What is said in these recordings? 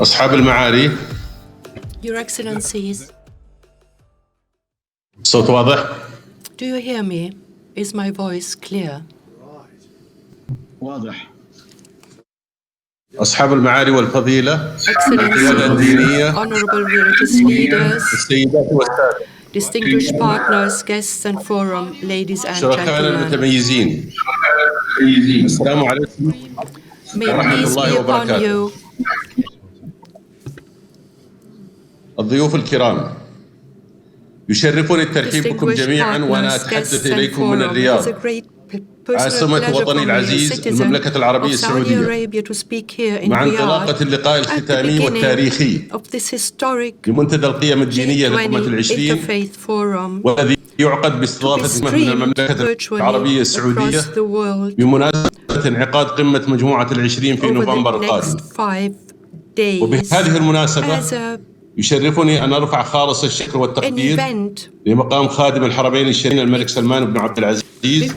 أصحاب المعالي. Your Excellencies. الصوت واضح؟ Do you hear me? Is my voice clear? واضح. أصحاب المعالي والفضيلة. Excellencies, honorable religious leaders, السيدات والسادة. distinguished partners, guests and forum, ladies and شركائنا gentlemen. المتميزين. السلام عليكم ورحمة الله وبركاته. الضيوف الكرام، يشرفني الترحيب بكم جميعا وأنا أتحدث إليكم من الرياض، عاصمة وطني العزيز المملكة العربية السعودية، مع انطلاقة اللقاء الختامي والتاريخي لمنتدى القيم الدينية للأمة العشرين، والذي يعقد باستضافة من المملكة العربية السعودية بمناسبة انعقاد قمة مجموعة العشرين في نوفمبر القادم. وبهذه المناسبة يشرفني أن أرفع خالص الشكر والتقدير لمقام خادم الحرمين الشريفين الملك سلمان بن عبد العزيز،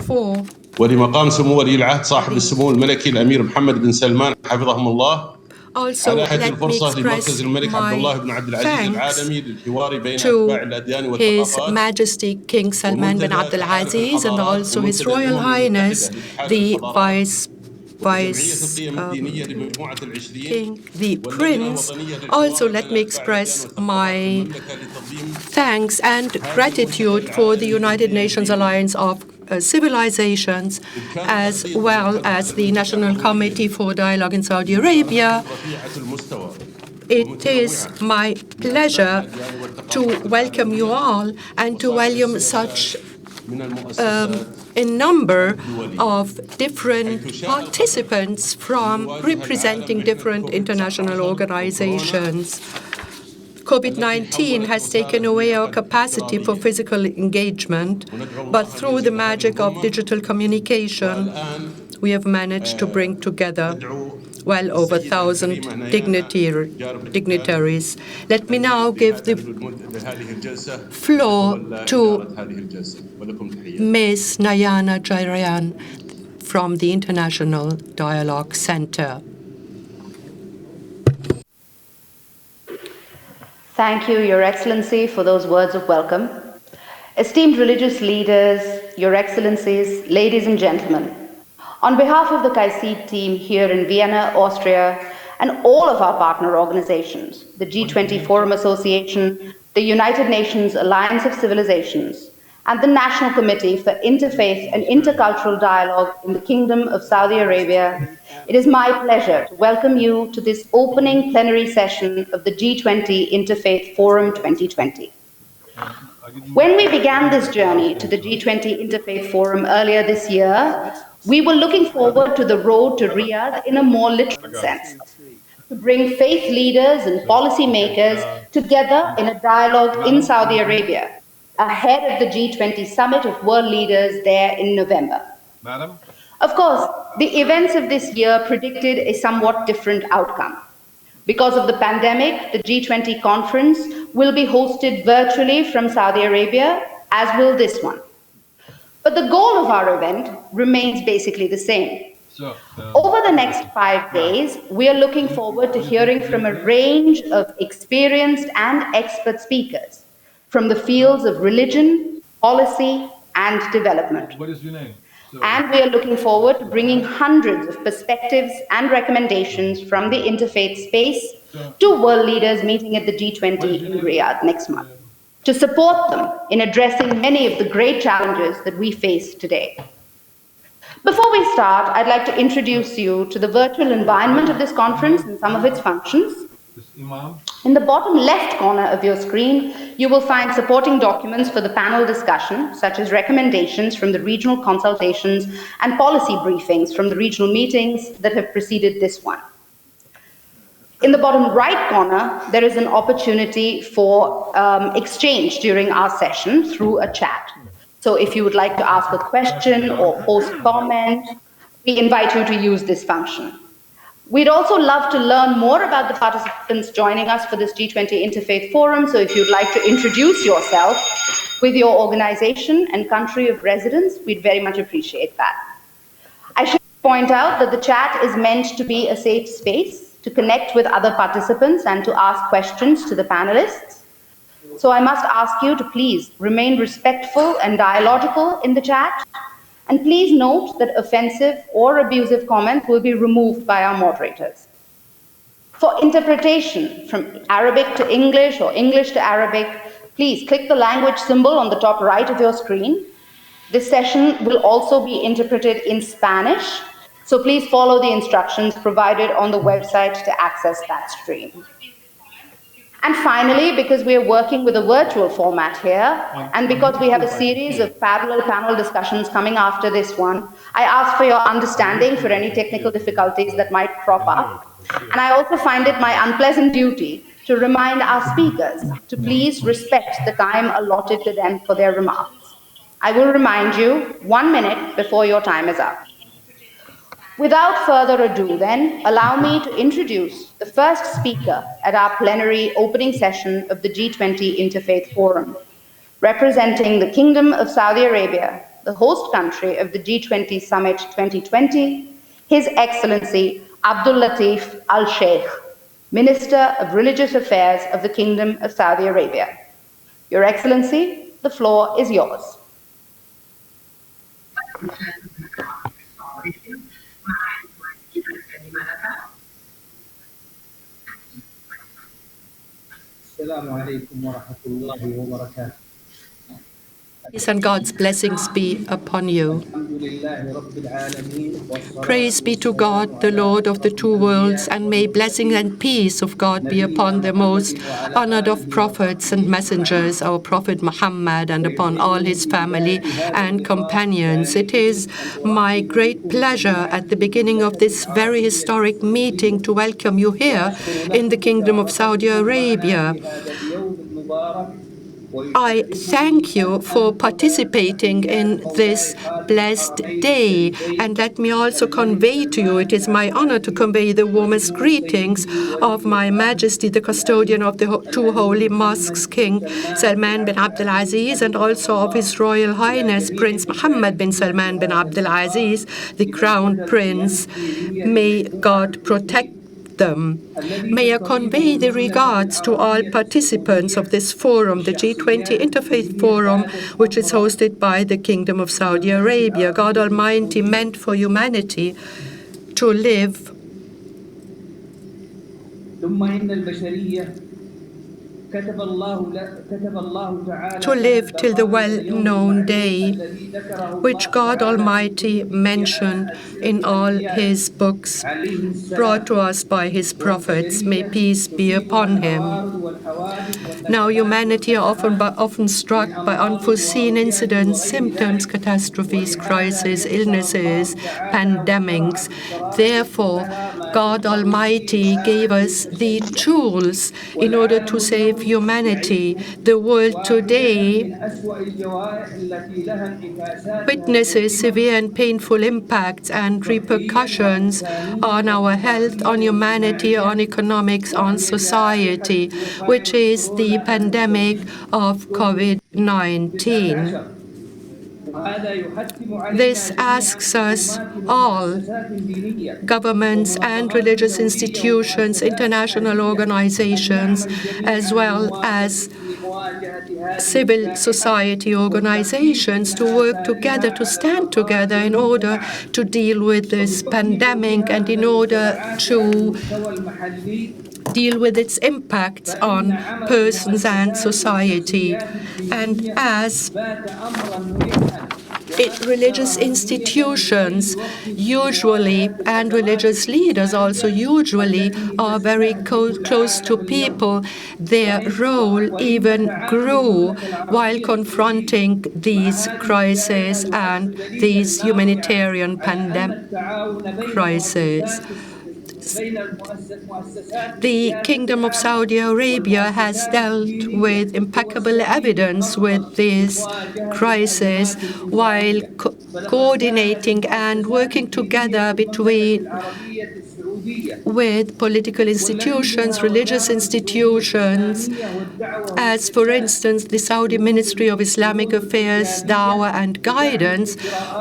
ولمقام سمو ولي العهد صاحب السمو الملكي الأمير محمد بن سلمان حفظهم الله، على هذه الفرصة لمركز الملك عبدالله بن عبد العزيز العالمي للحوار بين أتباع الأديان والثقافات. His Majesty King Salman bin Abdul Aziz and also His Royal Highness the King, the Prince. Also, let me express my thanks and gratitude for the United Nations Alliance of Civilizations, as well as the National Committee for Dialogue in Saudi Arabia. It is my pleasure to welcome you all and to welcome such a number of different participants from representing different international organizations. COVID-19 has taken away our capacity for physical engagement, but through the magic of digital communication, we have managed to bring together well over 1,000 dignitaries. Let me now give the floor to Ms. Nayana Jayarajan from the International Dialogue Center. Thank you, Your Excellency, for those words of welcome. Esteemed religious leaders, Your Excellencies, ladies and gentlemen, on behalf of the KAICIID team here in Vienna, Austria, and all of our partner organizations, the G20 Forum Association, the United Nations Alliance of Civilizations, and the National Committee for Interfaith and Intercultural Dialogue in the Kingdom of Saudi Arabia, it is my pleasure to welcome you to this opening plenary session of the G20 Interfaith Forum 2020. When we began this journey to the G20 Interfaith Forum earlier this year, we were looking forward to the road to Riyadh in a more literal sense, to bring faith leaders and policymakers together in a dialogue in Saudi Arabia, ahead of the G20 summit of world leaders there in November. Madam? Of course, the events of this year predicted a somewhat different outcome. Because of the pandemic, the G20 conference will be hosted virtually from Saudi Arabia, as will this one. But the goal of our event remains basically the same. Over the next 5 days, we are looking forward to hearing from a range of experienced and expert speakers from the fields of religion, policy, and development. What is your name? And we are looking forward to bringing hundreds of perspectives and recommendations from the interfaith space to world leaders meeting at the G20 in Riyadh next month, to support them in addressing many of the great challenges that we face today. Before we start, I'd like to introduce you to the virtual environment of this conference and some of its functions. In the bottom left corner of your screen, you will find supporting documents for the panel discussion, such as recommendations from the regional consultations and policy briefings from the regional meetings that have preceded this one. In the bottom right corner, there is an opportunity for exchange during our session through a chat. So if you would like to ask a question or post comment, we invite you to use this function. We'd also love to learn more about the participants joining us for this G20 Interfaith Forum. So if you'd like to introduce yourself with your organization and country of residence, we'd very much appreciate that. I should point out that the chat is meant to be a safe space. to connect with other participants and to ask questions to the panelists. So I must ask you to please remain respectful and dialogical in the chat. And please note that offensive or abusive comments will be removed by our moderators. For interpretation from Arabic to English or English to Arabic, please click the language symbol on the top right of your screen. This session will also be interpreted in Spanish, so please follow the instructions provided on the website to access that stream. And finally, because we are working with a virtual format here, and because we have a series of parallel panel discussions coming after this one, I ask for your understanding for any technical difficulties that might crop up. And I also find it my unpleasant duty to remind our speakers to please respect the time allotted to them for their remarks. I will remind you 1 minute before your time is up. Without further ado, then, allow me to introduce the first speaker at our plenary opening session of the G20 Interfaith Forum. Representing the Kingdom of Saudi Arabia, the host country of the G20 Summit 2020, His Excellency Abdullatif Al-Sheikh, Minister of Religious Affairs of the Kingdom of Saudi Arabia. Your Excellency, the floor is yours. Peace and God's blessings be upon you. Praise be to God, the Lord of the two worlds, and may blessing and peace of God be upon the most honored of prophets and messengers, our Prophet Muhammad, and upon all his family and companions. It is my great pleasure at the beginning of this very historic meeting to welcome you here in the Kingdom of Saudi Arabia. I thank you for participating in this blessed day, and let me also convey to you, it is my honor to convey the warmest greetings of My Majesty, the custodian of the two holy mosques, King Salman bin Abdulaziz, and also of His Royal Highness Prince Mohammed bin Salman bin Abdulaziz, the Crown Prince. May God protect them. May I convey the regards to all participants of this forum, the G20 Interfaith Forum, which is hosted by the Kingdom of Saudi Arabia. God Almighty meant for humanity to live till the well-known day, which God Almighty mentioned in all His books, brought to us by His prophets. May peace be upon Him. Now, humanity are often struck by unforeseen incidents, symptoms, catastrophes, crises, illnesses, pandemics. Therefore, God Almighty gave us the tools in order to save humanity. The world today witnesses severe and painful impacts and repercussions on our health, on humanity, on economics, on society, which is the pandemic of COVID-19. This asks us all, governments and religious institutions, international organizations, as well as civil society organizations, to work together, to stand together in order to deal with this pandemic and in order to deal with its impacts on persons and society. And as religious institutions usually, and religious leaders also usually, are very close to people, their role even grew while confronting these crises and these humanitarian pandemic crises. The Kingdom of Saudi Arabia has dealt with impeccable evidence with this crisis while coordinating and working together between with political institutions, religious institutions, as for instance the Saudi Ministry of Islamic Affairs, Dawah and Guidance,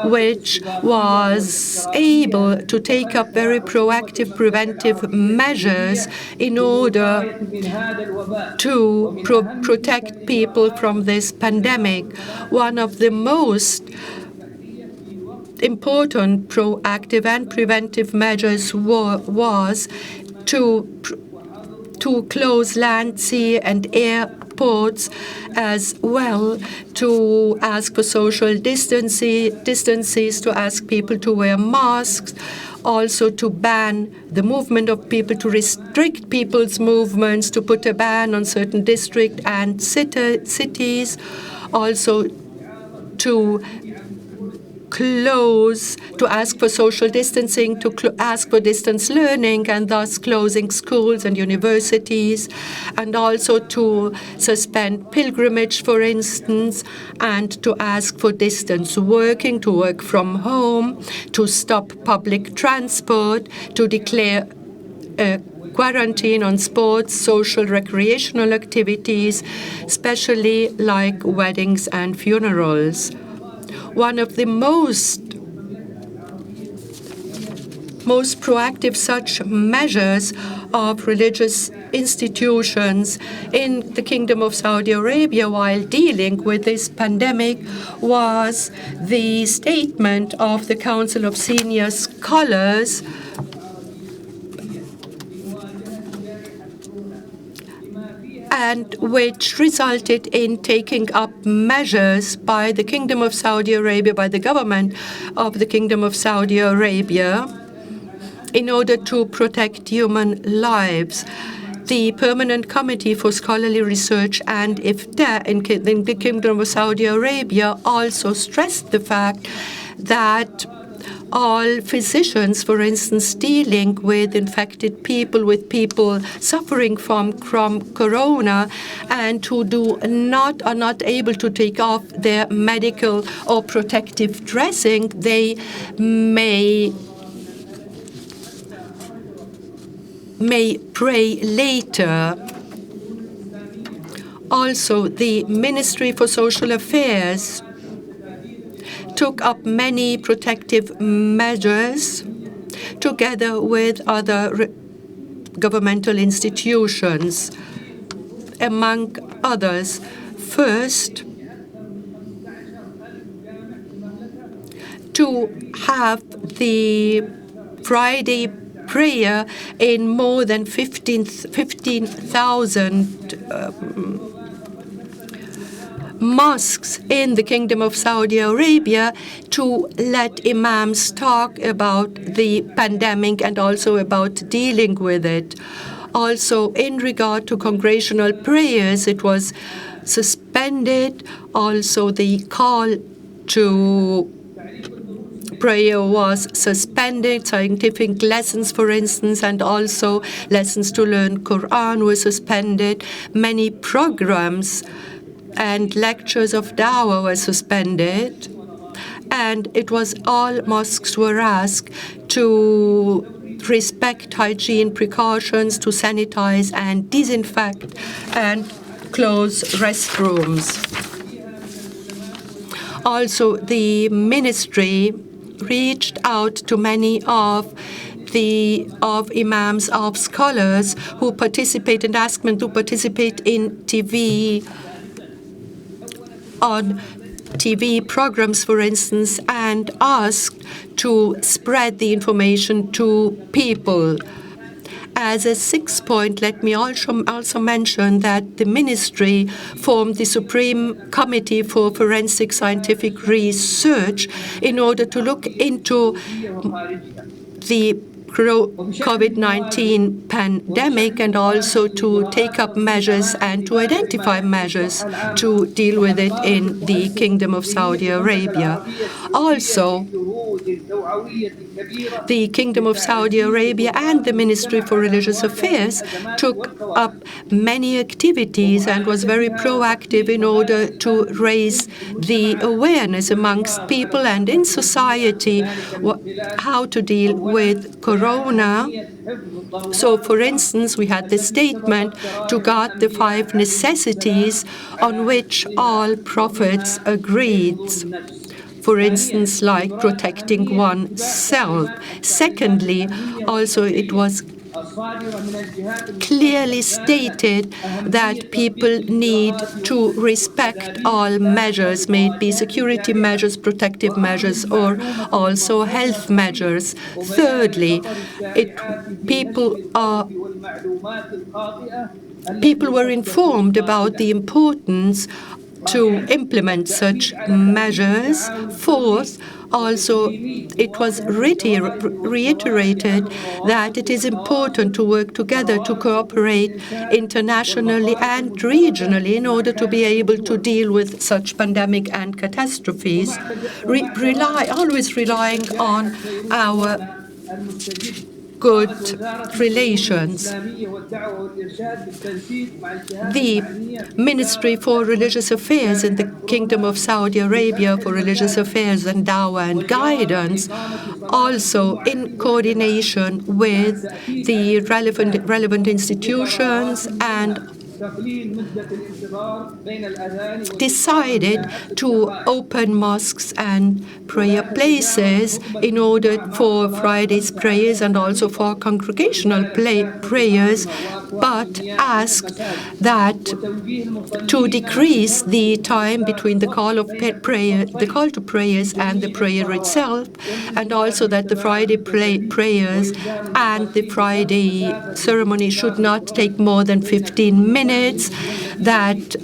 which was able to take up very proactive preventive measures in order to protect people from this pandemic. One of the most important proactive and preventive measures was to close land, sea and airports, as well to ask for social distances, to ask people to wear masks, also to ban the movement of people, to restrict people's movements, to put a ban on certain districts and cities, also to ask for social distancing, to ask for distance learning, and thus closing schools and universities, and also to suspend pilgrimage, for instance, and to ask for distance working, to work from home, to stop public transport, to declare quarantine on sports, social, recreational activities, especially like weddings and funerals. One of the most proactive such measures of religious institutions in the Kingdom of Saudi Arabia while dealing with this pandemic was the statement of the Council of Senior Scholars and which resulted in taking up measures by the Kingdom of Saudi Arabia, by the government of the Kingdom of Saudi Arabia, in order to protect human lives. The Permanent Committee for Scholarly Research and IFTA in the Kingdom of Saudi Arabia also stressed the fact that all physicians, for instance, dealing with infected people, with people suffering from corona, and who are not able to take off their medical or protective dressing, they may pray later. Also, the Ministry for Social Affairs took up many protective measures together with other governmental institutions, among others. First, to have the Friday prayer in more than 15,000 mosques in the Kingdom of Saudi Arabia, to let imams talk about the pandemic and also about dealing with it. Also, in regard to congregational prayers, it was suspended. Also, the call to prayer was suspended. Scientific lessons, for instance, and also lessons to learn Quran were suspended. Many programs and lectures of Dawah were suspended, and it was all mosques were asked to respect hygiene precautions, to sanitize and disinfect and close restrooms. Also, the ministry reached out to many of imams, of scholars who participate, and asked them to participate in TV programs, for instance, and asked to spread the information to people. As a sixth point, let me also mention that the ministry formed the Supreme Committee for Forensic Scientific Research in order to look into the COVID-19 pandemic, and also to take up measures and to identify measures to deal with it in the Kingdom of Saudi Arabia. Also, the Kingdom of Saudi Arabia and the Ministry for Religious Affairs took up many activities and was very proactive in order to raise the awareness amongst people and in society how to deal with corona. corona. So, for instance, we had the statement to guard the 5 necessities on which all prophets agreed. For instance, like protecting oneself. Secondly, also it was clearly stated that people need to respect all measures, may it be security measures, protective measures, or also health measures. Thirdly, people were informed about the importance to implement such measures. Fourth, also, it was reiterated that it is important to work together, to cooperate internationally and regionally in order to be able to deal with such pandemic and catastrophes, always relying on our good relations. The Ministry for Religious Affairs in the Kingdom of Saudi Arabia for Religious Affairs and Dawah and Guidance, also in coordination with the relevant institutions and decided to open mosques and prayer places in order for Friday's prayers and also for congregational prayers, but asked that to decrease the time between the call to prayers and the prayer itself, and also that the Friday prayers and the Friday ceremony should not take more than 15 minutes, that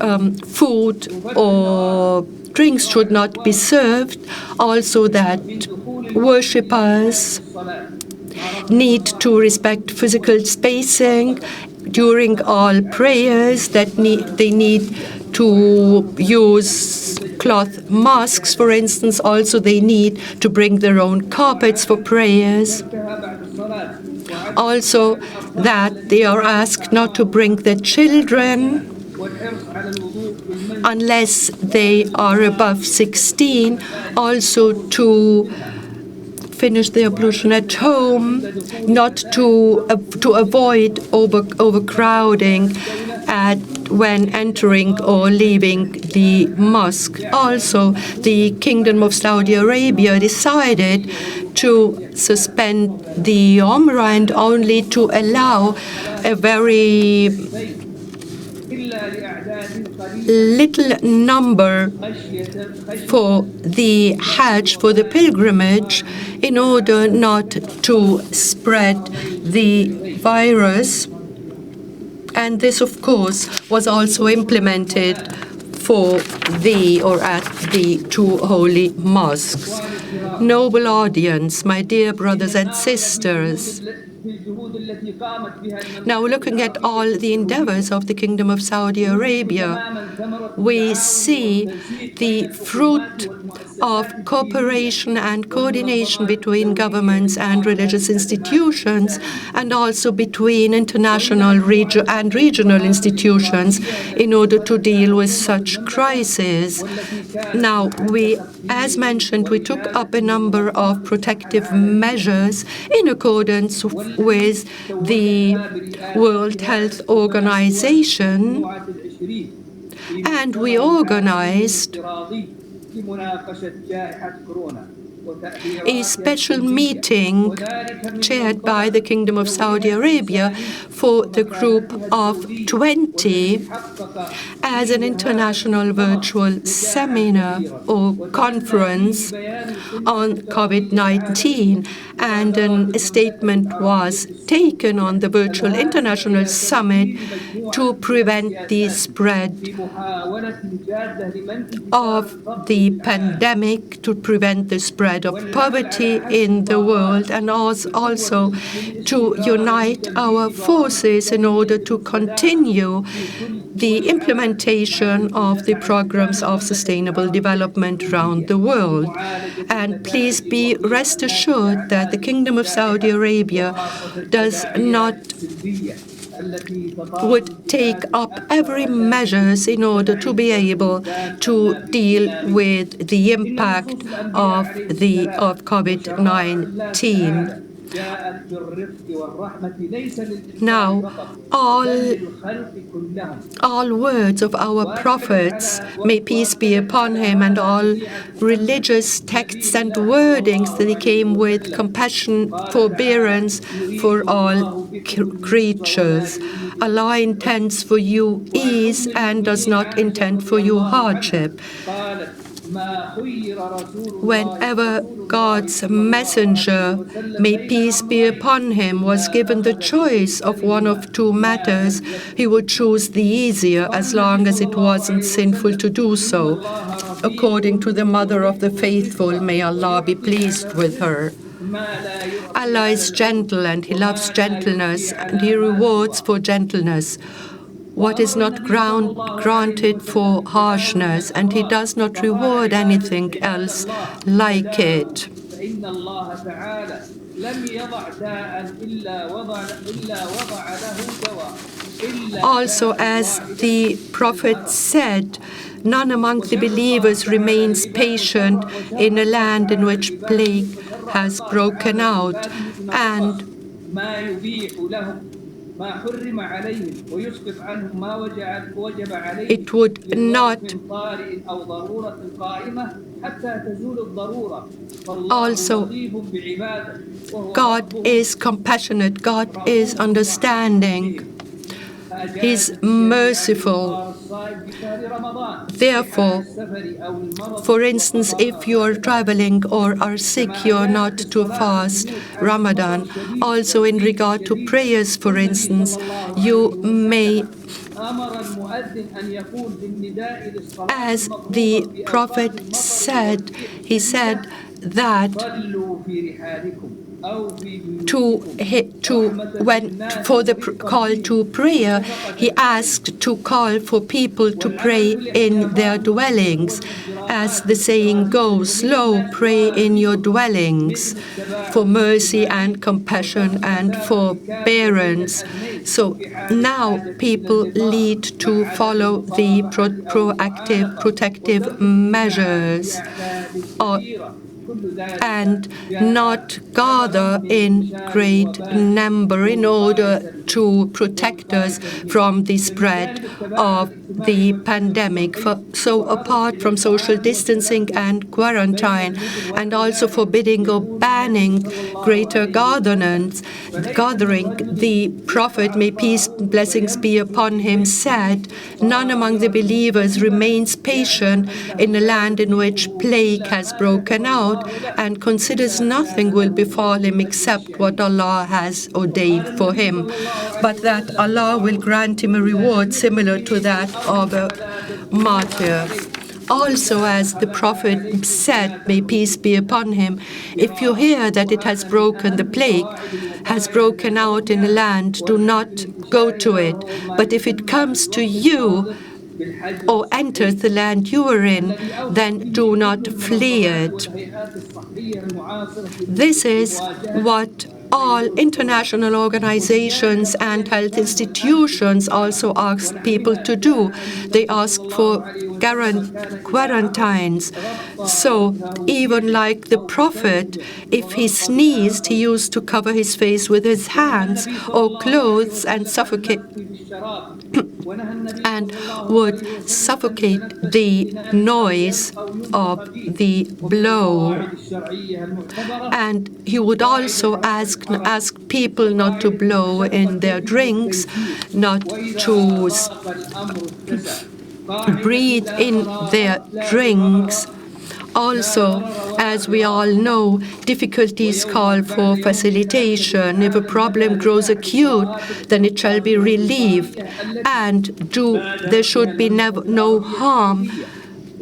food or drinks should not be served, also that worshippers need to respect physical spacing during all prayers, that they need to use cloth masks, for instance. Also, they need to bring their own carpets for prayers. Also, that they are asked not to bring their children unless they are above 16. Also, to finish the ablution at home, not to avoid overcrowding when entering or leaving the mosque. Also, the Kingdom of Saudi Arabia decided to suspend the Umrah and only to allow a very little number for the Hajj, for the pilgrimage, in order not to spread the virus. And this, of course, was also implemented at the 2 holy mosques. Noble audience, my dear brothers and sisters, now looking at all the endeavors of the Kingdom of Saudi Arabia, we see the fruit of cooperation and coordination between governments and religious institutions, and also between international and regional institutions in order to deal with such crises. Now, as mentioned, we took up a number of protective measures in accordance with the World Health Organization, and we organized a special meeting chaired by the Kingdom of Saudi Arabia for the group of 20 as an international virtual seminar or conference on COVID-19, and a statement was taken on the virtual international summit to prevent the spread of the pandemic, to prevent the spread of poverty in the world, and also to unite our forces in order to continue the implementation of the programs of sustainable development around the world. And please be rest assured that the Kingdom of Saudi Arabia would take up every measures in order to be able to deal with the impact of COVID-19. Now, all words of our prophets, may peace be upon him, and all religious texts and wordings that they came with compassion, forbearance for all creatures. Allah intends for you ease and does not intend for you hardship. Whenever God's messenger, may peace be upon him, was given the choice of one of two matters, he would choose the easier as long as it wasn't sinful to do so. According to the mother of the faithful, may Allah be pleased with her. Allah is gentle and He loves gentleness, and He rewards for gentleness what is not granted for harshness, and He does not reward anything else like it. Also, as the Prophet said, none among the believers remains patient in a land in which plague has broken out, and it would not also. God is compassionate, God is understanding, He's merciful. Therefore, for instance, if you are traveling or are sick, you are not to fast Ramadan. Also, in regard to prayers, for instance, you may, as the Prophet said, he said that for the call to prayer, he asked to call for people to pray in their dwellings. As the saying goes, lo, pray in your dwellings for mercy and compassion and forbearance. So now people lead to follow the proactive, protective measures, and not gather in great number in order to protect us from the spread of the pandemic. So apart from social distancing and quarantine, and also forbidding or banning greater gathering, the Prophet, may peace and blessings be upon him, said, none among the believers remains patient in a land in which plague has broken out, and considers nothing will befall him except what Allah has ordained for him, but that Allah will grant him a reward similar to that of a martyr. Also, as the Prophet said, may peace be upon him, if you hear that it has broken, the plague has broken out in a land, do not go to it. But if it comes to you or enters the land you are in, then do not flee it. This is what all international organizations and health institutions also asked people to do. They asked for quarantines. So even like the Prophet, if he sneezed, he used to cover his face with his hands or clothes and suffocate and would suffocate the noise of the blow. And he would also ask people not to blow in their drinks, not to breathe in their drinks. Also, as we all know, difficulties call for facilitation. If a problem grows acute, then it shall be relieved, and there should be no harm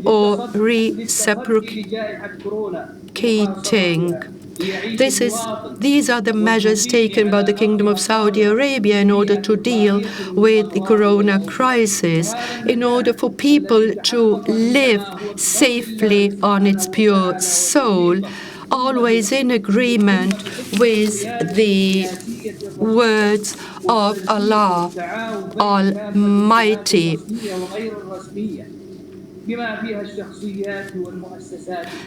or reciprocating. These are the measures taken by the Kingdom of Saudi Arabia in order to deal with the corona crisis, in order for people to live safely on its pure soul, always in agreement with the words of Allah Almighty.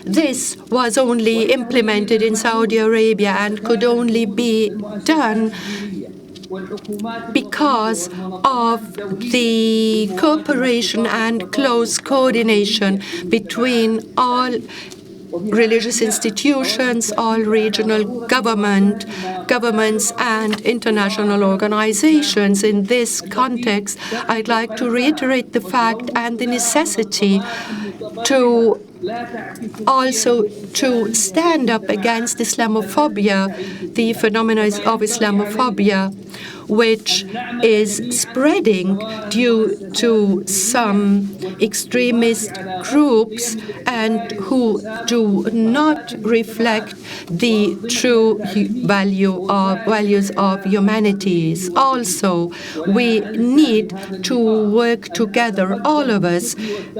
This was only implemented in Saudi Arabia and could only be done because of the cooperation and close coordination between all religious institutions, all regional governments and international organizations. In this context, I'd like to reiterate the fact and the necessity to also to stand up against Islamophobia, the phenomena of Islamophobia, which is spreading due to some extremist groups and who do not reflect the true values of humanities. Also, we need to work together, all of us,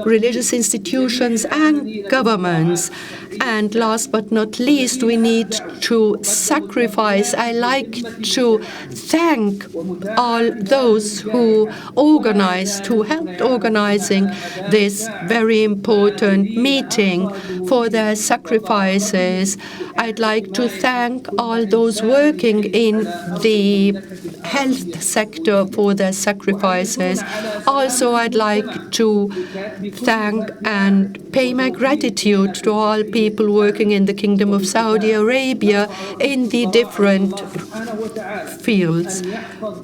religious institutions and governments. And last but not least, we need to sacrifice. I like to thank all those who organized, who helped organizing this very important meeting for their sacrifices. I'd like to thank all those working in the health sector for their sacrifices. Also, I'd like to thank and pay my gratitude to all people working in the Kingdom of Saudi Arabia in the different fields.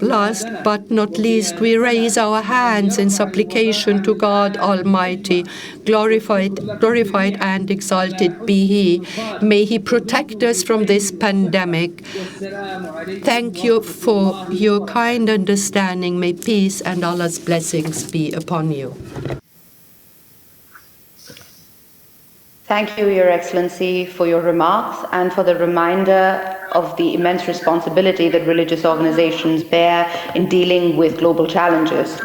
Last but not least, we raise our hands in supplication to God Almighty. Glorified and exalted be He. May He protect us from this pandemic. Thank you for your kind understanding. May peace and Allah's blessings be upon you. Thank you, Your Excellency, for your remarks and for the reminder of the immense responsibility that religious organizations bear in dealing with global challenges.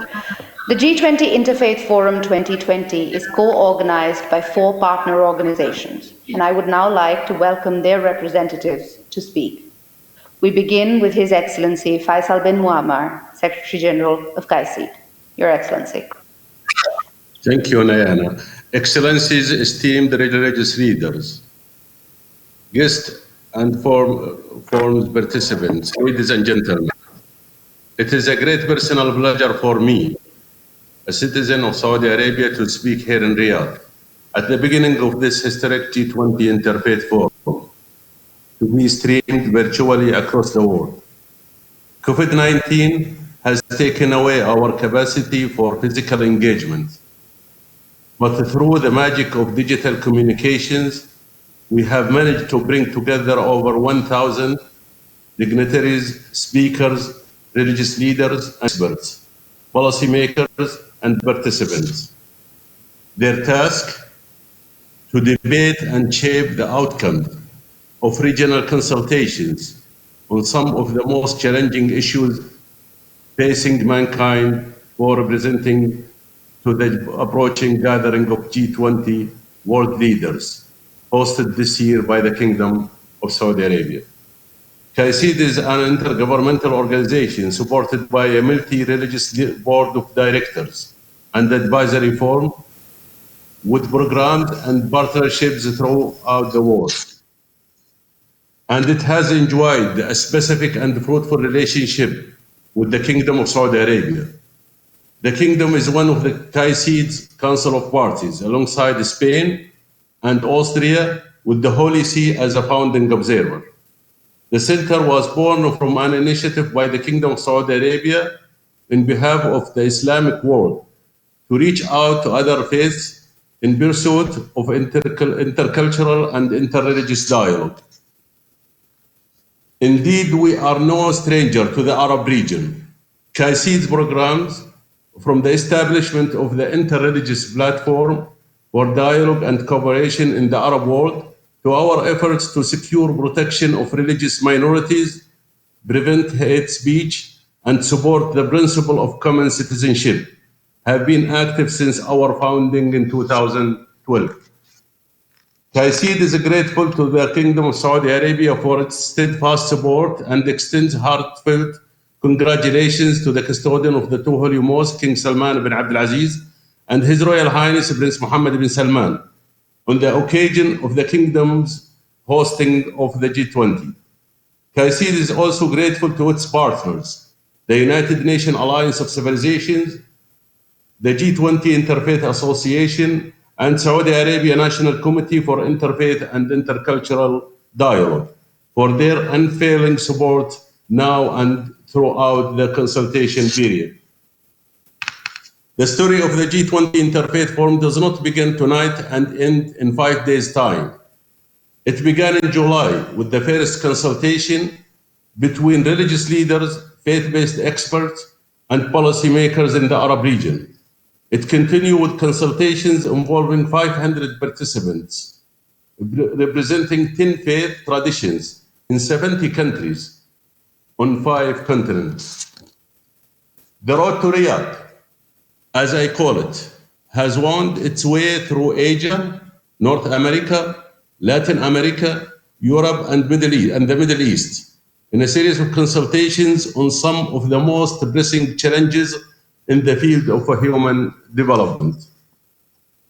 The G20 Interfaith Forum 2020 is co-organized by 4 partner organizations, and I would now like to welcome their representatives to speak. We begin with His Excellency Faisal bin Muaammar, Secretary General of KAICIID. Your Excellency. Thank you, Nayana. Excellencies, esteemed religious leaders, guests and forum participants, ladies and gentlemen, it is a great personal pleasure for me, a citizen of Saudi Arabia, to speak here in Riyadh at the beginning of this historic G20 Interfaith Forum, to be streamed virtually across the world. COVID-19 has taken away our capacity for physical engagement. But through the magic of digital communications, we have managed to bring together over 1,000 dignitaries, speakers, religious leaders, experts, policymakers, and participants. Their task to debate and shape the outcome of regional consultations on some of the most challenging issues facing mankind, for representing to the approaching gathering of G20 world leaders, hosted this year by the Kingdom of Saudi Arabia. KAICIID is an intergovernmental organization supported by a multi-religious board of directors and advisory forum with programs and partnerships throughout the world. And it has enjoyed a specific and fruitful relationship with the Kingdom of Saudi Arabia. The Kingdom is one of the KAICIID's Council of Parties, alongside Spain and Austria, with the Holy See as a founding observer. The center was born from an initiative by the Kingdom of Saudi Arabia in behalf of the Islamic world to reach out to other faiths in pursuit of intercultural and interreligious dialogue. Indeed, we are no stranger to the Arab region. KAICIID's programs, from the establishment of the Interreligious Platform for Dialogue and Cooperation in the Arab World, to our efforts to secure protection of religious minorities, prevent hate speech, and support the principle of common citizenship, have been active since our founding in 2012. KAICIID is grateful to the Kingdom of Saudi Arabia for its steadfast support and extends heartfelt congratulations to the custodian of the two holy mosques, King Salman bin Abdulaziz, and His Royal Highness Prince Mohammed bin Salman on the occasion of the Kingdom's hosting of the G20. KAICIID is also grateful to its partners, the United Nations Alliance of Civilizations, the G20 Interfaith Association, and Saudi Arabia National Committee for Interfaith and Intercultural Dialogue for their unfailing support now and throughout the consultation period. The story of the G20 Interfaith Forum does not begin tonight and end in 5 days' time. It began in July with the first consultation between religious leaders, faith-based experts, and policymakers in the Arab region. It continued with consultations involving 500 participants, representing 10 faith traditions in 70 countries on 5 continents. The road to Riyadh, as I call it, has wound its way through Asia, North America, Latin America, Europe, and the Middle East, in a series of consultations on some of the most pressing challenges in the field of human development.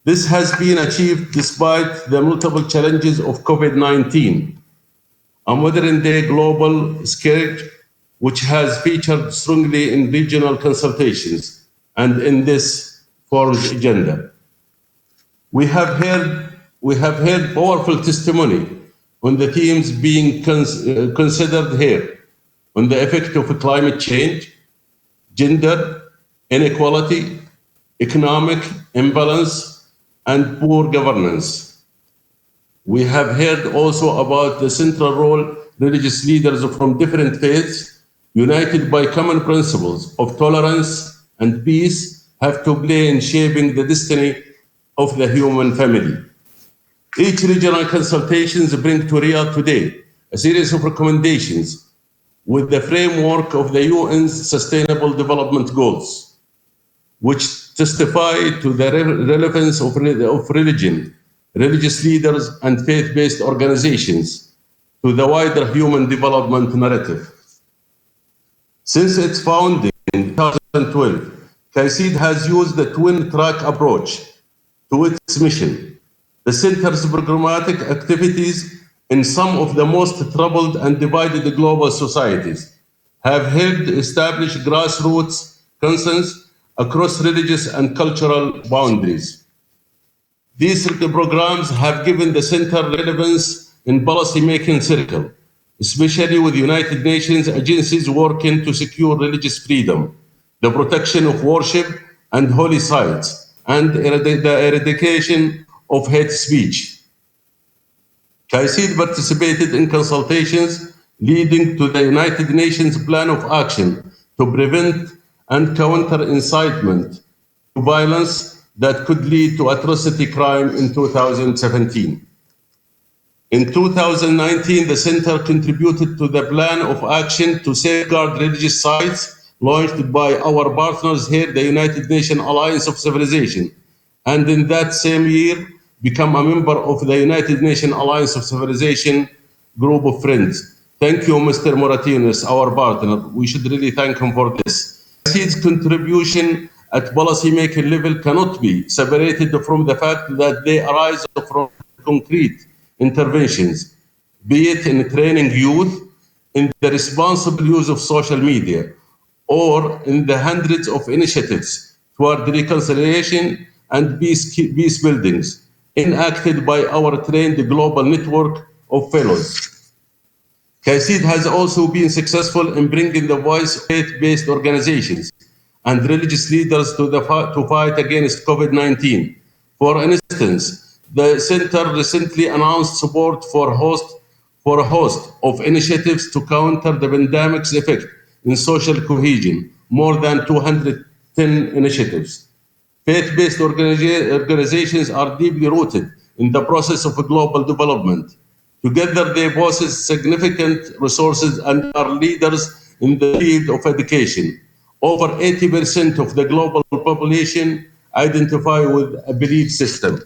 This has been achieved despite the multiple challenges of COVID-19, a modern-day global scourge which has featured strongly in regional consultations and in this forum's agenda. We have heard powerful testimony on the themes being considered here, on the effect of climate change, gender inequality, economic imbalance, and poor governance. We have heard also about the central role religious leaders from different faiths, united by common principles of tolerance and peace, have to play in shaping the destiny of the human family. Each regional consultations bring to Riyadh today a series of recommendations with the framework of the UN's Sustainable Development Goals, which testify to the relevance of religion, religious leaders, and faith-based organizations to the wider human development narrative. Since its founding in 2012, KAICIID has used the twin-track approach to its mission. The Center's programmatic activities in some of the most troubled and divided global societies have helped establish grassroots consensus across religious and cultural boundaries. These programs have given the Center relevance in policy-making circle, especially with United Nations agencies working to secure religious freedom, the protection of worship and holy sites, and the eradication of hate speech. KAICIID participated in consultations leading to the United Nations Plan of Action to prevent and counter incitement to violence that could lead to atrocity crime in 2017. In 2019, the Center contributed to the Plan of Action to safeguard religious sites launched by our partners here, the United Nations Alliance of Civilization, and in that same year, become a member of the United Nations Alliance of Civilization group of friends. Thank you, Mr. Moratinos, our partner. We should really thank him for this. KAICIID's contribution at policy-making level cannot be separated from the fact that they arise from concrete interventions, be it in training youth, in the responsible use of social media, or in the hundreds of initiatives toward reconciliation and peace buildings enacted by our trained global network of fellows. KAICIID has also been successful in bringing the voice of faith-based organizations and religious leaders to fight against COVID-19. For instance, the Center recently announced support for a host of initiatives to counter the pandemic's effect in social cohesion, more than 210 initiatives. Faith-based organizations are deeply rooted in the process of global development. Together, they possess significant resources and are leaders in the field of education. Over 80% of the global population identify with a belief system.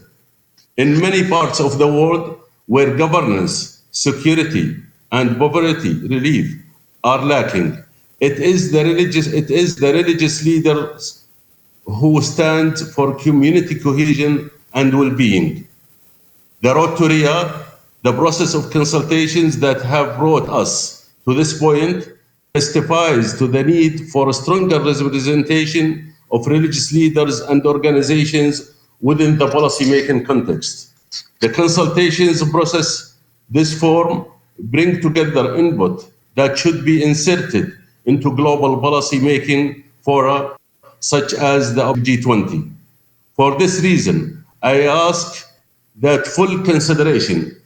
In many parts of the world where governance, security, and poverty relief are lacking, it is the religious leaders who stand for community cohesion and well-being. The road to Riyadh, the process of consultations that have brought us to this point, testifies to the need for a stronger representation of religious leaders and organizations within the policy-making context. The consultations process, this form, bring together input that should be inserted into global policy-making fora such as the G20. For this reason, I ask that full consideration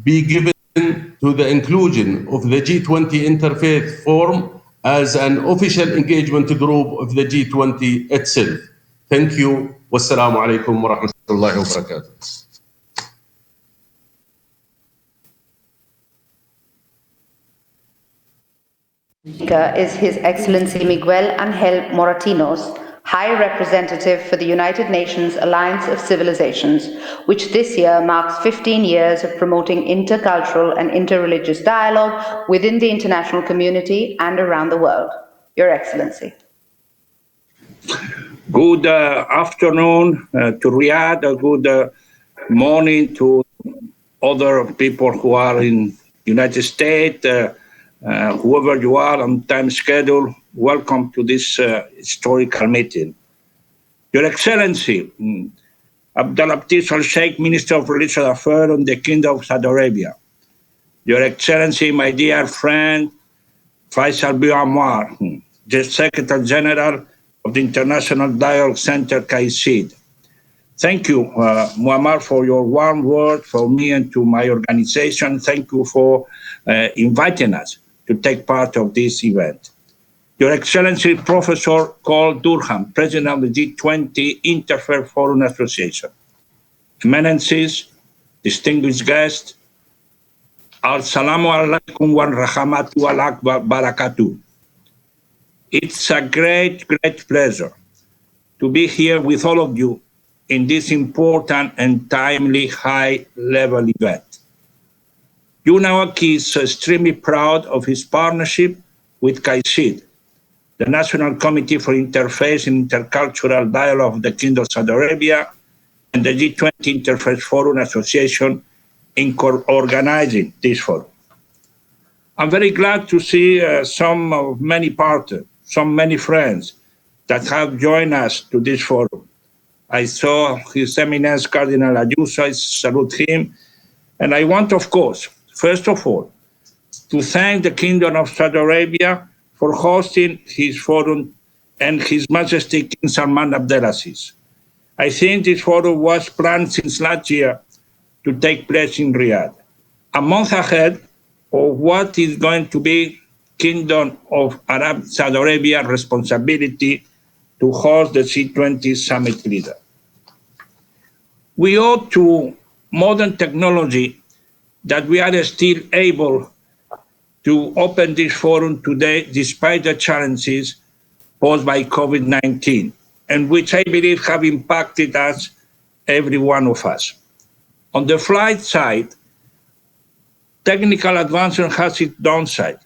be given to the inclusion of the G20 Interfaith Forum as an official engagement group of the G20 itself. Thank you. Wassalamu alaikum wa rahmatullahi wa barakatuh. Speaker is His Excellency Miguel Ángel Moratinos, High Representative for the United Nations Alliance of Civilizations, which this year marks 15 years of promoting intercultural and interreligious dialogue within the international community and around the world. Your Excellency. Good afternoon to Riyadh, good morning to other people who are in United States, whoever you are on time schedule, welcome to this historical meeting. Your Excellency, Abdullatif Al-Sheikh, Minister of Religious Affairs in the Kingdom of Saudi Arabia. Your Excellency, my dear friend, Faisal Muaammar, the Secretary General of the International Dialogue Center, KAICIID. Thank you, Muaammar, for your warm word for me and to my organization. Thank you for inviting us to take part of this event. Your Excellency, Professor Durham, President of the G20 Interfaith Foreign Association. Eminences, distinguished guests, Assalamu alaikum wa rahmatullahi wa barakatuh. It's a great pleasure to be here with all of you in this important and timely high-level event. UNAOC is extremely proud of his partnership with KAICIID, the National Committee for Interfaith and Intercultural Dialogue of the Kingdom of Saudi Arabia, and the G20 Interfaith Forum Association in organizing this forum. I'm very glad to see many partners, many friends that have joined us to this forum. I saw His Eminence Cardinal Ayuso, I salute him, and I want, of course, first of all, to thank the Kingdom of Saudi Arabia for hosting his forum and His Majesty King Salman Abdulaziz. I think this forum was planned since last year to take place in Riyadh, a month ahead of what is going to be Kingdom of Saudi Arabia responsibility to host the G20 summit leader. We owe to modern technology that we are still able to open this forum today despite the challenges posed by COVID-19, and which I believe have impacted us, every one of us. On the flight side, technical advancement has its downside.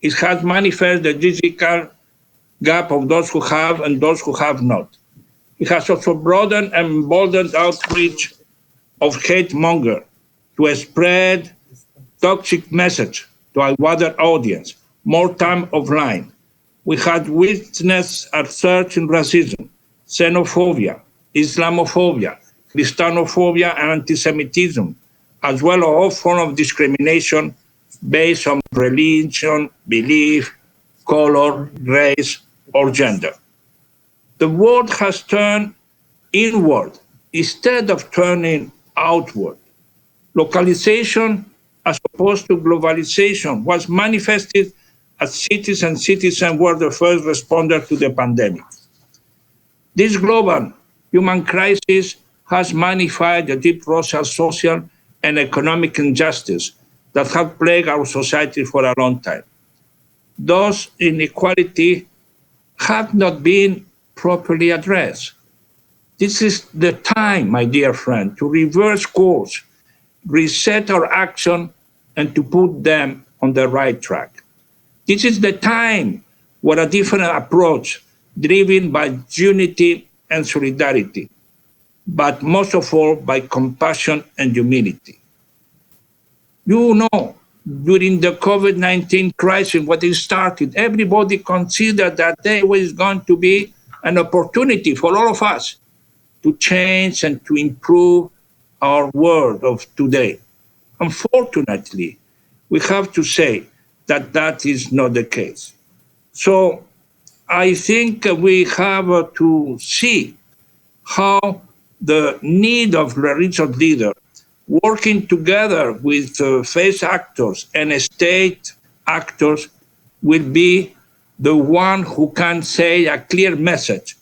It has manifested the digital gap of those who have and those who have not. It has also broadened and emboldened outreach of hate monger to spread toxic message to a wider audience, more time offline. We had witnessed a surge in racism, xenophobia, Islamophobia, Christianophobia, and anti-Semitism, as well as all forms of discrimination based on religion, belief, color, race, or gender. The world has turned inward instead of turning outward. Localization, as opposed to globalization, was manifested as cities and citizens were the first responders to the pandemic. This global human crisis has magnified the deep social and economic injustice that have plagued our society for a long time. Those inequalities have not been properly addressed. This is the time, my dear friend, to reverse course, reset our action, and to put them on the right track. This is the time where a different approach driven by unity and solidarity, but most of all by compassion and humility. You know, during the COVID-19 crisis, when it started, everybody considered that there was going to be an opportunity for all of us to change and to improve our world of today. Unfortunately, we have to say that that is not the case. So I think we have to see how the need of religious leaders working together with faith actors and state actors will be the one who can say a clear message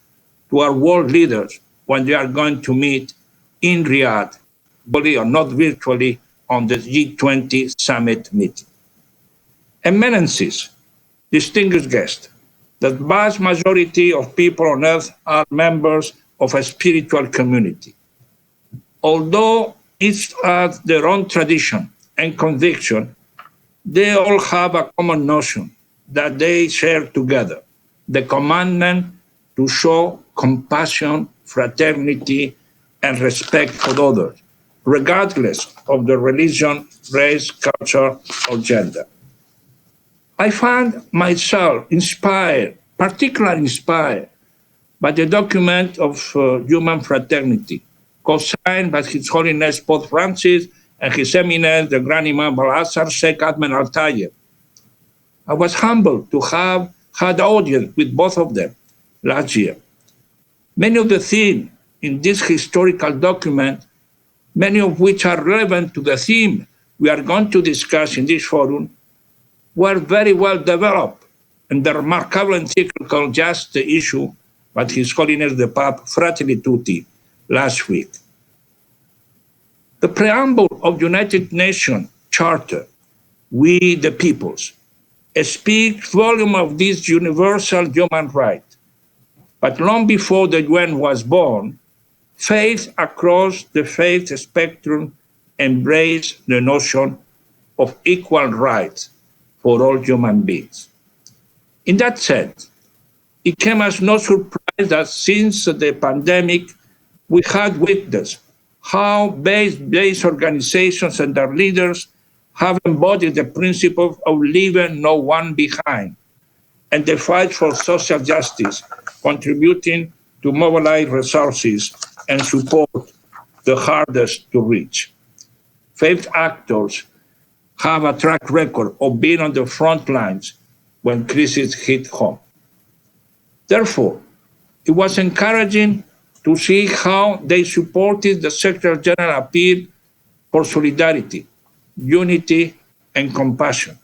to our world leaders when they are going to meet in Riyadh, virtually or not virtually, on the G20 summit meeting. Eminences, distinguished guests, the vast majority of people on earth are members of a spiritual community. Although each has their own tradition and conviction, they all have a common notion that they share together, the commandment to show compassion, fraternity, and respect for others, regardless of their religion, race, culture, or gender. I found myself inspired, particularly inspired, by the document of human fraternity, co-signed by His Holiness Pope Francis and His Eminence, the Grand Imam Al-Azhar, Sheikh Ahmed Al-Tayyib. I was humbled to have had audience with both of them last year. Many of the themes in this historical document, many of which are relevant to the theme we are going to discuss in this forum, were very well developed, and the remarkable encyclical just issue by His Holiness the Pope Fratelli Tutti last week. The preamble of United Nations Charter, We the Peoples, speaks volume of this universal human right. But long before the UN was born, faith across the faith spectrum embraced the notion of equal rights for all human beings. In that sense, it came as no surprise that since the pandemic, we had witnessed how faith-based organizations and their leaders have embodied the principle of leaving no one behind and the fight for social justice, contributing to mobilize resources and support the hardest to reach. Faith actors have a track record of being on the front lines when crises hit home. Therefore, it was encouraging to see how they supported the Secretary General appeal for solidarity, unity, and compassion,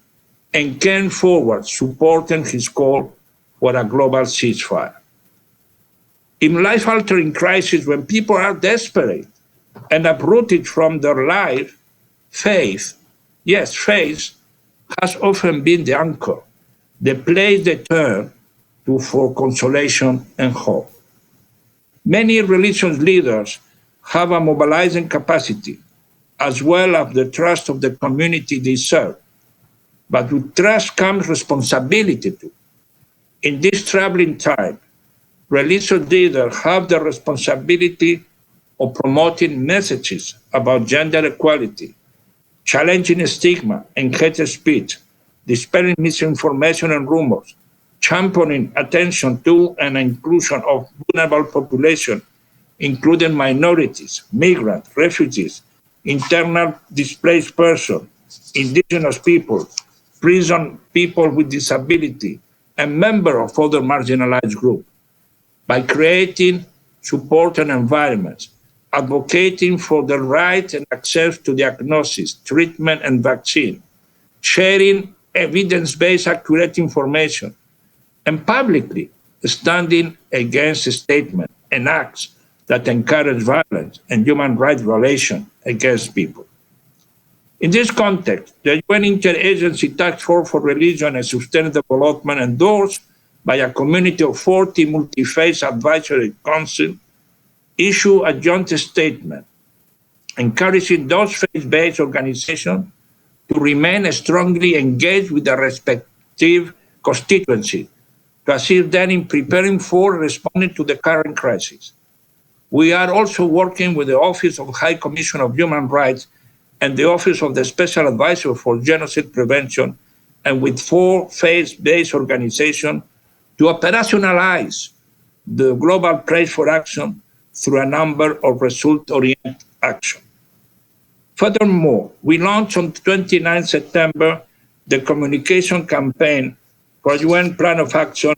and came forward supporting his call for a global ceasefire. In life-altering crises, when people are desperate and uprooted from their life, faith, yes, faith, has often been the anchor, the place they turn to for consolation and hope. Many religious leaders have a mobilizing capacity, as well as the trust of the community they serve. But with trust comes responsibility too. In this troubling time, religious leaders have the responsibility of promoting messages about gender equality, challenging stigma and hate speech, dispelling misinformation and rumors, championing attention to and inclusion of vulnerable populations, including minorities, migrants, refugees, internal displaced persons, indigenous people, prison people with disability, and members of other marginalized groups, by creating supportive environments, advocating for the right and access to diagnosis, treatment, and vaccine, sharing evidence-based accurate information, and publicly standing against statements and acts that encourage violence and human rights violations against people. In this context, the UN Interagency Task Force for Religion and Sustainable Development, endorsed by a community of 40 multi-faith advisory councils, issued a joint statement encouraging those faith-based organizations to remain strongly engaged with their respective constituencies to assist them in preparing for responding to the current crisis. We are also working with the Office of High Commissioner of Human Rights and the Office of the Special Advisor for Genocide Prevention, and with 4 faith-based organizations to operationalize the global pledge for action through a number of result-oriented actions. Furthermore, we launched on 29 September the communication campaign for a UN plan of action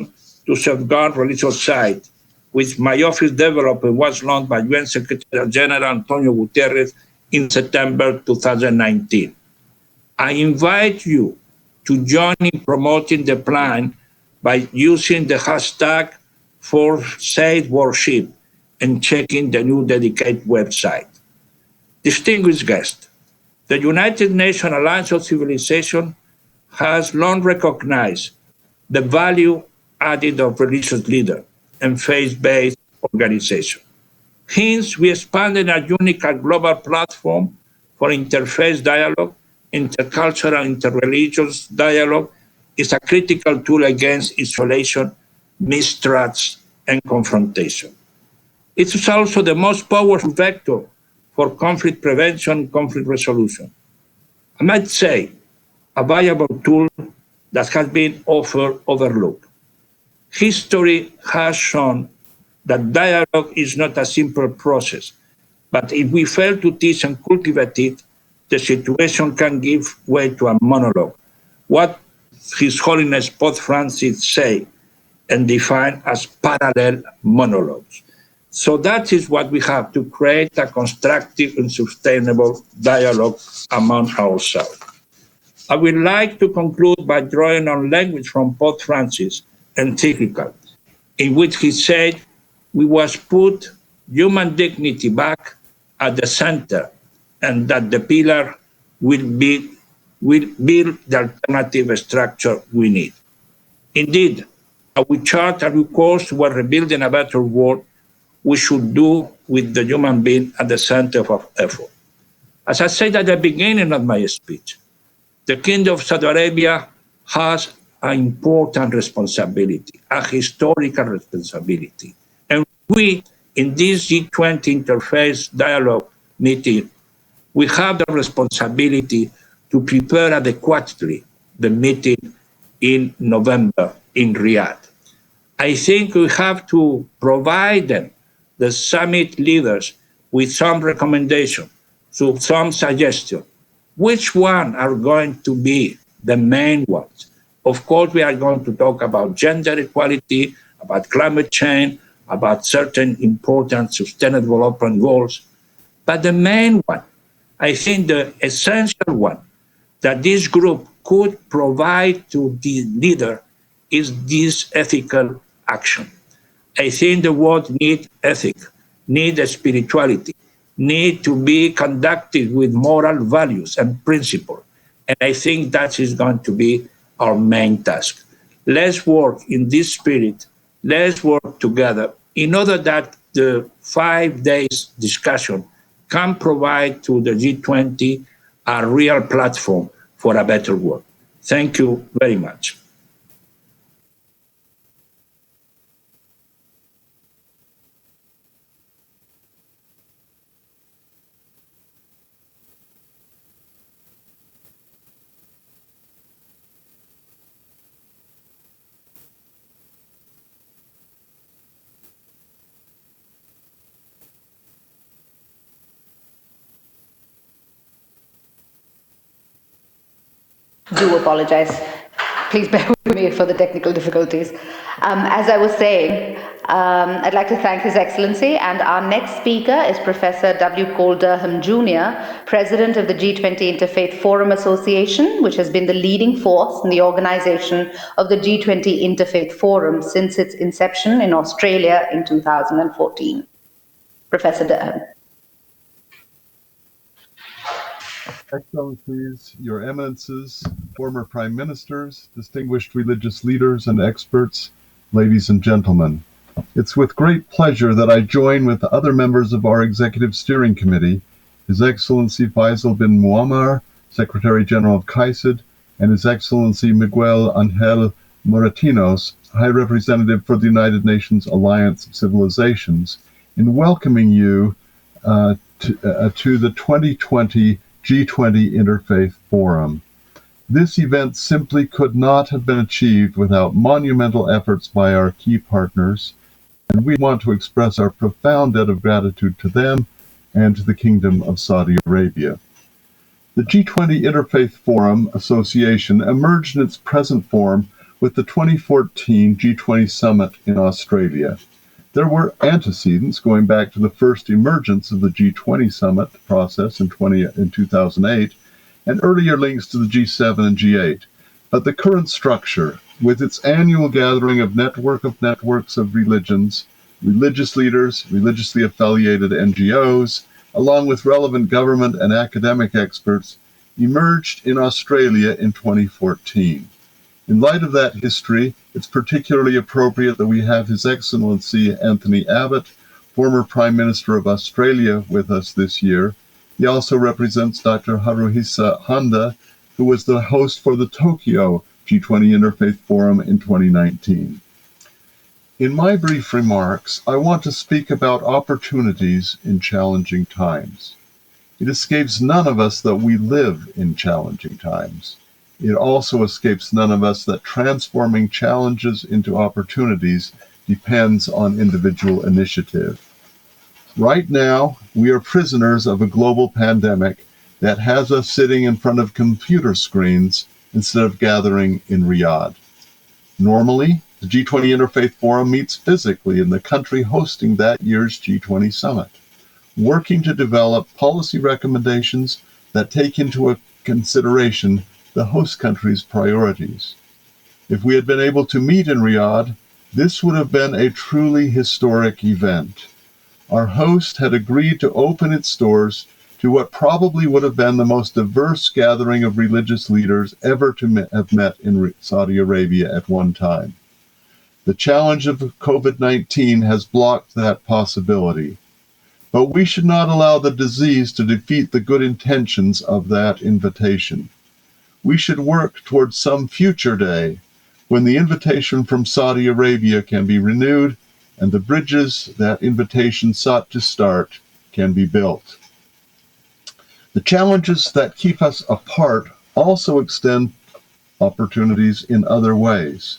to safeguard religious sites, which my office developed and was launched by UN Secretary General Antonio Guterres in September 2019. I invite you to join in promoting the plan by using the hashtag #ForSafeWorship and checking the new dedicated website. Distinguished guests, the United Nations Alliance of Civilization has long recognized the value added of religious leaders and faith-based organizations. Hence, we expanded a unique and global platform for interfaith dialogue. Intercultural, interreligious dialogue is a critical tool against isolation, mistrust, and confrontation. It is also the most powerful vector for conflict prevention and conflict resolution. I might say a viable tool that has been overlooked. History has shown that dialogue is not a simple process, but if we fail to teach and cultivate it, the situation can give way to a monologue. What His Holiness Pope Francis say and define as parallel monologues. So that is what we have to create, a constructive and sustainable dialogue among ourselves. I would like to conclude by drawing on language from Pope Francis' encyclical, in which he said, we must put human dignity back at the center, and that the pillar will build the alternative structure we need. Indeed, as we chart a new course toward rebuilding a better world, we should do with the human being at the center of our effort. As I said at the beginning of my speech, the Kingdom of Saudi Arabia has an important responsibility, a historical responsibility. And we, in this G20 Interfaith Dialogue meeting, we have the responsibility to prepare adequately the meeting in November in Riyadh. I think we have to provide them, the summit leaders, with some recommendation, so some suggestion. Which one are going to be the main ones? Of course, we are going to talk about gender equality, about climate change, about certain important sustainable development goals. But the main one, I think the essential one that this group could provide to the leader is this ethical action. I think the world needs ethics, needs spirituality, need to be conducted with moral values and principles. And I think that is going to be our main task. Let's work in this spirit. Let's work together in order that the 5 days discussion can provide to the G20 a real platform for a better world. Thank you very much. Do apologize. Please bear with me for the technical difficulties. As I was saying, I'd like to thank His Excellency, and our next speaker is Professor W. Cole Durham Jr., President of the G20 Interfaith Forum Association, which has been the leading force in the organization of the G20 Interfaith Forum since its inception in Australia in 2014. Professor Durham. Excellencies, Your Eminences, former Prime Ministers, distinguished religious leaders and experts, ladies and gentlemen. It's with great pleasure that I join with the other members of our Executive Steering Committee, His Excellency Faisal bin Muaammar, Secretary General of KAICIID, and His Excellency Miguel Ángel Moratinos, High Representative for the United Nations Alliance of Civilizations, in welcoming you to the 2020 G20 Interfaith Forum. This event simply could not have been achieved without monumental efforts by our key partners, and we want to express our profound debt of gratitude to them and to the Kingdom of Saudi Arabia. The G20 Interfaith Forum Association emerged in its present form with the 2014 G20 Summit in Australia. There were antecedents going back to the first emergence of the G20 Summit process in 2008, and earlier links to the G7 and G8. But the current structure, with its annual gathering of networks of religions, religious leaders, religiously affiliated NGOs, along with relevant government and academic experts, emerged in Australia in 2014. In light of that history, it's particularly appropriate that we have His Excellency Anthony Abbott, former Prime Minister of Australia, with us this year. He also represents Dr. Haruhisa Honda, who was the host for the Tokyo G20 Interfaith Forum in 2019. In my brief remarks, I want to speak about opportunities in challenging times. It escapes none of us that we live in challenging times. It also escapes none of us that transforming challenges into opportunities depends on individual initiative. Right now, we are prisoners of a global pandemic that has us sitting in front of computer screens instead of gathering in Riyadh. Normally, the G20 Interfaith Forum meets physically in the country hosting that year's G20 Summit, working to develop policy recommendations that take into consideration the host country's priorities. If we had been able to meet in Riyadh, this would have been a truly historic event. Our host had agreed to open its doors to what probably would have been the most diverse gathering of religious leaders ever to have met in Saudi Arabia at one time. The challenge of COVID-19 has blocked that possibility, but we should not allow the disease to defeat the good intentions of that invitation. We should work towards some future day when the invitation from Saudi Arabia can be renewed and the bridges that invitation sought to start can be built. The challenges that keep us apart also extend opportunities in other ways.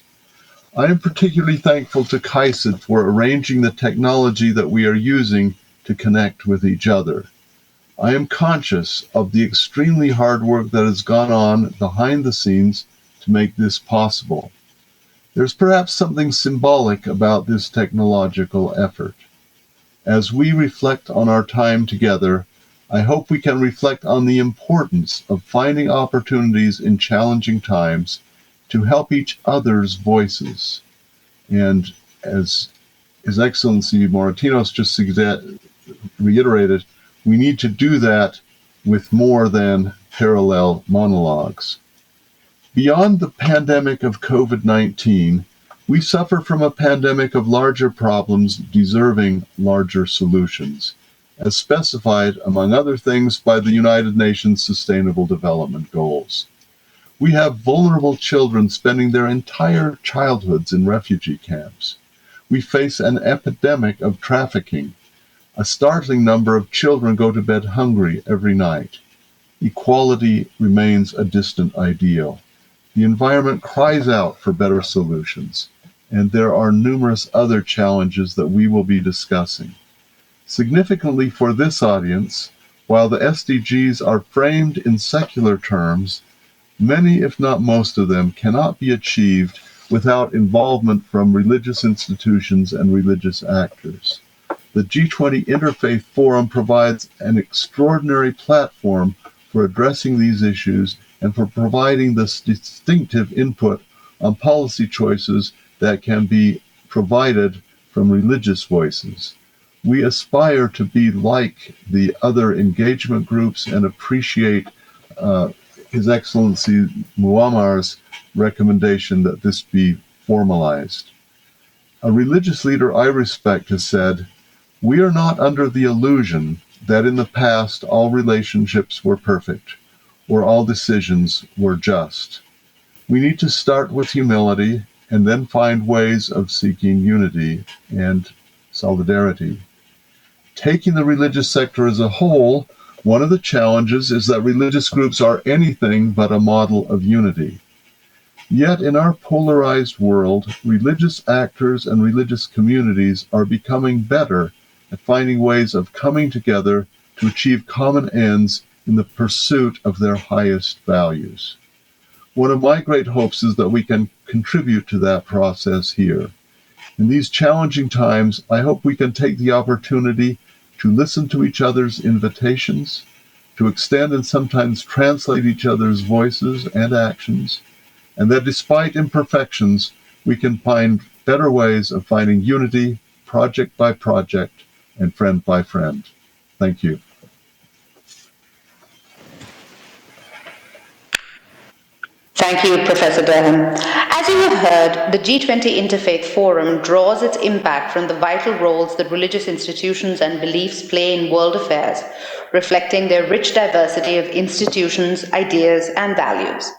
I am particularly thankful to KAICIID for arranging the technology that we are using to connect with each other. I am conscious of the extremely hard work that has gone on behind the scenes to make this possible. There's perhaps something symbolic about this technological effort. As we reflect on our time together, I hope we can reflect on the importance of finding opportunities in challenging times to help each other's voices. And as His Excellency Moratinos just reiterated, we need to do that with more than parallel monologues. Beyond the pandemic of COVID-19, we suffer from a pandemic of larger problems deserving larger solutions, as specified, among other things, by the United Nations Sustainable Development Goals. We have vulnerable children spending their entire childhoods in refugee camps. We face an epidemic of trafficking. A startling number of children go to bed hungry every night. Equality remains a distant ideal. The environment cries out for better solutions, and there are numerous other challenges that we will be discussing. Significantly for this audience, while the SDGs are framed in secular terms, many, if not most of them, cannot be achieved without involvement from religious institutions and religious actors. The G20 Interfaith Forum provides an extraordinary platform for addressing these issues and for providing this distinctive input on policy choices that can be provided from religious voices. We aspire to be like the other engagement groups and appreciate His Excellency Muaammar's recommendation that this be formalized. A religious leader I respect has said, "We are not under the illusion that in the past all relationships were perfect or all decisions were just. We need to start with humility and then find ways of seeking unity and solidarity. Taking the religious sector as a whole, one of the challenges is that religious groups are anything but a model of unity. Yet in our polarized world, religious actors and religious communities are becoming better at finding ways of coming together to achieve common ends in the pursuit of their highest values. One of my great hopes is that we can contribute to that process here. In these challenging times, I hope we can take the opportunity to listen to each other's invitations, to extend and sometimes translate each other's voices and actions, and that despite imperfections, we can find better ways of finding unity, project by project, and friend by friend. Thank you. Thank you, Professor Durham. As you have heard, the G20 Interfaith Forum draws its impact from the vital roles that religious institutions and beliefs play in world affairs, reflecting their rich diversity of institutions, ideas, and values.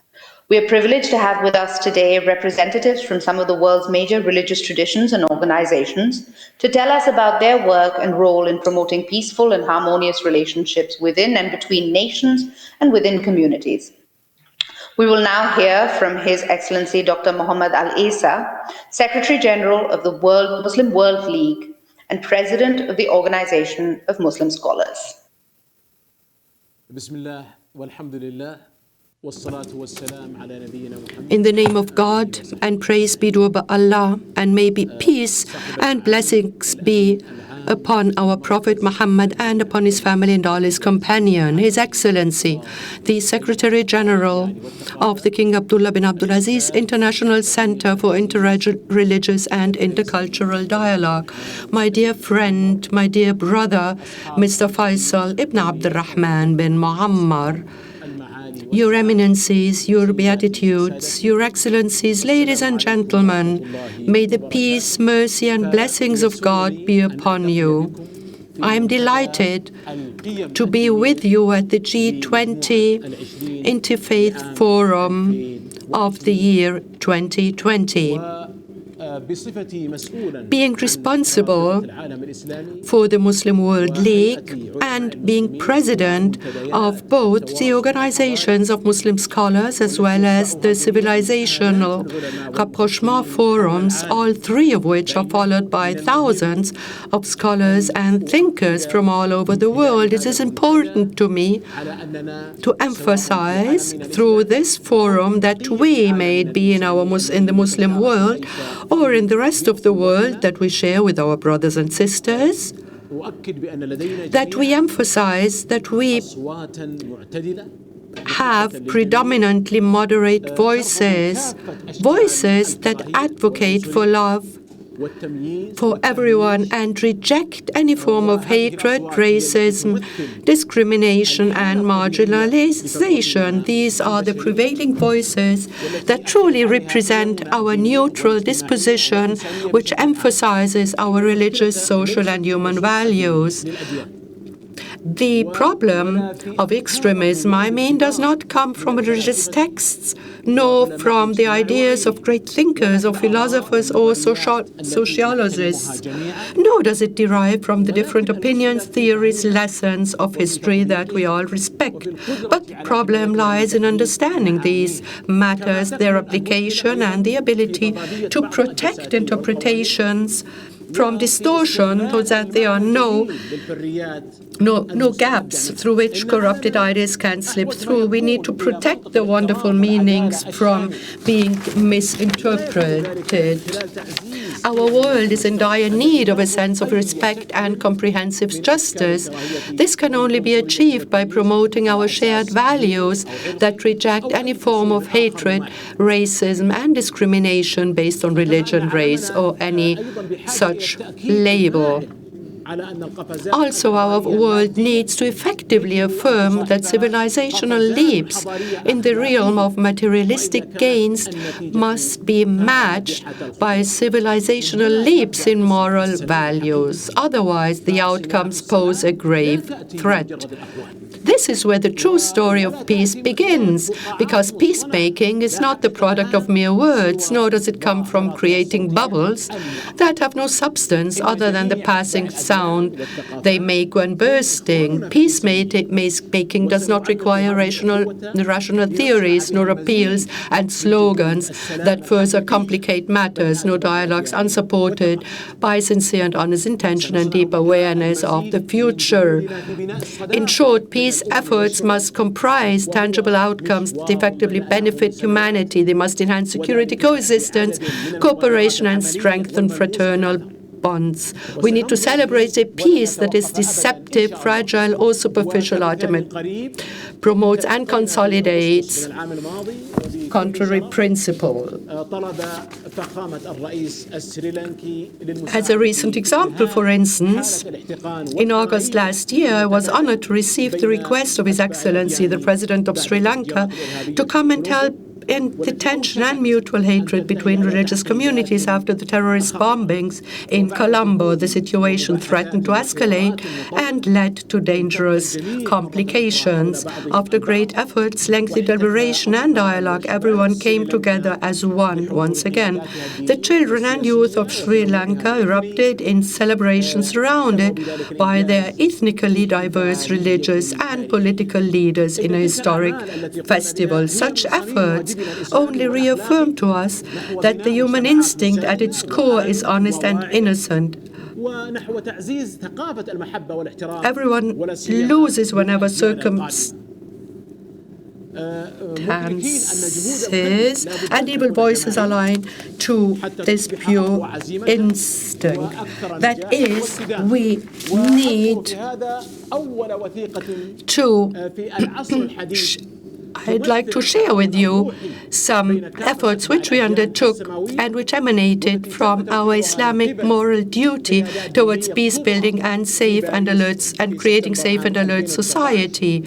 We are privileged to have with us today representatives from some of the world's major religious traditions and organizations to tell us about their work and role in promoting peaceful and harmonious relationships within and between nations and within communities. We will now hear from His Excellency Dr. Muhammad Al-Issa, Secretary General of the Muslim World League and President of the Organization of Muslim Scholars. In the name of God, and praise be to Allah, and may be peace and blessings be upon our Prophet Muhammad and upon his family and all his companions. His Excellency, the Secretary General of the King Abdullah bin Abdulaziz International Center for Interreligious and Intercultural Dialogue, my dear friend, my dear brother, Mr. Faisal ibn Abdurrahman bin Muaammar, Your Eminencies, Your Beatitudes, Your Excellencies, ladies and gentlemen, may the peace, mercy, and blessings of God be upon you. I am delighted to be with you at the G20 Interfaith Forum of the year 2020. Being responsible for the Muslim World League and being president of both the organizations of Muslim scholars as well as the civilizational rapprochement forums, all three of which are followed by thousands of scholars and thinkers from all over the world, it is important to me to emphasize through this forum that we may be in the Muslim world or in the rest of the world that we share with our brothers and sisters, that we emphasize that we have predominantly moderate voices, voices that advocate for love for everyone and reject any form of hatred, racism, discrimination, and marginalization. These are the prevailing voices that truly represent our neutral disposition, which emphasizes our religious, social, and human values. The problem of extremism, does not come from religious texts, nor from the ideas of great thinkers or philosophers or sociologists, nor does it derive from the different opinions, theories, lessons of history that we all respect. But the problem lies in understanding these matters, their application, and the ability to protect interpretations from distortion so that there are no gaps through which corrupted ideas can slip through. We need to protect the wonderful meanings from being misinterpreted. Our world is in dire need of a sense of respect and comprehensive justice. This can only be achieved by promoting our shared values that reject any form of hatred, racism, and discrimination based on religion, race, or any such label. Also, our world needs to effectively affirm that civilizational leaps in the realm of materialistic gains must be matched by civilizational leaps in moral values. Otherwise, the outcomes pose a grave threat. This is where the true story of peace begins, because peacemaking is not the product of mere words, nor does it come from creating bubbles that have no substance other than the passing sound they make when bursting. Peacemaking does not require rational theories, nor appeals and slogans that further complicate matters, nor dialogues unsupported by sincere and honest intention and deep awareness of the future. In short, peace efforts must comprise tangible outcomes that effectively benefit humanity. They must enhance security, coexistence, cooperation, and strengthen fraternal bonds. We need to celebrate a peace that is deceptive, fragile, or superficial, ultimately promotes and consolidates contrary principle. As a recent example, for instance, in August last year, I was honored to receive the request of His Excellency, the President of Sri Lanka, to come and help in the tension and mutual hatred between religious communities after the terrorist bombings in Colombo. The situation threatened to escalate and led to dangerous complications. After great efforts, lengthy deliberation and dialogue, everyone came together as one once again. The children and youth of Sri Lanka erupted in celebrations surrounded by their ethnically diverse religious and political leaders in a historic festival. Such efforts only reaffirm to us that the human instinct at its core is honest and innocent. Everyone loses whenever circumstances and evil voices align to this pure instinct. That is, we need to I'd like to share with you some efforts which we undertook and which emanated from our Islamic moral duty towards peace building and creating safe and alert society.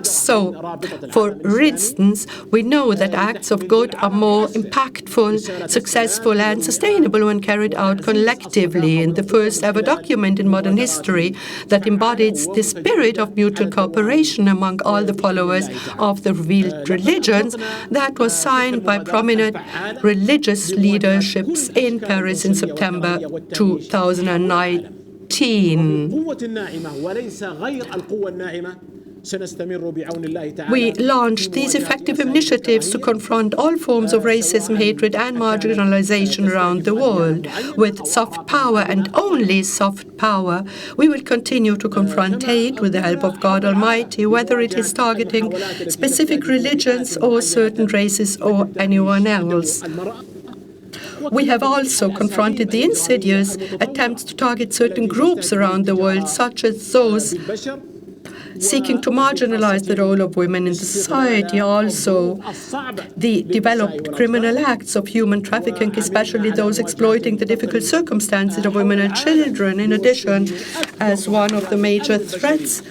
So, for instance, we know that acts of good are more impactful, successful, and sustainable when carried out collectively. In the first ever document in modern history that embodies the spirit of mutual cooperation among all the followers of the revealed religions, that was signed by prominent religious leaderships in Paris in September 2019. We launched these effective initiatives to confront all forms of racism, hatred, and marginalization around the world. With soft power and only soft power, we will continue to confront hate with the help of God Almighty, whether it is targeting specific religions or certain races or anyone else. We have also confronted the insidious attempts to target certain groups around the world, such as those seeking to marginalize the role of women in society, also the developed criminal acts of human trafficking, especially those exploiting the difficult circumstances of women and children. In addition, as one of the major threats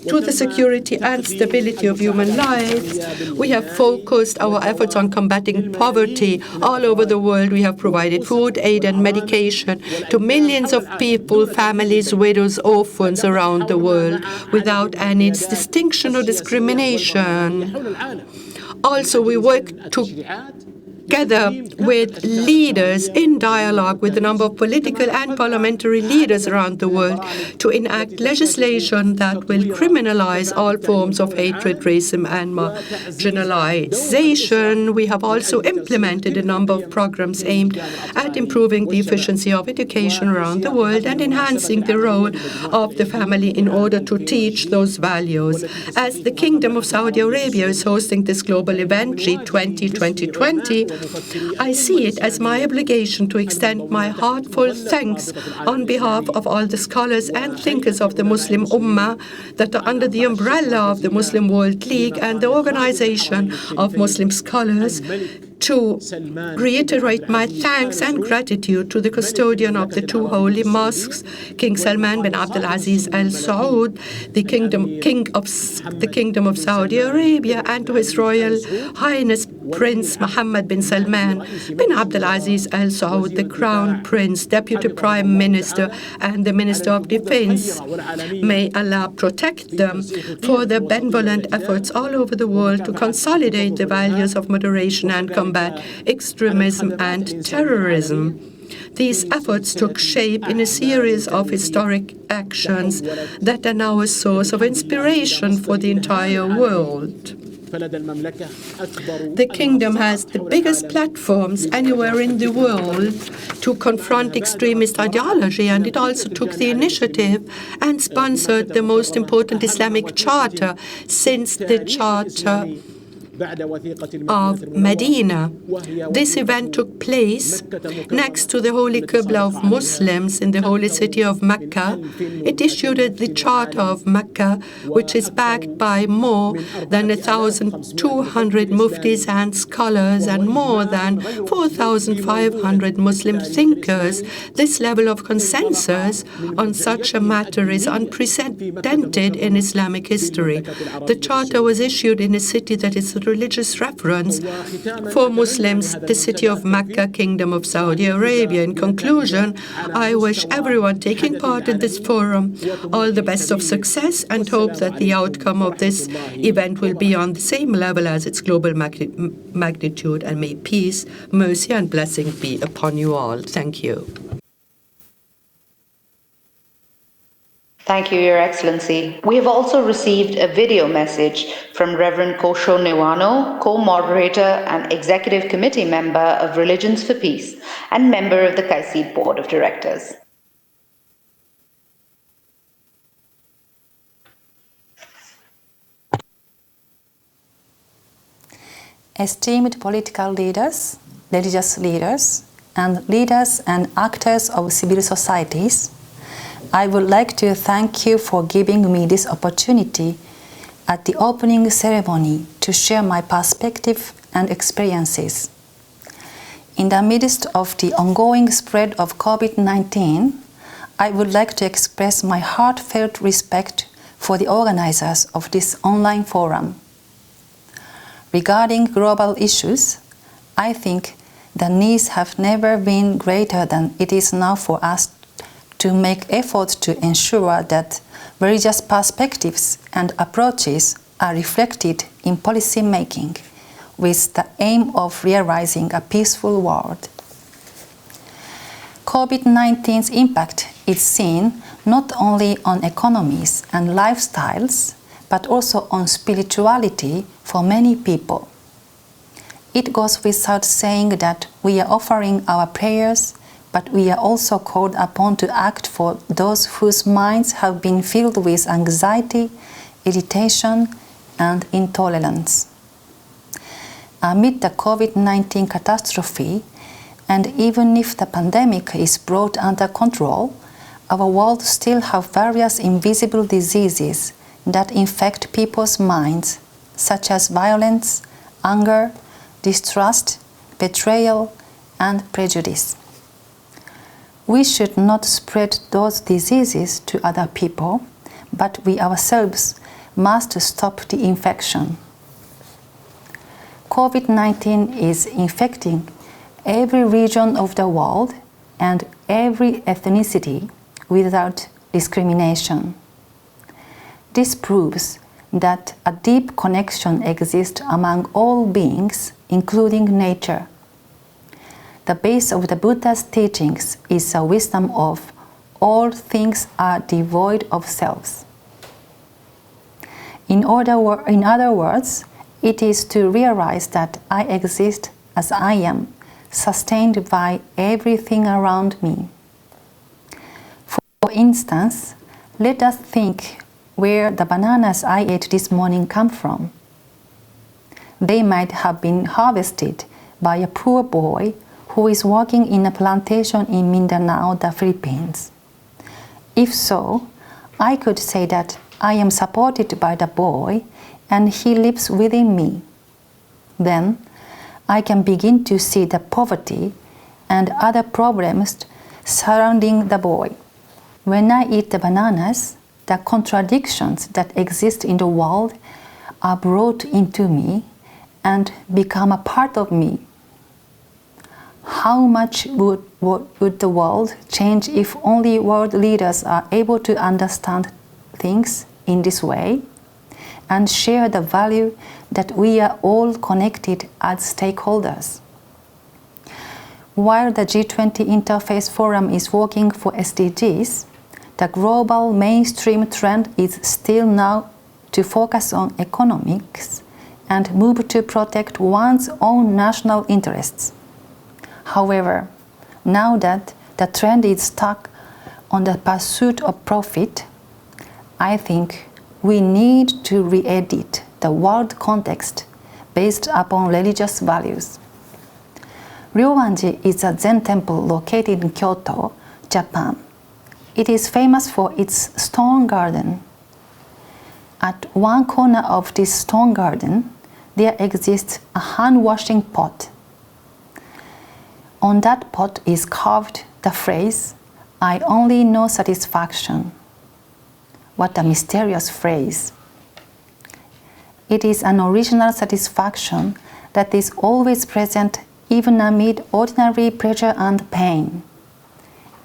to the security and stability of human lives, we have focused our efforts on combating poverty all over the world. We have provided food, aid, and medication to millions of people, families, widows, orphans around the world, without any distinction or discrimination. Also, we work together with leaders in dialogue with a number of political and parliamentary leaders around the world to enact legislation that will criminalize all forms of hatred, racism, and marginalization. We have also implemented a number of programs aimed at improving the efficiency of education around the world and enhancing the role of the family in order to teach those values. As the Kingdom of Saudi Arabia is hosting this global event, G20 2020, I see it as my obligation to extend my heartfelt thanks on behalf of all the scholars and thinkers of the Muslim Ummah that are under the umbrella of the Muslim World League and the Organization of Muslim Scholars, to reiterate my thanks and gratitude to the custodian of the two holy mosques, King Salman bin Abdulaziz Al Saud, the Kingdom of Saudi Arabia, and to His Royal Highness Prince Mohamad bin Salman bin Abdulaziz Al Saud, the Crown Prince, Deputy Prime Minister, and the Minister of Defense. May Allah protect them for their benevolent efforts all over the world to consolidate the values of moderation and combat extremism and terrorism. These efforts took shape in a series of historic actions that are now a source of inspiration for the entire world. The kingdom has the biggest platforms anywhere in the world to confront extremist ideology, and it also took the initiative and sponsored the most important Islamic charter since the Charter of Medina. This event took place next to the holy Qibla of Muslims in the holy city of Mecca. It issued the Charter of Mecca, which is backed by more than 1,200 muftis and scholars and more than 4,500 Muslim thinkers. This level of consensus on such a matter is unprecedented in Islamic history. The Charter was issued in a city that is religious reference for Muslims, the city of Mecca, Kingdom of Saudi Arabia. In conclusion, I wish everyone taking part in this forum all the best of success and hope that the outcome of this event will be on the same level as its global magnitude, and may peace, mercy, and blessing be upon you all. Thank you. Thank you, Your Excellency. We have also received a video message from Reverend Kosho Niwano, Co-Moderator and Executive Committee Member of Religions for Peace and member of the KAICIID Board of Directors. Esteemed political leaders, religious leaders, and leaders and actors of civil societies, I would like to thank you for giving me this opportunity at the opening ceremony to share my perspective and experiences. In the midst of the ongoing spread of COVID-19, I would like to express my heartfelt respect for the organizers of this online forum. Regarding global issues, I think the needs have never been greater than it is now for us to make efforts to ensure that religious perspectives and approaches are reflected in policy making with the aim of realizing a peaceful world. COVID-19's impact is seen not only on economies and lifestyles, but also on spirituality for many people. It goes without saying that we are offering our prayers, but we are also called upon to act for those whose minds have been filled with anxiety, irritation, and intolerance. Amid the COVID-19 catastrophe, and even if the pandemic is brought under control, our world still has various invisible diseases that infect people's minds, such as violence, anger, distrust, betrayal, and prejudice. We should not spread those diseases to other people, but we ourselves must stop the infection. COVID-19 is infecting every region of the world and every ethnicity without discrimination. This proves that a deep connection exists among all beings, including nature. The base of the Buddha's teachings is a wisdom of all things are devoid of selves. In other words, it is to realize that I exist as I am, sustained by everything around me. For instance, let us think where the bananas I ate this morning come from. They might have been harvested by a poor boy who is working in a plantation in Mindanao, the Philippines. If so, I could say that I am supported by the boy and he lives within me. Then I can begin to see the poverty and other problems surrounding the boy. When I eat the bananas, the contradictions that exist in the world are brought into me, and become a part of me. How much would the world change if only world leaders are able to understand things in this way and share the value that we are all connected as stakeholders? While the G20 Interfaith Forum is working for SDGs, the global mainstream trend is still now to focus on economics and move to protect one's own national interests. However, now that the trend is stuck on the pursuit of profit, I think we need to re-edit the world context based upon religious values. Ryoanji is a Zen temple located in Kyoto, Japan. It is famous for its stone garden. At one corner of this stone garden, there exists a hand-washing pot. On that pot is carved the phrase, "I only know satisfaction." What a mysterious phrase. It is an original satisfaction that is always present even amid ordinary pleasure and pain.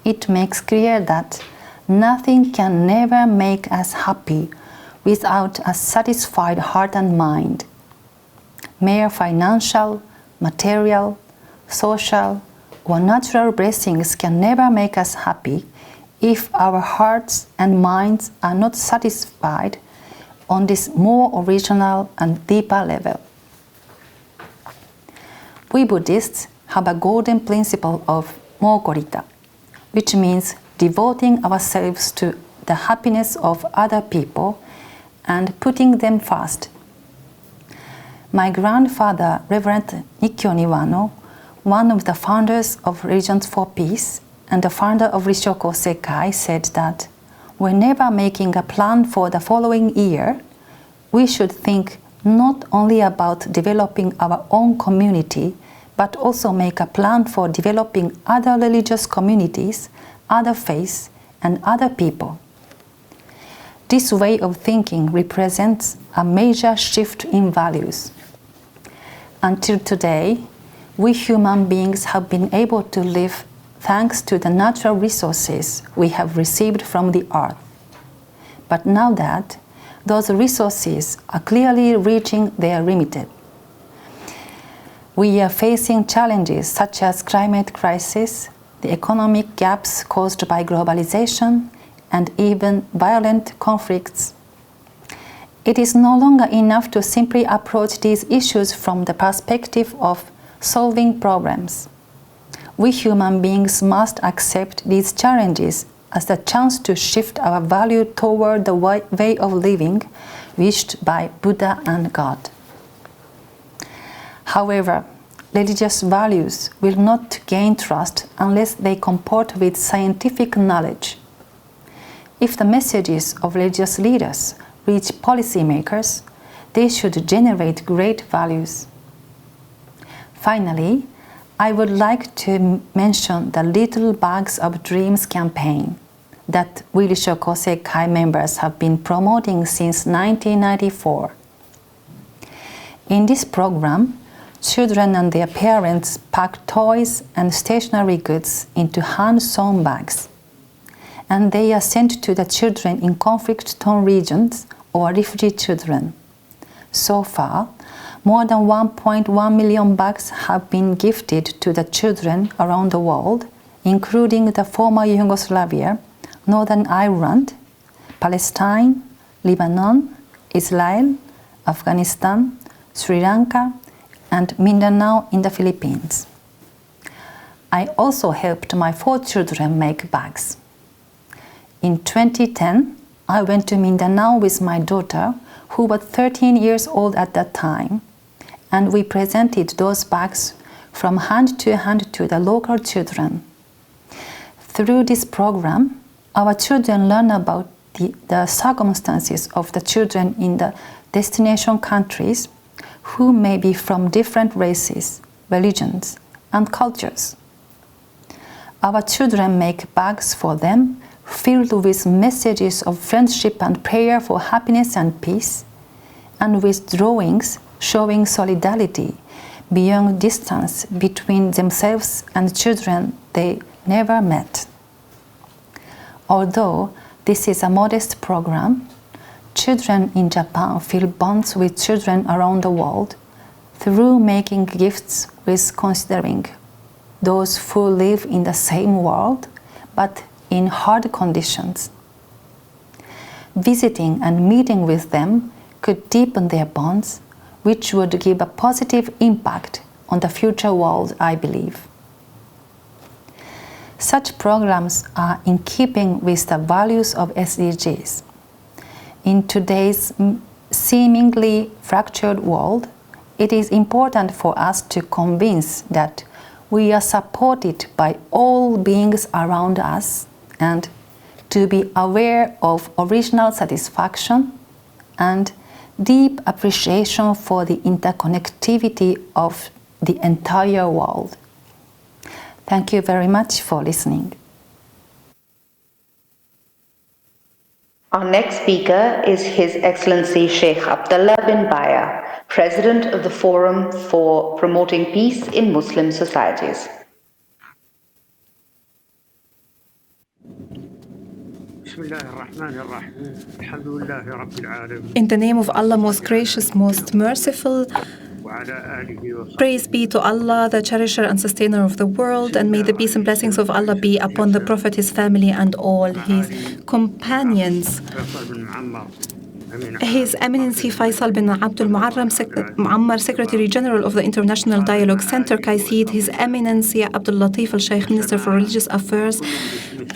It makes clear that nothing can never make us happy without a satisfied heart and mind. Mere financial, material, social, or natural blessings can never make us happy if our hearts and minds are not satisfied on this more original and deeper level. We Buddhists have a golden principle of mogorita, which means devoting ourselves to the happiness of other people and putting them first. My grandfather, Reverend Nikkyo Niwano, one of the founders of Religions for Peace and the founder of Rissho Kosei-kai, said that whenever making a plan for the following year, we should think not only about developing our own community, but also make a plan for developing other religious communities, other faiths, and other people. This way of thinking represents a major shift in values. Until today, we human beings have been able to live thanks to the natural resources we have received from the earth. But now that those resources are clearly reaching their limit, we are facing challenges such as climate crisis, the economic gaps caused by globalization, and even violent conflicts. It is no longer enough to simply approach these issues from the perspective of solving problems. We human beings must accept these challenges as a chance to shift our value toward the way of living wished by Buddha and God. However, religious values will not gain trust unless they comport with scientific knowledge. If the messages of religious leaders reach policymakers, they should generate great values. Finally, I would like to mention the Little Bags of Dreams campaign that we Rissho Kosei-kai members have been promoting since 1994. In this program, children and their parents pack toys and stationery goods into hand-sewn bags, and they are sent to the children in conflict-torn regions or refugee children. So far, more than 1.1 million bags have been gifted to the children around the world, including the former Yugoslavia, Northern Ireland, Palestine, Lebanon, Israel, Afghanistan, Sri Lanka, and Mindanao in the Philippines. I also helped my 4 children make bags. In 2010, I went to Mindanao with my daughter, who was 13 years old at that time, and we presented those bags from hand to the local children. Through this program, our children learn about the circumstances of the children in the destination countries who may be from different races, religions, and cultures. Our children make bags for them filled with messages of friendship and prayer for happiness and peace, and with drawings showing solidarity beyond distance between themselves and children they never met. Although this is a modest program, children in Japan feel bonds with children around the world through making gifts with considering those who live in the same world but in hard conditions. Visiting and meeting with them could deepen their bonds, which would give a positive impact on the future world, I believe. Such programs are in keeping with the values of SDGs. In today's seemingly fractured world, it is important for us to convince that we are supported by all beings around us and to be aware of original satisfaction and deep appreciation for the interconnectivity of the entire world. Thank you very much for listening. Our next speaker is His Excellency Sheikh Abdallah bin Bayyah, President of the Forum for Promoting Peace in Muslim Societies. In the name of Allah, most gracious, most merciful, praise be to Allah, the cherisher and sustainer of the world, and may the peace and blessings of Allah be upon the Prophet, his family, and all his companions. His Eminency Faisal bin Abdul Muaammar, Secretary General of the International Dialogue Center, KAICIID, His Eminency Abdullatif, Al-Sheikh, Minister for Religious Affairs,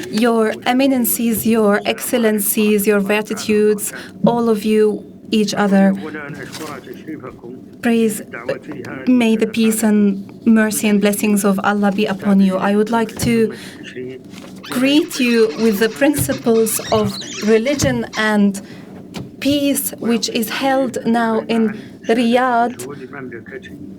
Your Eminencies, Your Excellencies, Your Vertitudes, all of you, each other. Praise, may the peace and mercy and blessings of Allah be upon you. I would like to greet you with the principles of religion and peace, which is held now in Riyadh.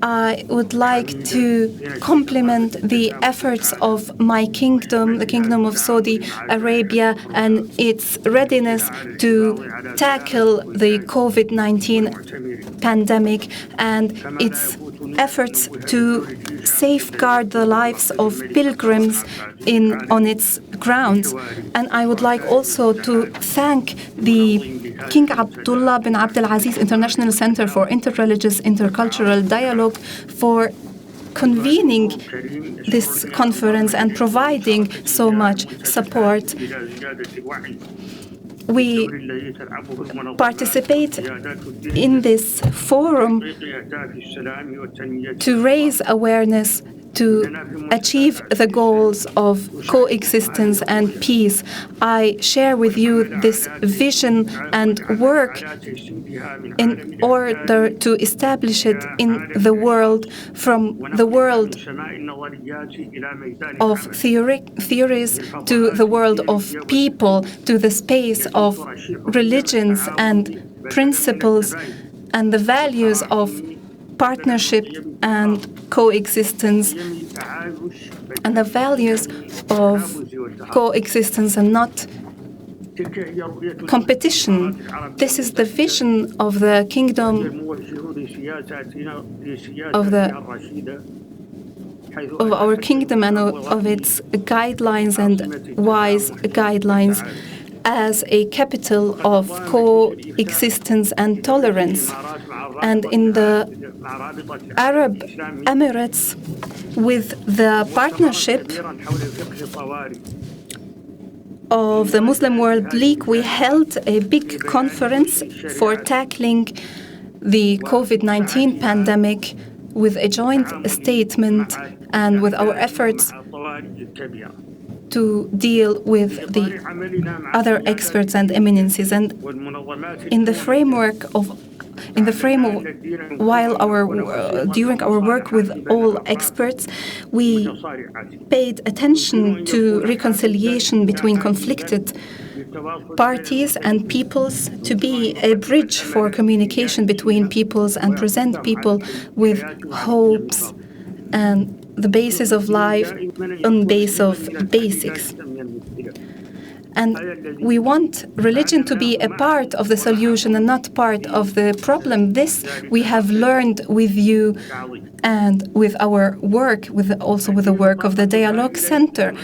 I would like to compliment the efforts of my kingdom, the Kingdom of Saudi Arabia, and its readiness to tackle the COVID-19 pandemic and its efforts to safeguard the lives of pilgrims on its grounds. And I would like also to thank the King Abdullah bin Abdulaziz International Center for Interreligious Intercultural Dialogue for convening this conference and providing so much support. We participate in this forum to raise awareness to achieve the goals of coexistence and peace. I share with you this vision and work in order to establish it in the world, from the world of theories to the world of people, to the space of religions and principles and the values of partnership and coexistence, and the values of coexistence and not competition. This is the vision of the kingdom of our kingdom and of its guidelines and wise guidelines as a capital of coexistence and tolerance. And in the Arab Emirates, with the partnership of the Muslim World League, we held a big conference for tackling the COVID-19 pandemic with a joint statement and with our efforts to deal with the other experts and eminencies. And during our work with all experts, we paid attention to reconciliation between conflicted parties and peoples, to be a bridge for communication between peoples and present people with hopes and the basis of life on base of basics. And we want religion to be a part of the solution and not part of the problem. This we have learned with you and with our work, also with the work of the Dialogue Center.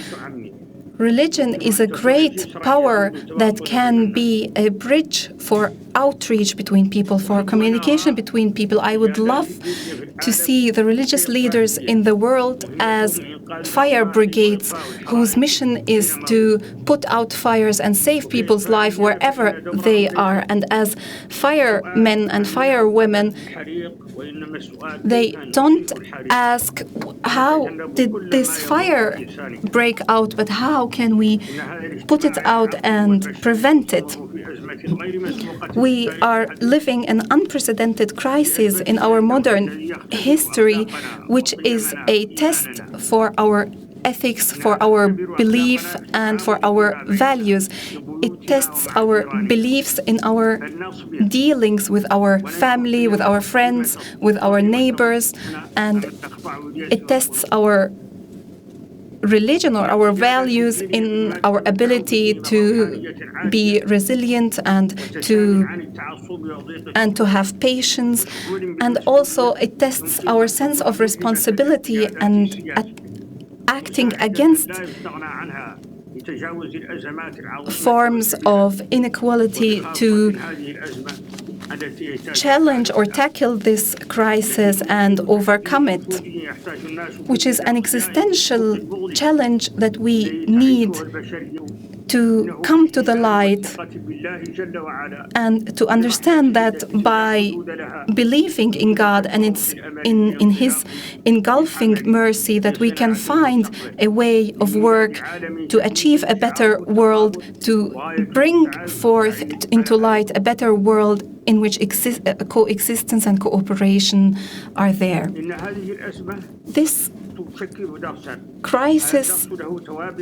Religion is a great power that can be a bridge for outreach between people, for communication between people. I would love to see the religious leaders in the world as fire brigades whose mission is to put out fires and save people's life wherever they are. And as firemen and firewomen, they don't ask how did this fire break out, but how can we put it out and prevent it? We are living an unprecedented crisis in our modern history, which is a test for our ethics, for our belief, and for our values. It tests our beliefs in our dealings with our family, with our friends, with our neighbors, and it tests our religion or our values in our ability to be resilient and to have patience. And also it tests our sense of responsibility and acting against forms of inequality to challenge or tackle this crisis and overcome it, which is an existential challenge that we need to come to the light and to understand that by believing in God and it's in His engulfing mercy that we can find a way of work to achieve a better world, to bring forth into light a better world in which coexistence and cooperation are there. This crisis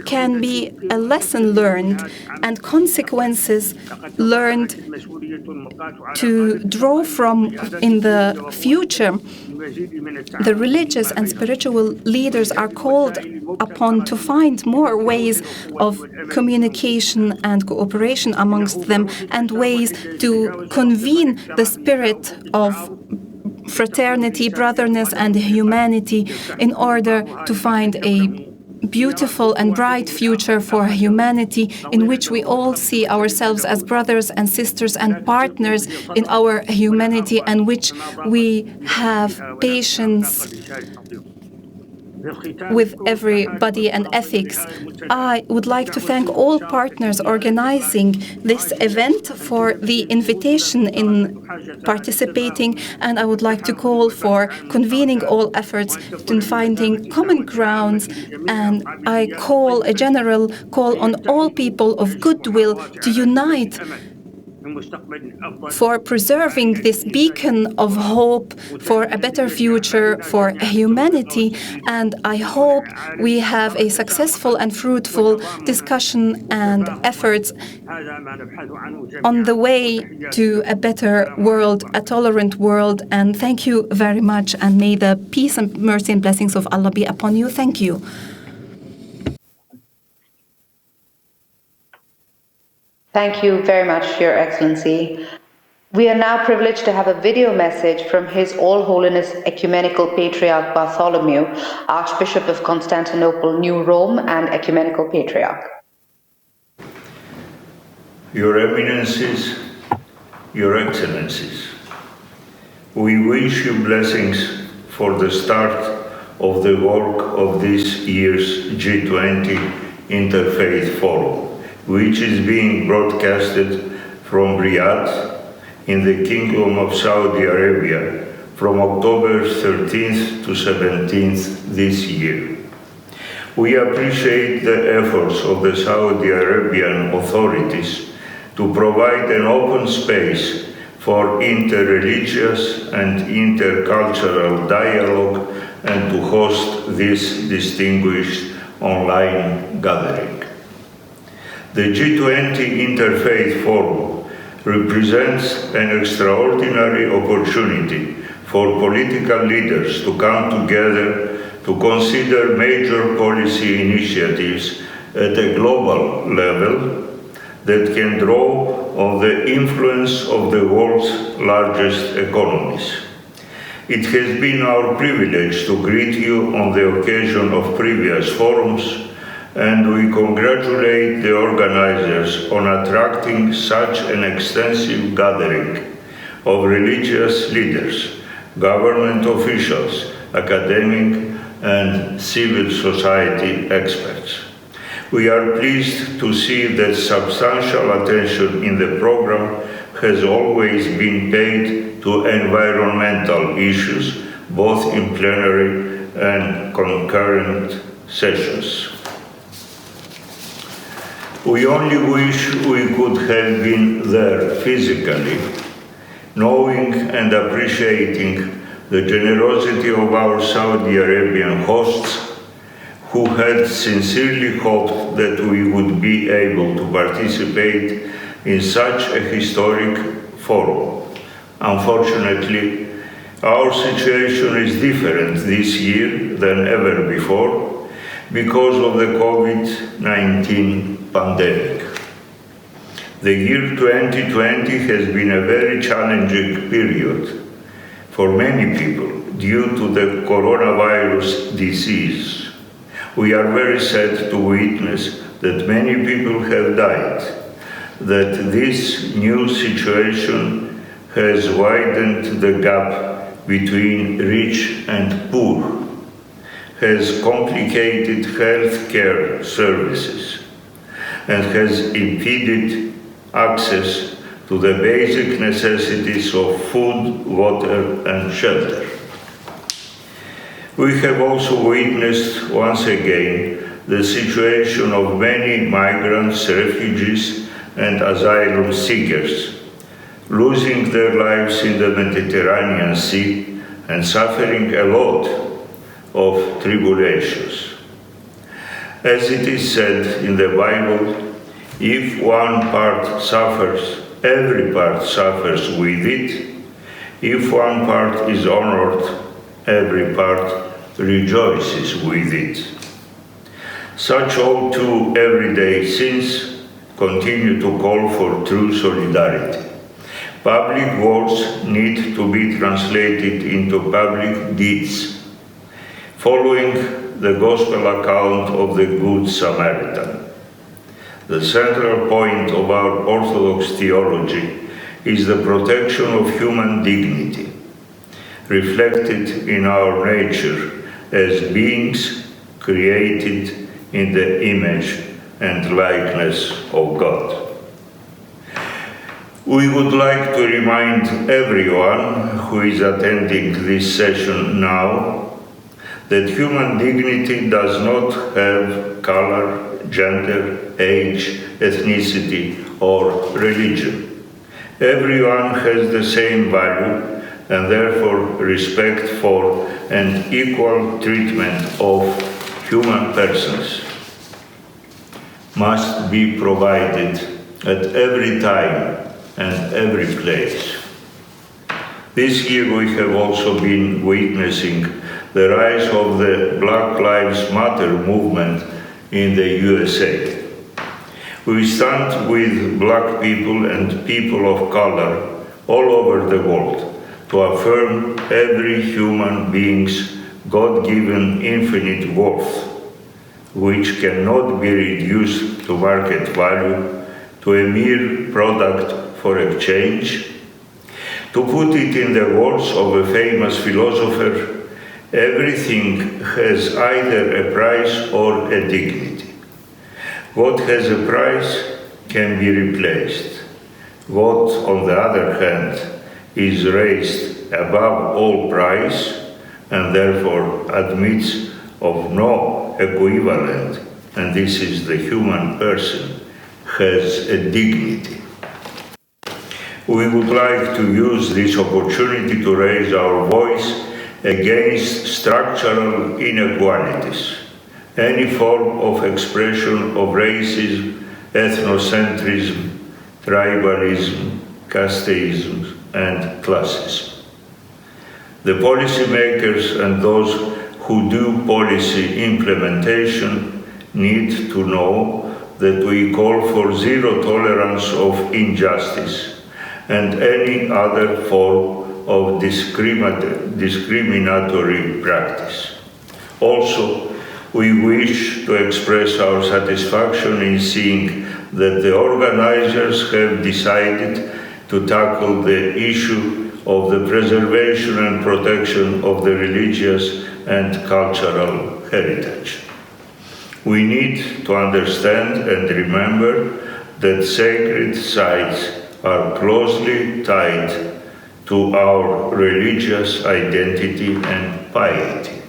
can be a lesson learned and consequences learned to draw from in the future. The religious and spiritual leaders are called upon to find more ways of communication and cooperation amongst them and ways to convene the spirit of fraternity, brotherness, and humanity in order to find a beautiful and bright future for humanity in which we all see ourselves as brothers and sisters and partners in our humanity, and which we have patience with everybody and ethics. I would like to thank all partners organizing this event for the invitation in participating, and I would like to call for convening all efforts in finding common grounds, and I call a general call on all people of goodwill to unite for preserving this beacon of hope for a better future for humanity. And I hope we have a successful and fruitful discussion and efforts on the way to a better world, a tolerant world. And thank you very much, and may the peace and mercy and blessings of Allah be upon you. Thank you. Thank you very much, Your Excellency. We are now privileged to have a video message from His All Holiness Ecumenical Patriarch Bartholomew, Archbishop of Constantinople, New Rome, and Ecumenical Patriarch. Your Eminences, Your Excellencies, we wish you blessings for the start of the work of this year's G20 Interfaith Forum, which is being broadcasted from Riyadh in the Kingdom of Saudi Arabia from October 13th to 17th this year. We appreciate the efforts of the Saudi Arabian authorities to provide an open space for interreligious and intercultural dialogue and to host this distinguished online gathering. The G20 Interfaith Forum represents an extraordinary opportunity for political leaders to come together to consider major policy initiatives at a global level that can draw on the influence of the world's largest economies. It has been our privilege to greet you on the occasion of previous forums, and we congratulate the organizers on attracting such an extensive gathering of religious leaders, government officials, academic and civil society experts. We are pleased to see that substantial attention in the program has always been paid to environmental issues, both in plenary and concurrent sessions. We only wish we could have been there physically, knowing and appreciating the generosity of our Saudi Arabian hosts, who had sincerely hoped that we would be able to participate in such a historic forum. Unfortunately, our situation is different this year than ever before because of the COVID-19 pandemic. The year 2020 has been a very challenging period for many people due to the coronavirus disease. We are very sad to witness that many people have died, that this new situation has widened the gap between rich and poor, has complicated healthcare services, and has impeded access to the basic necessities of food, water, and shelter. We have also witnessed once again the situation of many migrants, refugees, and asylum seekers, losing their lives in the Mediterranean Sea and suffering a lot of tribulations. As it is said in the Bible, if one part suffers, every part suffers with it. If one part is honored, every part rejoices with it. Such all too everyday sins continue to call for true solidarity. Public words need to be translated into public deeds, following the Gospel account of the Good Samaritan. The central point of our Orthodox theology is the protection of human dignity, reflected in our nature as beings created in the image and likeness of God. We would like to remind everyone who is attending this session now that human dignity does not have color, gender, age, ethnicity, or religion. Everyone has the same value, and therefore respect for and equal treatment of human persons must be provided at every time and every place. This year we have also been witnessing the rise of the Black Lives Matter movement in the USA. We stand with Black people and people of color all over the world to affirm every human being's God-given infinite worth, which cannot be reduced to market value, to a mere product for exchange. To put it in the words of a famous philosopher, everything has either a price or a dignity. What has a price can be replaced. What, on the other hand, is raised above all price and therefore admits of no equivalent, and this is the human person, has a dignity. We would like to use this opportunity to raise our voice against structural inequalities, any form of expression of racism, ethnocentrism, tribalism, casteism, and classism. The policymakers and those who do policy implementation need to know that we call for zero tolerance of injustice and any other form of discriminatory practice. Also, we wish to express our satisfaction in seeing that the organizers have decided to tackle the issue of the preservation and protection of the religious and cultural heritage. We need to understand and remember that sacred sites are closely tied to our religious identity and piety.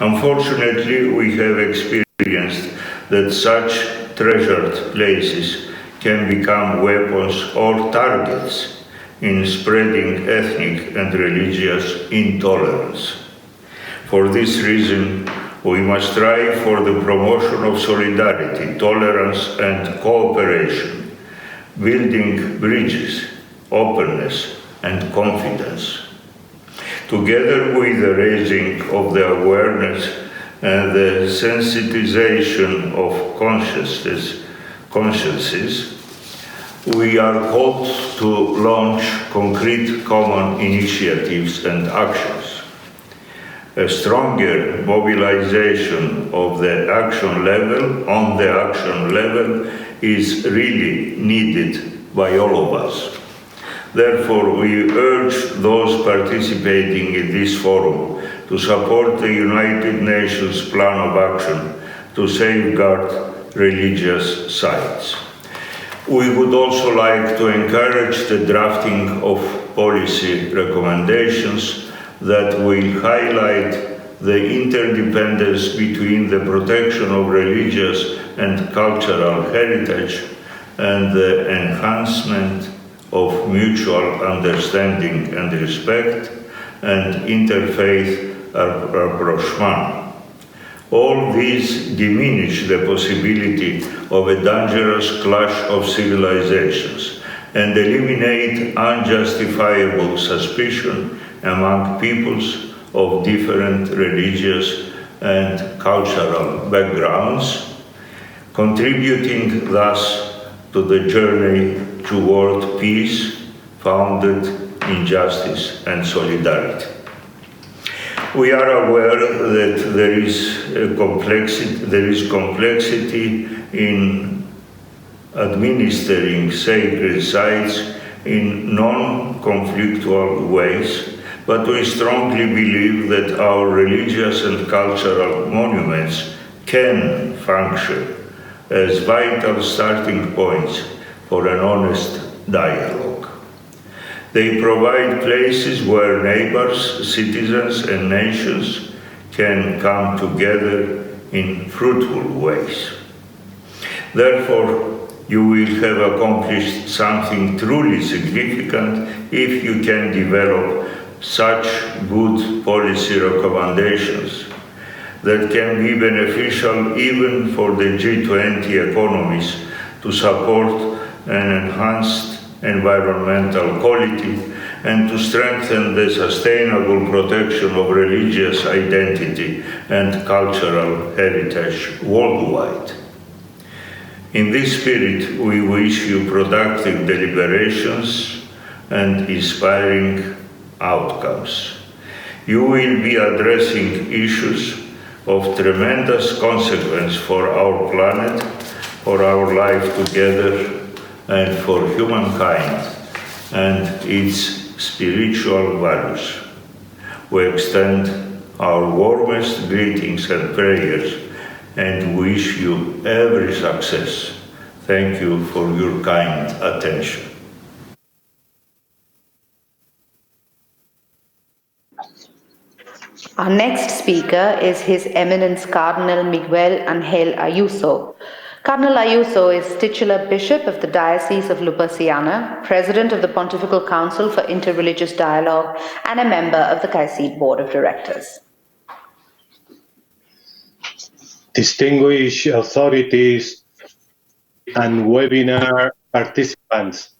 Unfortunately, we have experienced that such treasured places can become weapons or targets in spreading ethnic and religious intolerance. For this reason, we must strive for the promotion of solidarity, tolerance, and cooperation, building bridges, openness, and confidence. Together with the raising of the awareness and the sensitization of consciences, we are called to launch concrete common initiatives and actions. A stronger mobilization of the action level is really needed by all of us. Therefore, we urge those participating in this forum to support the United Nations Plan of Action to safeguard religious sites. We would also like to encourage the drafting of policy recommendations that will highlight the interdependence between the protection of religious and cultural heritage and the enhancement of mutual understanding and respect and interfaith rapprochement. All these diminish the possibility of a dangerous clash of civilizations and eliminate unjustifiable suspicion among peoples of different religious and cultural backgrounds, contributing thus to the journey toward peace founded in justice and solidarity. We are aware that there is complexity in administering sacred sites in non-conflictual ways, but we strongly believe that our religious and cultural monuments can function as vital starting points for an honest dialogue. They provide places where neighbors, citizens, and nations can come together in fruitful ways. Therefore, you will have accomplished something truly significant if you can develop such good policy recommendations that can be beneficial even for the G20 economies to support an enhanced environmental quality and to strengthen the sustainable protection of religious identity and cultural heritage worldwide. In this spirit, we wish you productive deliberations and inspiring outcomes. You will be addressing issues of tremendous consequence for our planet, for our life together, and for humankind and its spiritual values. We extend our warmest greetings and prayers and wish you every success. Thank you for your kind attention. Our next speaker is His Eminence Cardinal Miguel Ángel Ayuso. Cardinal Ayuso is titular Bishop of the Diocese of Luperciana, President of the Pontifical Council for Interreligious Dialogue, and a member of the KAICIID Board of Directors. Distinguished authorities and webinar participants,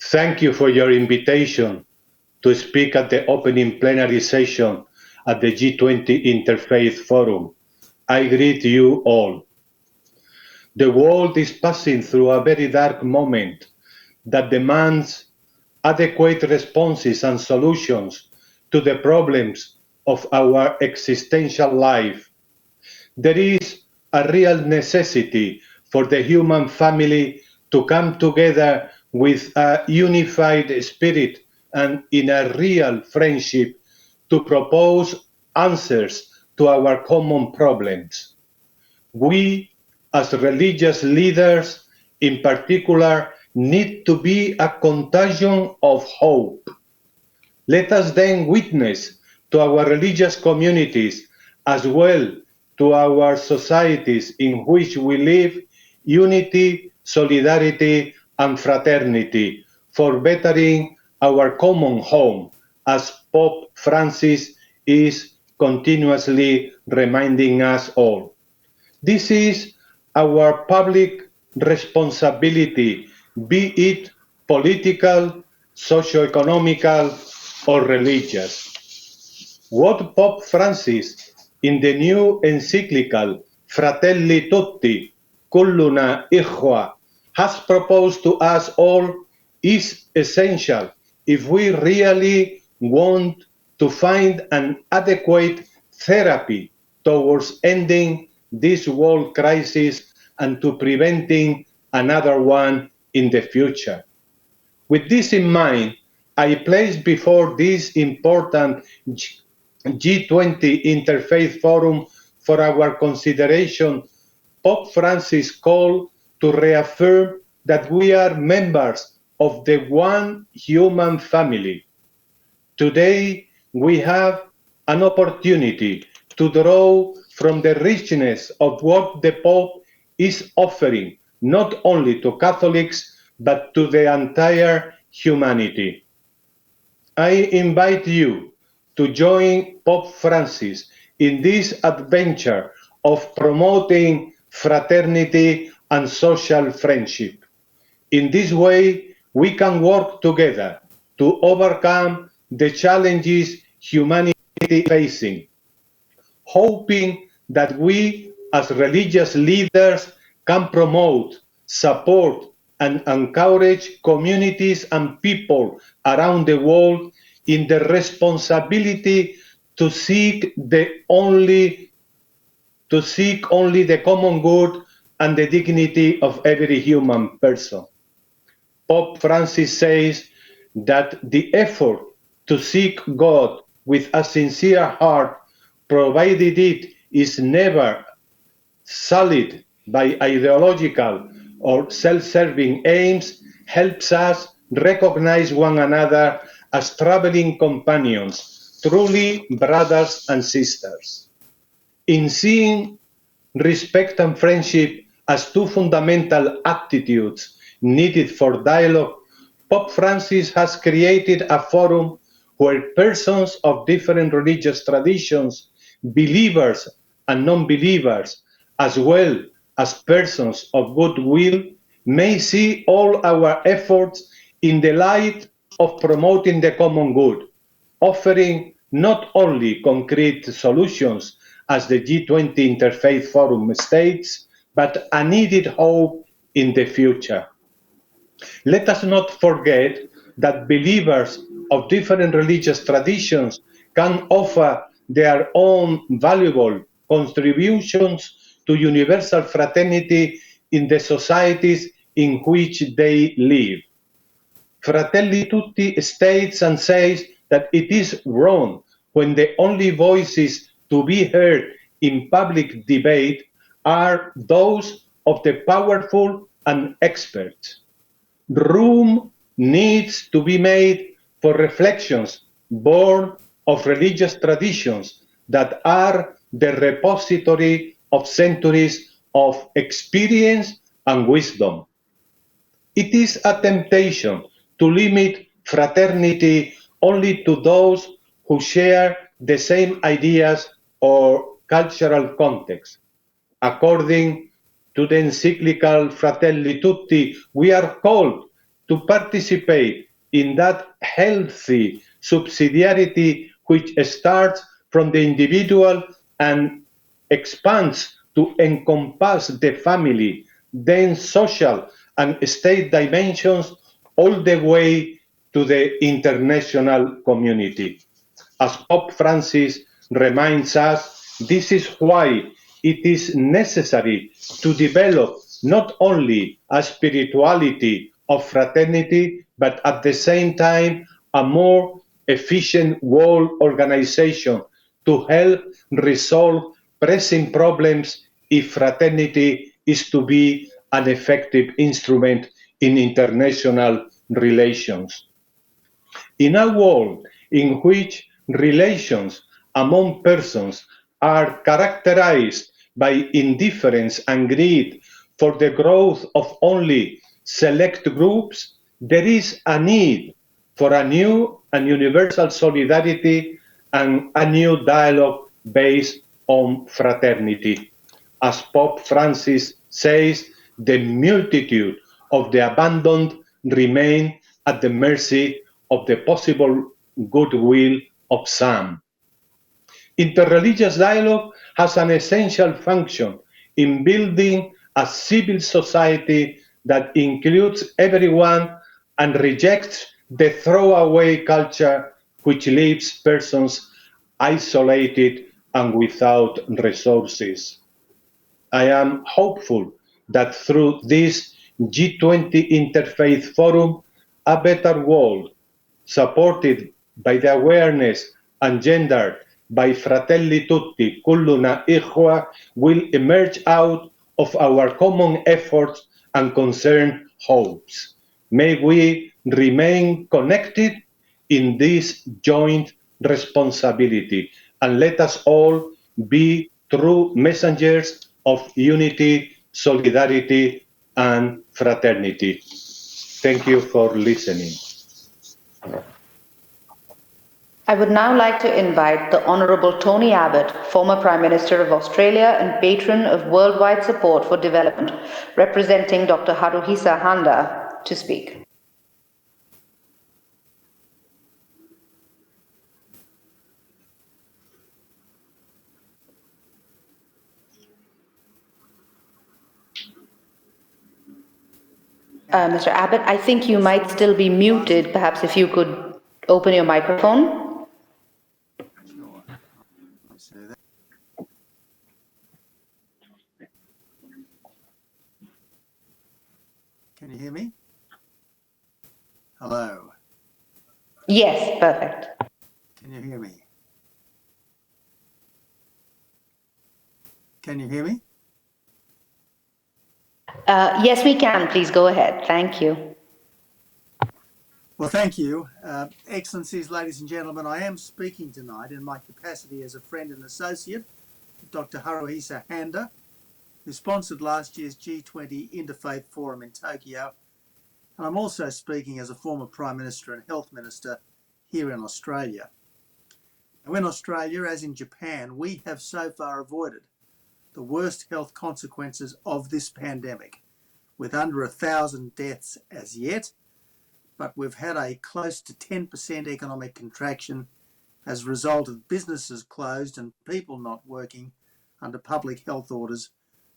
thank you for your invitation to speak at the opening plenary session at the G20 Interfaith Forum. I greet you all. The world is passing through a very dark moment that demands adequate responses and solutions to the problems of our existential life. There is a real necessity for the human family to come together with a unified spirit and in a real friendship to propose answers to our common problems. We, as religious leaders, in particular, need to be a contagion of hope. Let us then witness to our religious communities as well to our societies in which we live unity, solidarity, and fraternity for bettering our common home, as Pope Francis is continuously reminding us all. This is our public responsibility, be it political, socio-economical, or religious. What Pope Francis, in the new encyclical Fratelli Tutti, Kulluna Ikhwa, has proposed to us all is essential if we really want to find an adequate therapy towards ending this world crisis and to preventing another one in the future. With this in mind, I place before this important G20 Interfaith Forum for our consideration Pope Francis' call to reaffirm that we are members of the one human family. Today, we have an opportunity to draw from the richness of what the Pope is offering, not only to Catholics, but to the entire humanity. I invite you to join Pope Francis in this adventure of promoting fraternity and social friendship. In this way, we can work together to overcome the challenges humanity is facing, hoping that we as religious leaders can promote, support, and encourage communities and people around the world in the responsibility to seek only the common good and the dignity of every human person. Pope Francis says that the effort to seek God with a sincere heart, provided it is never sullied by ideological or self-serving aims, helps us recognize one another as traveling companions, truly brothers and sisters. In seeing respect and friendship as two fundamental attitudes needed for dialogue, Pope Francis has created a forum where persons of different religious traditions, believers and non-believers, as well as persons of goodwill, may see all our efforts in the light of promoting the common good, offering not only concrete solutions as the G20 Interfaith Forum states, but a needed hope in the future. Let us not forget that believers of different religious traditions can offer their own valuable contributions to universal fraternity in the societies in which they live. Fratelli Tutti states and says that it is wrong when the only voices to be heard in public debate are those of the powerful and experts. Room needs to be made for reflections born of religious traditions that are the repository of centuries of experience and wisdom. It is a temptation to limit fraternity only to those who share the same ideas or cultural context. According to the encyclical Fratelli Tutti, we are called to participate in that healthy subsidiarity which starts from the individual and expands to encompass the family, then social and state dimensions, all the way to the international community. As Pope Francis reminds us, this is why it is necessary to develop not only a spirituality of fraternity, but at the same time a more efficient world organization to help resolve pressing problems if fraternity is to be an effective instrument in international relations. In a world in which relations among persons are characterized by indifference and greed for the growth of only select groups, there is a need for a new and universal solidarity and a new dialogue based on fraternity. As Pope Francis says, the multitude of the abandoned remain at the mercy of the possible goodwill of some. Interreligious dialogue has an essential function in building a civil society that includes everyone and rejects the throwaway culture which leaves persons isolated and without resources. I am hopeful that through this G20 Interfaith Forum, a better world, supported by the awareness engendered by Fratelli Tutti, Kulluna Ikhwa, will emerge out of our common efforts and concerned hopes. May we remain connected in this joint responsibility, and let us all be true messengers of unity, solidarity, and fraternity. Thank you for listening. I would now like to invite the Honourable Tony Abbott, former Prime Minister of Australia and patron of worldwide support for development, representing Dr. Haruhisa Handa, to speak. Mr. Abbott, I think you might still be muted. Perhaps if you could open your microphone. Sure. Let's do that. Can you hear me? Hello. Yes, perfect. Can you hear me? Can you hear me? Yes, we can. Please go ahead. Thank you. Well, thank you. Excellencies, ladies and gentlemen, I am speaking tonight in my capacity as a friend and associate of Dr. Haruhisa Handa, who sponsored last year's G20 Interfaith Forum in Tokyo. And I'm also speaking as a former Prime Minister and Health Minister here in Australia. Now, in Australia, as in Japan, we have so far avoided the worst health consequences of this pandemic, with under 1,000 deaths as yet, but we've had a close to 10% economic contraction as a result of businesses closed and people not working under public health orders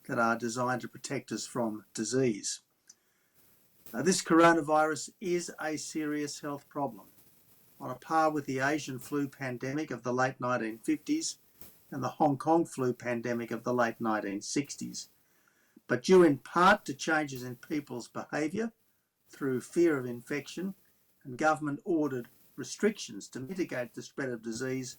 that are designed to protect us from disease. This coronavirus is a serious health problem, on a par with the Asian flu pandemic of the late 1950s and the Hong Kong flu pandemic of the late 1960s, but due in part to changes in people's behaviour through fear of infection and government-ordered restrictions to mitigate the spread of disease,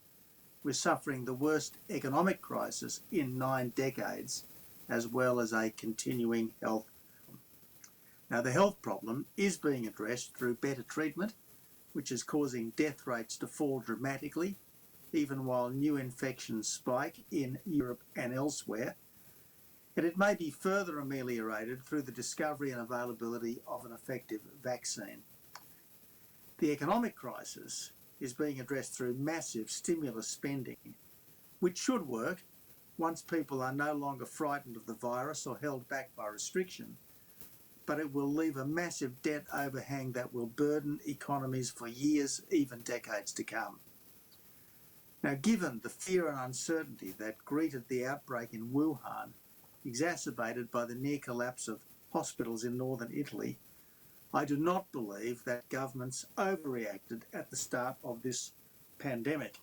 we're suffering the worst economic crisis in 9 decades, as well as a continuing health problem. Now, the health problem is being addressed through better treatment, which is causing death rates to fall dramatically, even while new infections spike in Europe and elsewhere, and it may be further ameliorated through the discovery and availability of an effective vaccine. The economic crisis is being addressed through massive stimulus spending, which should work once people are no longer frightened of the virus or held back by restriction, but it will leave a massive debt overhang that will burden economies for years, even decades to come. Now, given the fear and uncertainty that greeted the outbreak in Wuhan, exacerbated by the near collapse of hospitals in northern Italy, I do not believe that governments overreacted at the start of this pandemic.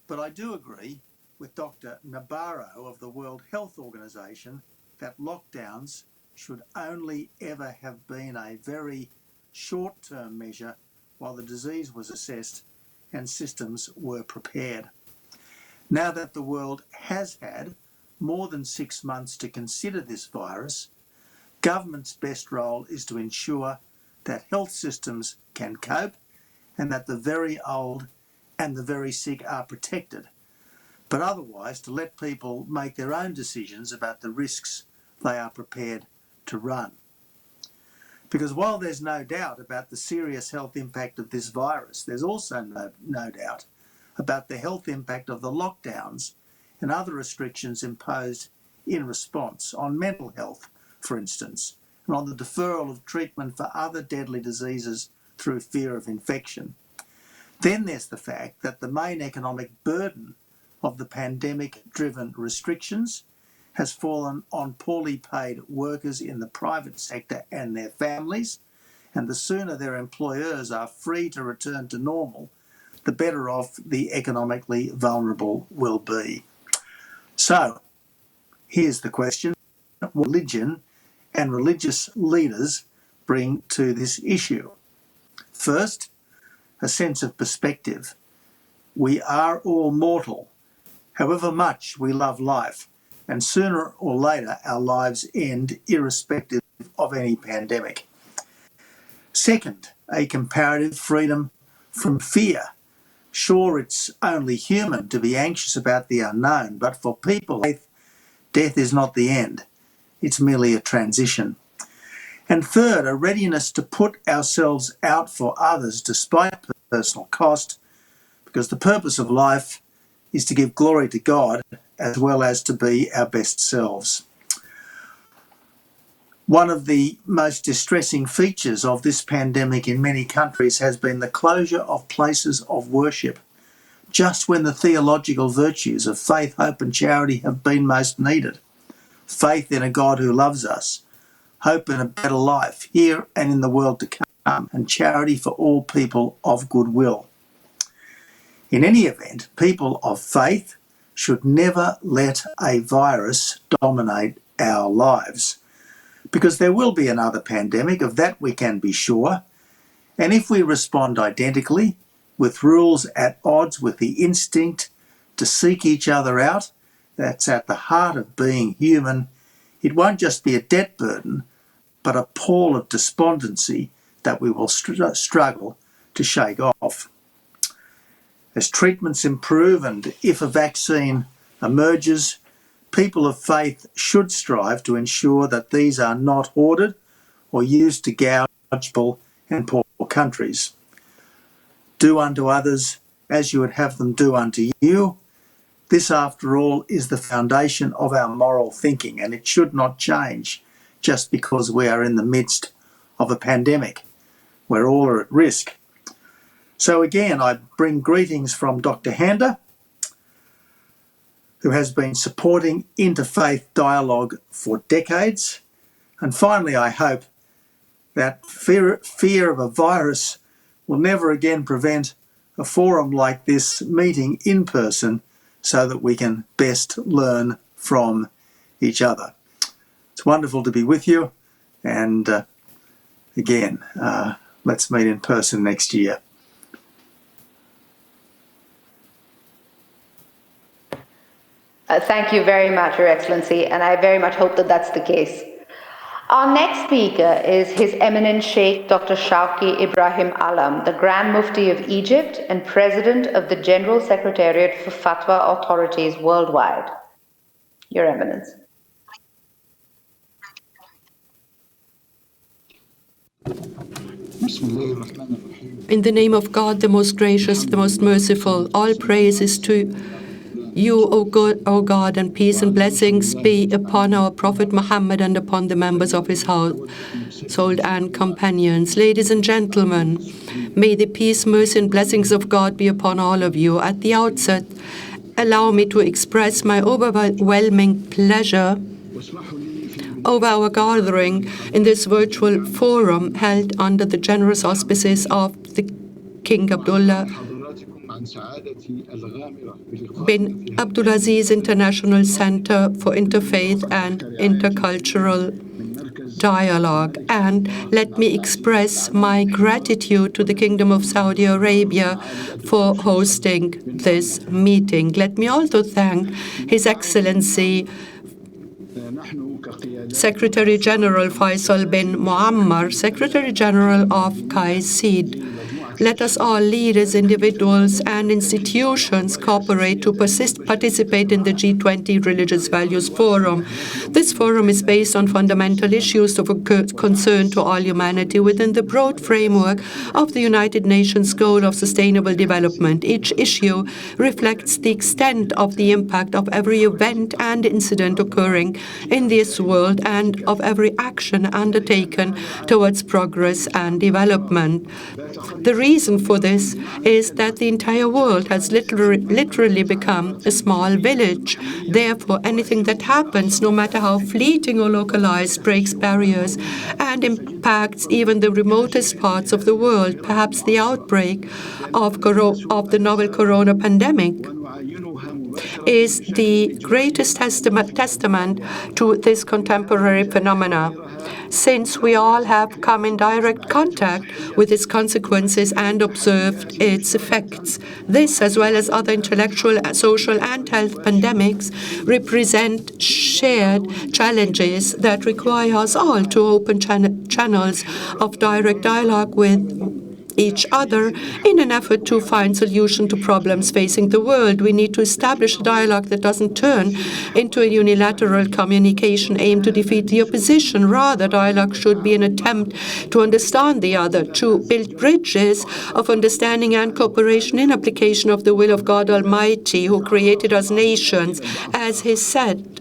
But I do agree with Dr. Nabarro of the World Health Organization that lockdowns should only ever have been a very short-term measure while the disease was assessed and systems were prepared. Now that the world has had more than 6 months to consider this virus, government's best role is to ensure that health systems can cope and that the very old and the very sick are protected, but otherwise to let people make their own decisions about the risks they are prepared to run. Because while there's no doubt about the serious health impact of this virus, there's also no doubt about the health impact of the lockdowns and other restrictions imposed in response on mental health, for instance, and on the deferral of treatment for other deadly diseases through fear of infection. Then there's the fact that the main economic burden of the pandemic-driven restrictions has fallen on poorly paid workers in the private sector and their families, and the sooner their employers are free to return to normal, the better off the economically vulnerable will be. So, here's the question: what religion and religious leaders bring to this issue? First, a sense of perspective. We are all mortal, however much we love life, and sooner or later our lives end irrespective of any pandemic. Second, a comparative freedom from fear. Sure, it's only human to be anxious about the unknown, but for people, death is not the end. It's merely a transition. And third, a readiness to put ourselves out for others despite personal cost, because the purpose of life is to give glory to God as well as to be our best selves. One of the most distressing features of this pandemic in many countries has been the closure of places of worship, just when the theological virtues of faith, hope and charity have been most needed. Faith in a God who loves us, hope in a better life here and in the world to come, and charity for all people of goodwill. In any event, people of faith should never let a virus dominate our lives, because there will be another pandemic, of that we can be sure, and if we respond identically, with rules at odds with the instinct to seek each other out, that's at the heart of being human, it won't just be a debt burden, but a pall of despondency that we will struggle to shake off. As treatments improve and if a vaccine emerges, people of faith should strive to ensure that these are not hoarded or used to gouge people and poor countries. Do unto others as you would have them do unto you. This, after all, is the foundation of our moral thinking, and it should not change just because we are in the midst of a pandemic where all are at risk. So again, I bring greetings from Dr. Handa, who has been supporting interfaith dialogue for decades. And finally, I hope that fear of a virus will never again prevent a forum like this meeting in person so that we can best learn from each other. It's wonderful to be with you, and again, let's meet in person next year. Thank you very much, Your Excellency, and I very much hope that that's the case. Our next speaker is His Eminent Sheikh Dr. Shawki Ibrahim Alam, the Grand Mufti of Egypt and President of the General Secretariat for Fatwa Authorities Worldwide. Your Eminence. In the name of God, the most gracious, the most merciful, all praise is to you, O God, and peace and blessings be upon our Prophet Muhammad and upon the members of his household and companions. Ladies and gentlemen, may the peace, mercy, and blessings of God be upon all of you. At the outset, allow me to express my overwhelming pleasure over our gathering in this virtual forum held under the generous auspices of the King Abdullah bin Abdulaziz International Center for Interfaith and Intercultural Dialogue. And let me express my gratitude to the Kingdom of Saudi Arabia for hosting this meeting. Let me also thank His Excellency Secretary General Faisal bin Muaammar, Secretary General of KAICIID. Let us all, leaders, individuals, and institutions, cooperate to participate in the G20 Religious Values Forum. This forum is based on fundamental issues of concern to all humanity within the broad framework of the United Nations Goal of Sustainable Development. Each issue reflects the extent of the impact of every event and incident occurring in this world and of every action undertaken towards progress and development. The reason for this is that the entire world has literally become a small village. Therefore, anything that happens, no matter how fleeting or localized, breaks barriers and impacts even the remotest parts of the world. Perhaps the outbreak of the novel corona pandemic is the greatest testament to this contemporary phenomena, since we all have come in direct contact with its consequences and observed its effects. This, as well as other intellectual, social, and health pandemics, represent shared challenges that require us all to open channels of direct dialogue with each other in an effort to find solutions to problems facing the world. We need to establish a dialogue that doesn't turn into a unilateral communication aimed to defeat the opposition. Rather, dialogue should be an attempt to understand the other, to build bridges of understanding and cooperation in application of the will of God Almighty, who created us nations. As He said,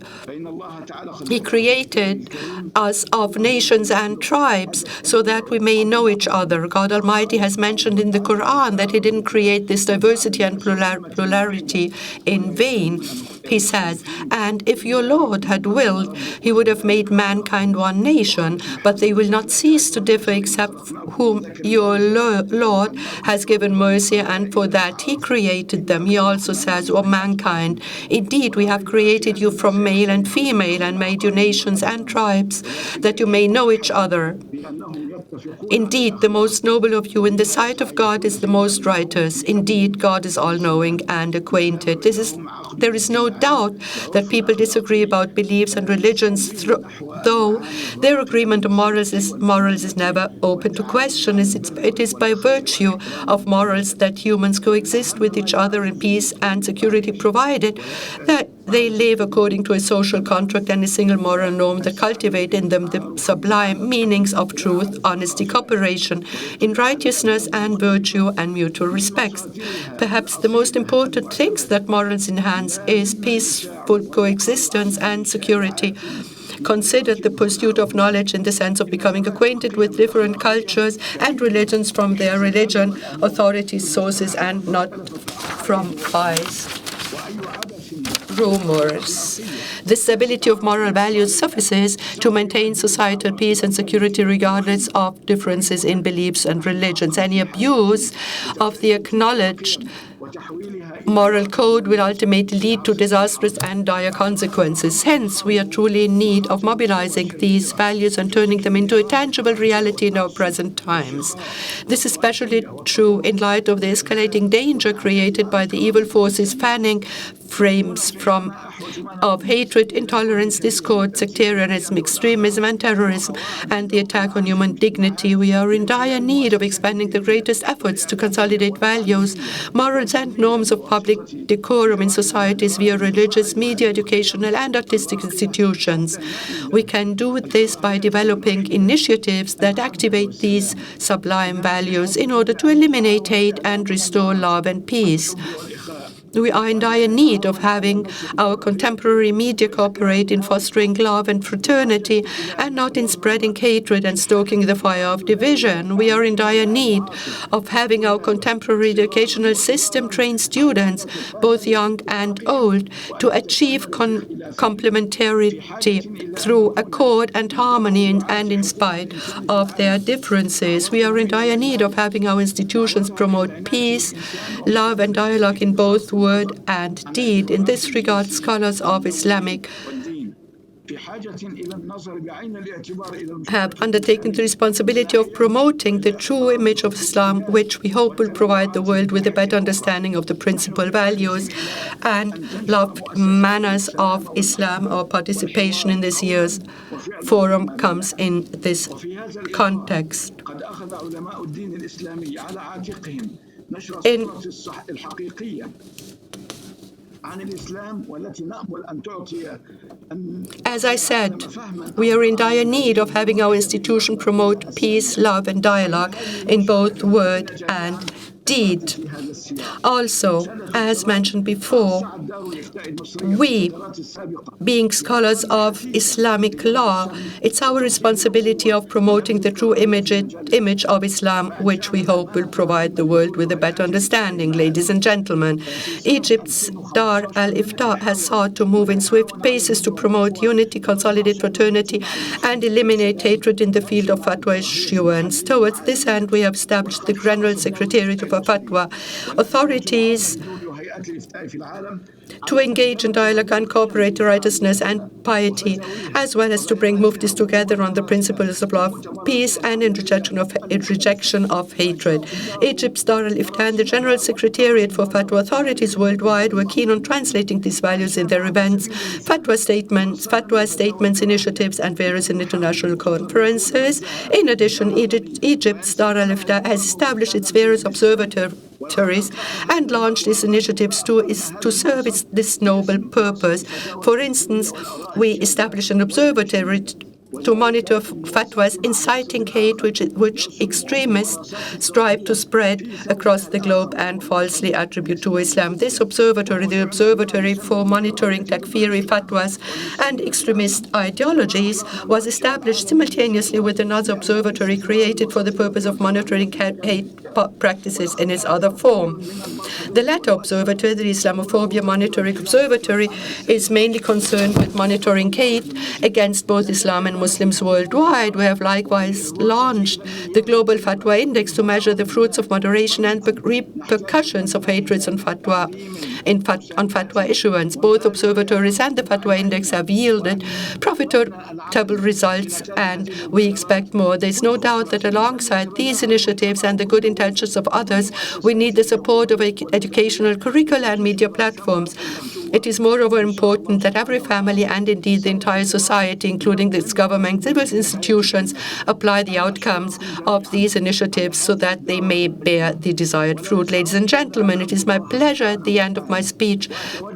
He created us of nations and tribes so that we may know each other. God Almighty has mentioned in the Quran that He didn't create this diversity and plurality in vain. He says, and if your Lord had willed, He would have made mankind one nation, but they will not cease to differ except whom your Lord has given mercy, and for that He created them. He also says, O mankind, indeed we have created you from male and female and made you nations and tribes, that you may know each other. Indeed, the most noble of you in the sight of God is the most righteous. Indeed, God is all-knowing and acquainted. There is no doubt that people disagree about beliefs and religions, though their agreement on morals is never open to question. It is by virtue of morals that humans coexist with each other in peace and security, provided that they live according to a social contract and a single moral norm that cultivate in them the sublime meanings of truth, honesty, cooperation, in righteousness and virtue and mutual respect. Perhaps the most important things that morals enhance is peaceful coexistence and security. Consider the pursuit of knowledge in the sense of becoming acquainted with different cultures and religions from their religion, authorities, sources, and not from bias. Rumors. The stability of moral values suffices to maintain societal peace and security regardless of differences in beliefs and religions. Any abuse of the acknowledged moral code will ultimately lead to disastrous and dire consequences. Hence, we are truly in need of mobilizing these values and turning them into a tangible reality in our present times. This is especially true in light of the escalating danger created by the evil forces fanning frames of hatred, intolerance, discord, sectarianism, extremism, and terrorism, and the attack on human dignity. We are in dire need of expanding the greatest efforts to consolidate values, morals, and norms of public decorum in societies via religious, media, educational, and artistic institutions. We can do this by developing initiatives that activate these sublime values in order to eliminate hate and restore love and peace. We are in dire need of having our contemporary media cooperate in fostering love and fraternity and not in spreading hatred and stoking the fire of division. We are in dire need of having our contemporary educational system train students, both young and old, to achieve complementarity through accord and harmony and in spite of their differences. We are in dire need of having our institutions promote peace, love and dialogue in both word and deed. In this regard, scholars of Islamic have undertaken the responsibility of promoting the true image of Islam, which we hope will provide the world with a better understanding of the principal values and loved manners of Islam. Our participation in this year's forum comes in this context. As I said, we are in dire need of having our institution promote peace, love, and dialogue in both word and deed. Also, as mentioned before, we, being scholars of Islamic law, it's our responsibility of promoting the true image of Islam, which we hope will provide the world with a better understanding. Ladies and gentlemen, Egypt's Dar al-Ifta has sought to move in swift paces to promote unity, consolidate fraternity, and eliminate hatred in the field of fatwa issuance. Towards this end, we have established the General Secretariat of Fatwa. Authorities to engage in dialogue and cooperate, righteousness and piety, as well as to bring muftis together on the principles of love, peace, and in rejection of hatred. Egypt's Dar al-Ifta and the General Secretariat for Fatwa authorities worldwide were keen on translating these values in their events, fatwa statements, initiatives, and various international conferences. In addition, Egypt's Dar al-Ifta has established its various observatories and launched its initiatives to serve this noble purpose. For instance, we established an observatory to monitor fatwas inciting hate which extremists strive to spread across the globe and falsely attribute to Islam. This observatory, the Observatory for Monitoring Takfiri Fatwas and Extremist Ideologies, was established simultaneously with another observatory created for the purpose of monitoring hate practices in its other form. The latter observatory, the Islamophobia Monitoring Observatory, is mainly concerned with monitoring hate against both Islam and Muslims worldwide. We have likewise launched the Global Fatwa Index to measure the fruits of moderation and repercussions of hatreds on fatwa issuance. Both observatories and the Fatwa Index have yielded profitable results, and we expect more. There's no doubt that alongside these initiatives and the good intentions of others, we need the support of educational curricula and media platforms. It is moreover important that every family and indeed the entire society, including its government, civil institutions, apply the outcomes of these initiatives so that they may bear the desired fruit. Ladies and gentlemen, it is my pleasure at the end of my speech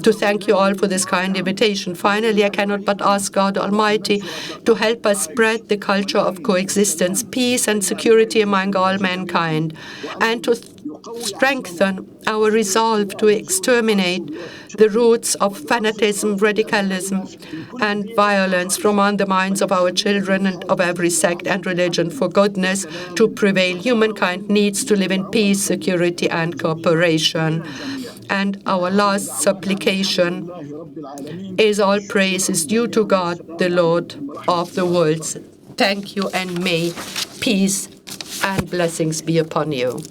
to thank you all for this kind invitation. Finally, I cannot but ask God Almighty to help us spread the culture of coexistence, peace and security among all mankind, and to strengthen our resolve to exterminate the roots of fanatism, radicalism, and violence from on the minds of our children and of every sect and religion. For goodness to prevail, humankind needs to live in peace, security, and cooperation. And our last supplication is all praise is due to God, the Lord of the worlds. Thank you, and may peace and blessings be upon you.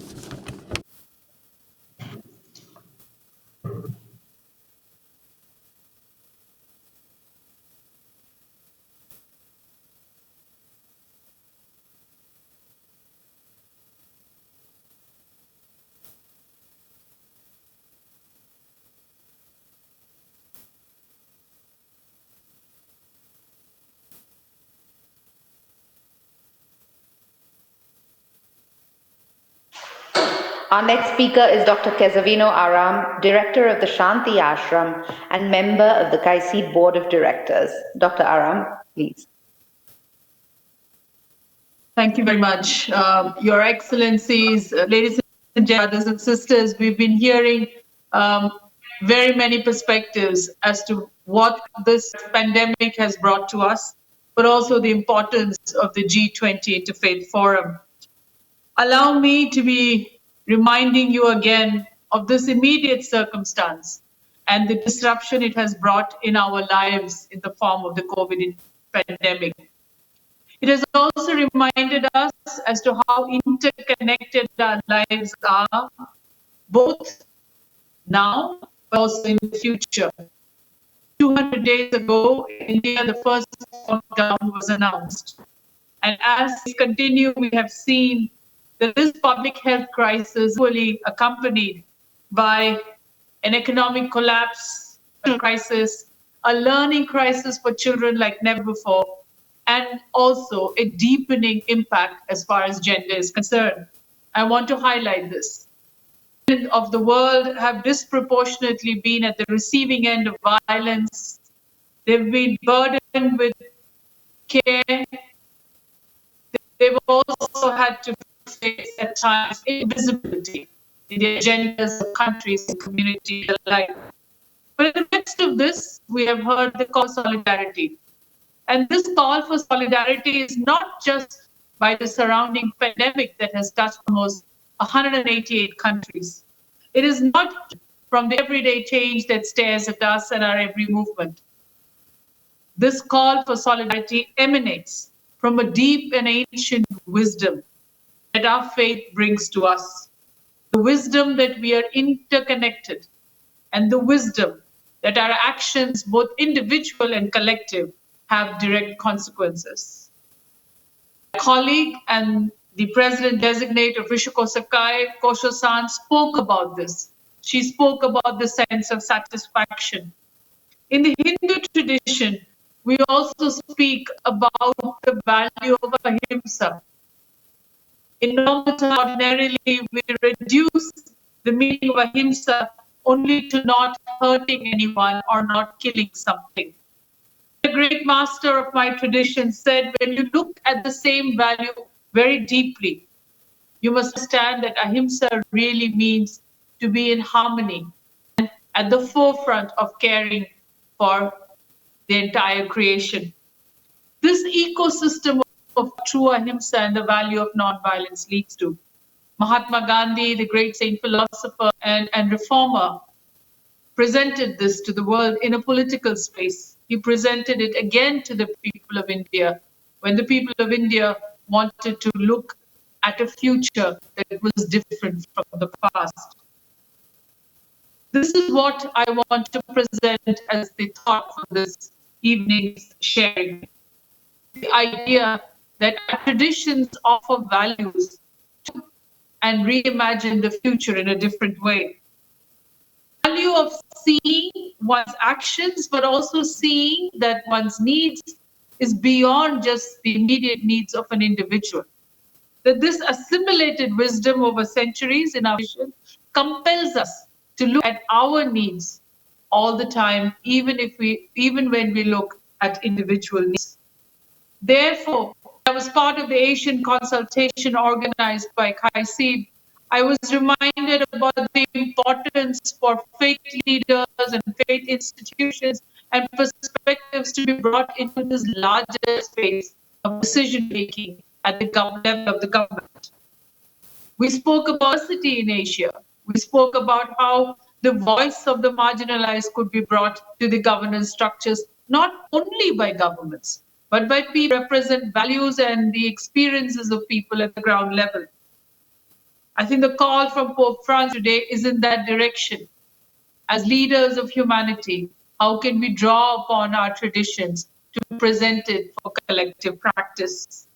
Our next speaker is Dr. Kezavino Aram, Director of the Shanti Ashram and member of the KAICIID Board of Directors. Dr. Aram, please. Thank you very much. Your Excellencies, ladies and gentlemen, brothers and sisters, we've been hearing very many perspectives as to what this pandemic has brought to us, but also the importance of the G20 Interfaith Forum. Allow me to be reminding you again of this immediate circumstance and the disruption it has brought in our lives in the form of the COVID pandemic. It has also reminded us as to how interconnected our lives are, both now but also in the future. 200 days ago, in India, the first lockdown was announced. And as we continue, we have seen that this public health crisis is really accompanied by an economic collapse, a crisis, a learning crisis for children like never before, and also a deepening impact as far as gender is concerned. I want to highlight this. Women of the world have disproportionately been at the receiving end of violence. They've been burdened with care. They've also had to face at times invisibility in the agendas of countries and communities alike. But in the midst of this, we have heard the call for solidarity. And this call for solidarity is not just by the surrounding pandemic that has touched almost 188 countries. It is not from the everyday change that stares at us and our every movement. This call for solidarity emanates from a deep and ancient wisdom that our faith brings to us. The wisdom that we are interconnected, and the wisdom that our actions, both individual and collective, have direct consequences. My colleague and the President-designate of Rissho Kosei-kai, Kosho-san, spoke about this. She spoke about the sense of satisfaction. In the Hindu tradition, we also speak about the value of ahimsa. In normal time, ordinarily, we reduce the meaning of ahimsa only to not hurting anyone or not killing something. The great master of my tradition said, when you look at the same value very deeply, you must understand that ahimsa really means to be in harmony and at the forefront of caring for the entire creation. This ecosystem of true ahimsa and the value of non-violence leads to. Mahatma Gandhi, the great saint philosopher and reformer, presented this to the world in a political space. He presented it again to the people of India when the people of India wanted to look at a future that was different from the past. This is what I want to present as the thought for this evening's sharing. The idea that our traditions offer values and reimagine the future in a different way. Value of seeing one's actions, but also seeing that one's needs is beyond just the immediate needs of an individual. That this assimilated wisdom over centuries in our vision compels us to look at our needs all the time, even when we look at individual needs. Therefore, I was part of the Asian consultation organized by KAICIID. I was reminded about the importance for faith leaders and faith institutions and perspectives to be brought into this larger space of decision-making at the level of the government. We spoke about diversity in Asia. We spoke about how the voice of the marginalized could be brought to the governance structures, not only by governments, but by people who represent values and the experiences of people at the ground level. I think the call from Pope Francis today is in that direction. As leaders of humanity, how can we draw upon our traditions to present it for collective practice?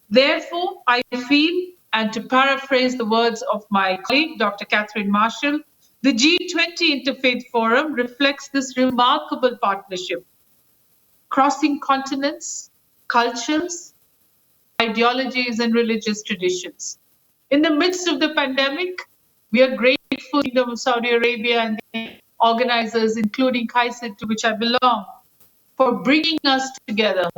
Therefore, I feel, and to paraphrase the words of my colleague, Dr. Catherine Marshall, the G20 Interfaith Forum reflects this remarkable partnership, crossing continents, cultures, ideologies, and religious traditions. In the midst of the pandemic, we are grateful to the Kingdom of Saudi Arabia and the organizers, including KAICIID, to which I belong, for bringing us together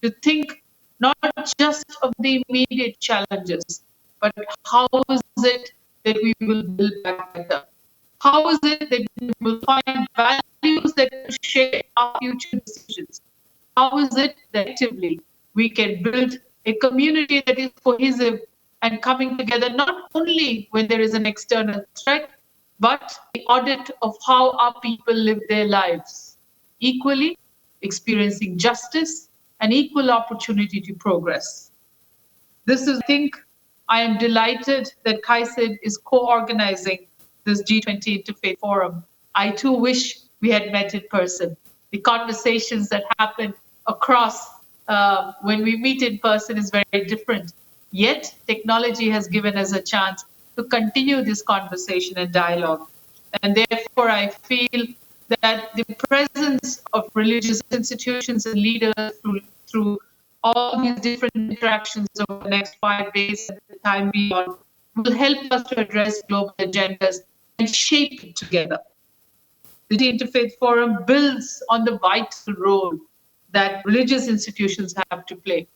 to think not just of the immediate challenges, but how is it that we will build back better? How is it that we will find values that will shape our future decisions? How is it that actively we can build a community that is cohesive and coming together, not only when there is an external threat, but the audit of how our people live their lives equally, experiencing justice and equal opportunity to progress. This is, I think, I am delighted that KAICIID is co-organizing this G20 Interfaith Forum. I too wish we had met in person. The conversations that happen across when we meet in person is very different. Yet, technology has given us a chance to continue this conversation and dialogue. And therefore, I feel that the presence of religious institutions and leaders through all these different interactions over the next 5 days and the time beyond will help us to address global agendas and shape it together. The Interfaith Forum builds on the vital role that religious institutions have to play.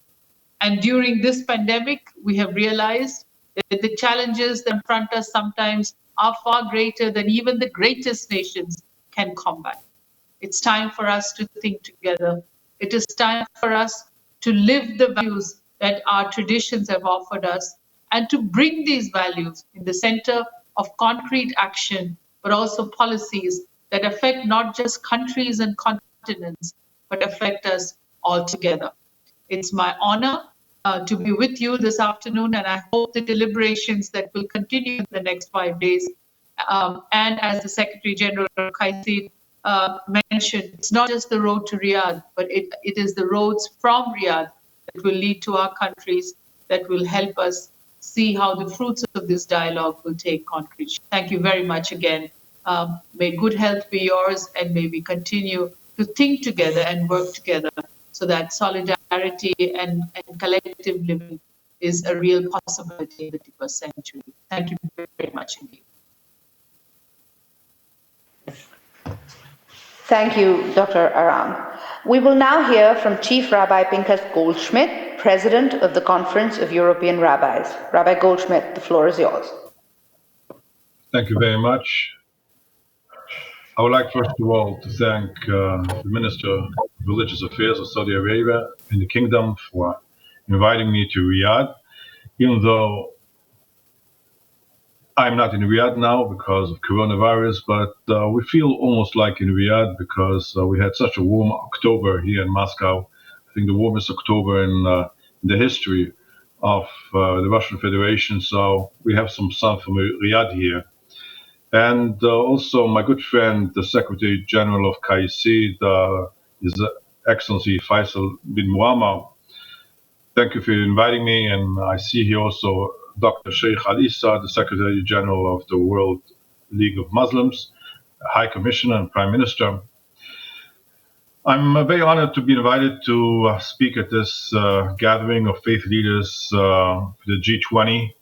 And during this pandemic, we have realized that the challenges that confront us sometimes are far greater than even the greatest nations can combat. It's time for us to think together. It is time for us to live the values that our traditions have offered us and to bring these values in the center of concrete action, but also policies that affect not just countries and continents, but affect us all together. It's my honor to be with you this afternoon, and I hope the deliberations that will continue in the next 5 days, and as the Secretary General of KAICIID mentioned, it's not just the road to Riyadh, but it is the roads from Riyadh that will lead to our countries, that will help us see how the fruits of this dialogue will take concrete shape. Thank you very much again. May good health be yours, and may we continue to think together and work together so that solidarity and collective living is a real possibility in the 21st century. Thank you very much indeed. Thank you, Dr. Aram. We will now hear from Chief Rabbi Pinchas Goldschmidt, President of the Conference of European Rabbis. Rabbi Goldschmidt, the floor is yours. Thank you very much. I would like, first of all, to thank the Minister of Religious Affairs of Saudi Arabia and the Kingdom for inviting me to Riyadh, even though I'm not in Riyadh now because of coronavirus, but we feel almost like in Riyadh because we had such a warm October here in Moscow. I think the warmest October in the history of the Russian Federation. So we have some sun from Riyadh here. And also my good friend, the Secretary General of KAICIID, His Excellency Faisal bin Muaammar. Thank you for inviting me. And I see here also Dr. Sheikh Al-Issa, the Secretary General of the World League of Muslims, High Commissioner and Prime Minister. I'm very honored to be invited to speak at this gathering of faith leaders for the G20.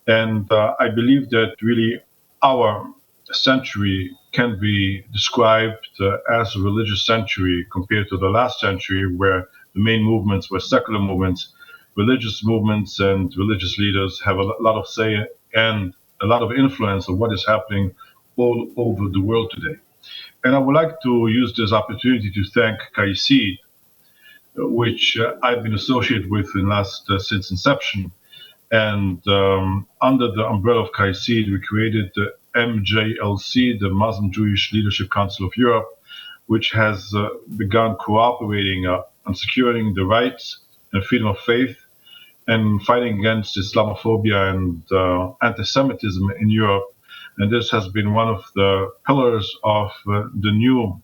And I believe that really our century can be described as a religious century compared to the last century, where the main movements were secular movements. Religious movements and religious leaders have a lot of say and a lot of influence on what is happening all over the world today. And I would like to use this opportunity to thank KAICIID, which I've been associated with since inception. And under the umbrella of KAICIID, we created the MJLC, the Muslim Jewish Leadership Council of Europe, which has begun cooperating on securing the rights and freedom of faith and fighting against Islamophobia and anti-Semitism in Europe. And this has been one of the pillars of the new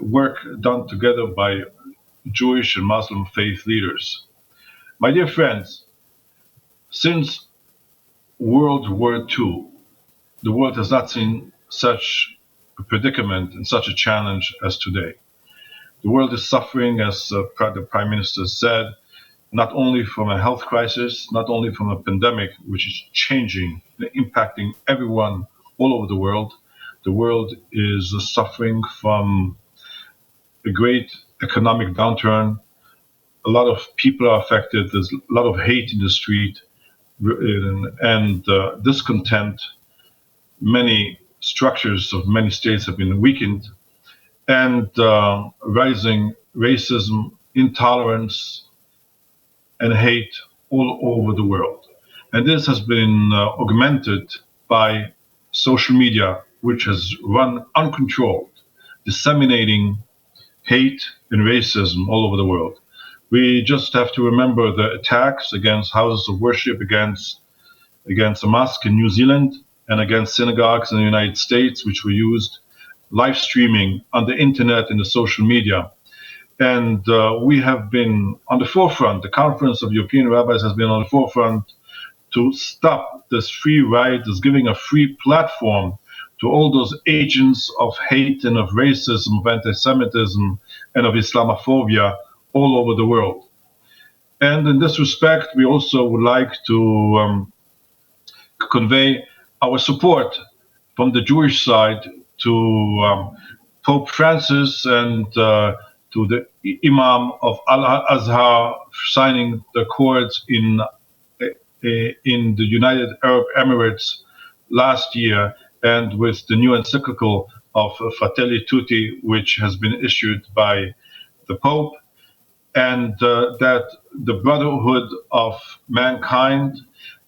work done together by Jewish and Muslim faith leaders. My dear friends, since World War II, the world has not seen such a predicament and such a challenge as today. The world is suffering, as the Prime Minister said, not only from a health crisis, not only from a pandemic, which is changing and impacting everyone all over the world. The world is suffering from a great economic downturn. A lot of people are affected. There's a lot of hate in the street. and discontent. Many structures of many states have been weakened, and rising racism, intolerance, and hate all over the world. And this has been augmented by social media, which has run uncontrolled, disseminating hate and racism all over the world. We just have to remember the attacks against houses of worship, against a mosque in New Zealand, and against synagogues in the United States, which were used live streaming on the internet and the social media. And we have been on the forefront. The Conference of European Rabbis has been on the forefront to stop this free ride, is giving a free platform to all those agents of hate and of racism, of anti-Semitism, and of Islamophobia all over the world. And in this respect, we also would like to convey our support from the Jewish side to Pope Francis and to the Imam of Al-Azhar signing the accords in the United Arab Emirates last year, and with the new encyclical of Fratelli Tutti, which has been issued by the Pope, and that the brotherhood of mankind,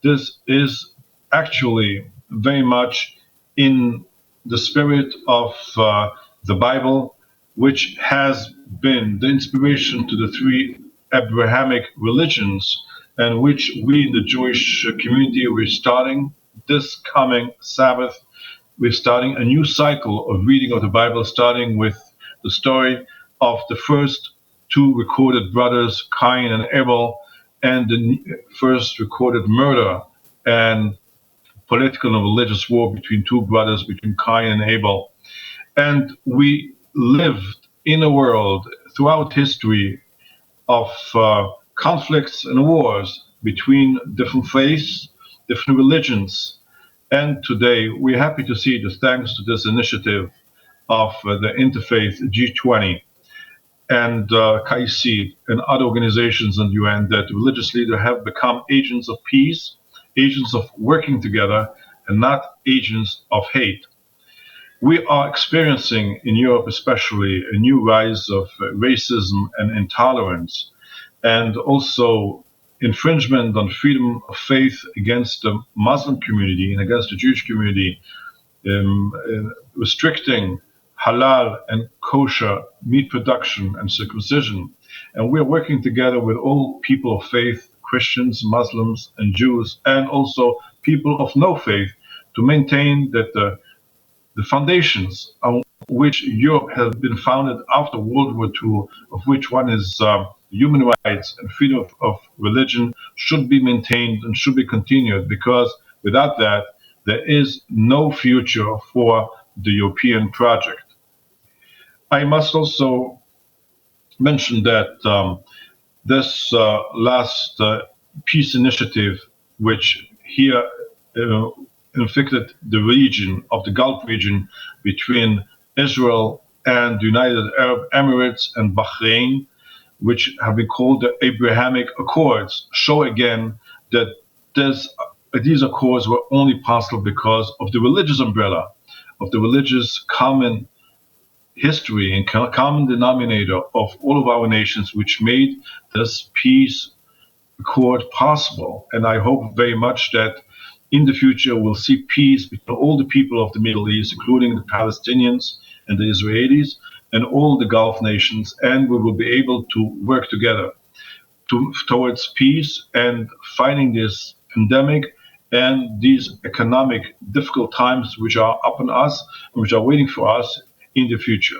this is actually very much in the spirit of the Bible, which has been the inspiration to the three Abrahamic religions, and which we in the Jewish community, we're starting this coming Sabbath. We're starting a new cycle of reading of the Bible, starting with the story of the first two recorded brothers, Cain and Abel, and the first recorded murder and political and religious war between two brothers, between Cain and Abel. And we lived in a world throughout history of conflicts and wars between different faiths, different religions. And today we're happy to see that thanks to this initiative of the Interfaith G20 and KAICIID and other organizations in the UN, that religious leaders have become agents of peace, agents of working together, and not agents of hate. We are experiencing in Europe especially a new rise of racism and intolerance, and also infringement on freedom of faith against the Muslim community and against the Jewish community, restricting halal and kosher meat production and circumcision. And we're working together with all people of faith, Christians, Muslims, and Jews, and also people of no faith, to maintain that the foundations on which Europe has been founded after World War II, of which one is human rights and freedom of religion, should be maintained and should be continued, because without that, there is no future for the European project. I must also mention that this last peace initiative, which here inflicted the region of the Gulf region between Israel and the United Arab Emirates and Bahrain, which have been called the Abrahamic Accords, show again that these accords were only possible because of the religious umbrella, of the religious common history and common denominator of all of our nations, which made this peace accord possible. And I hope very much that in the future we'll see peace between all the people of the Middle East, including the Palestinians and the Israelis and all the Gulf nations, and we will be able to work together towards peace and fighting this pandemic and these economic difficult times which are upon us and which are waiting for us in the future.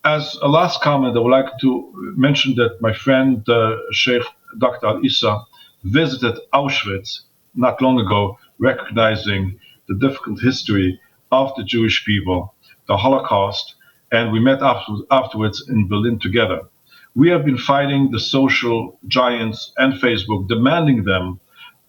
As a last comment, I would like to mention that my friend Sheikh Dr. Al-Issa visited Auschwitz not long ago, recognizing the difficult history of the Jewish people, the Holocaust, and we met afterwards in Berlin together. We have been fighting the social giants and Facebook, demanding them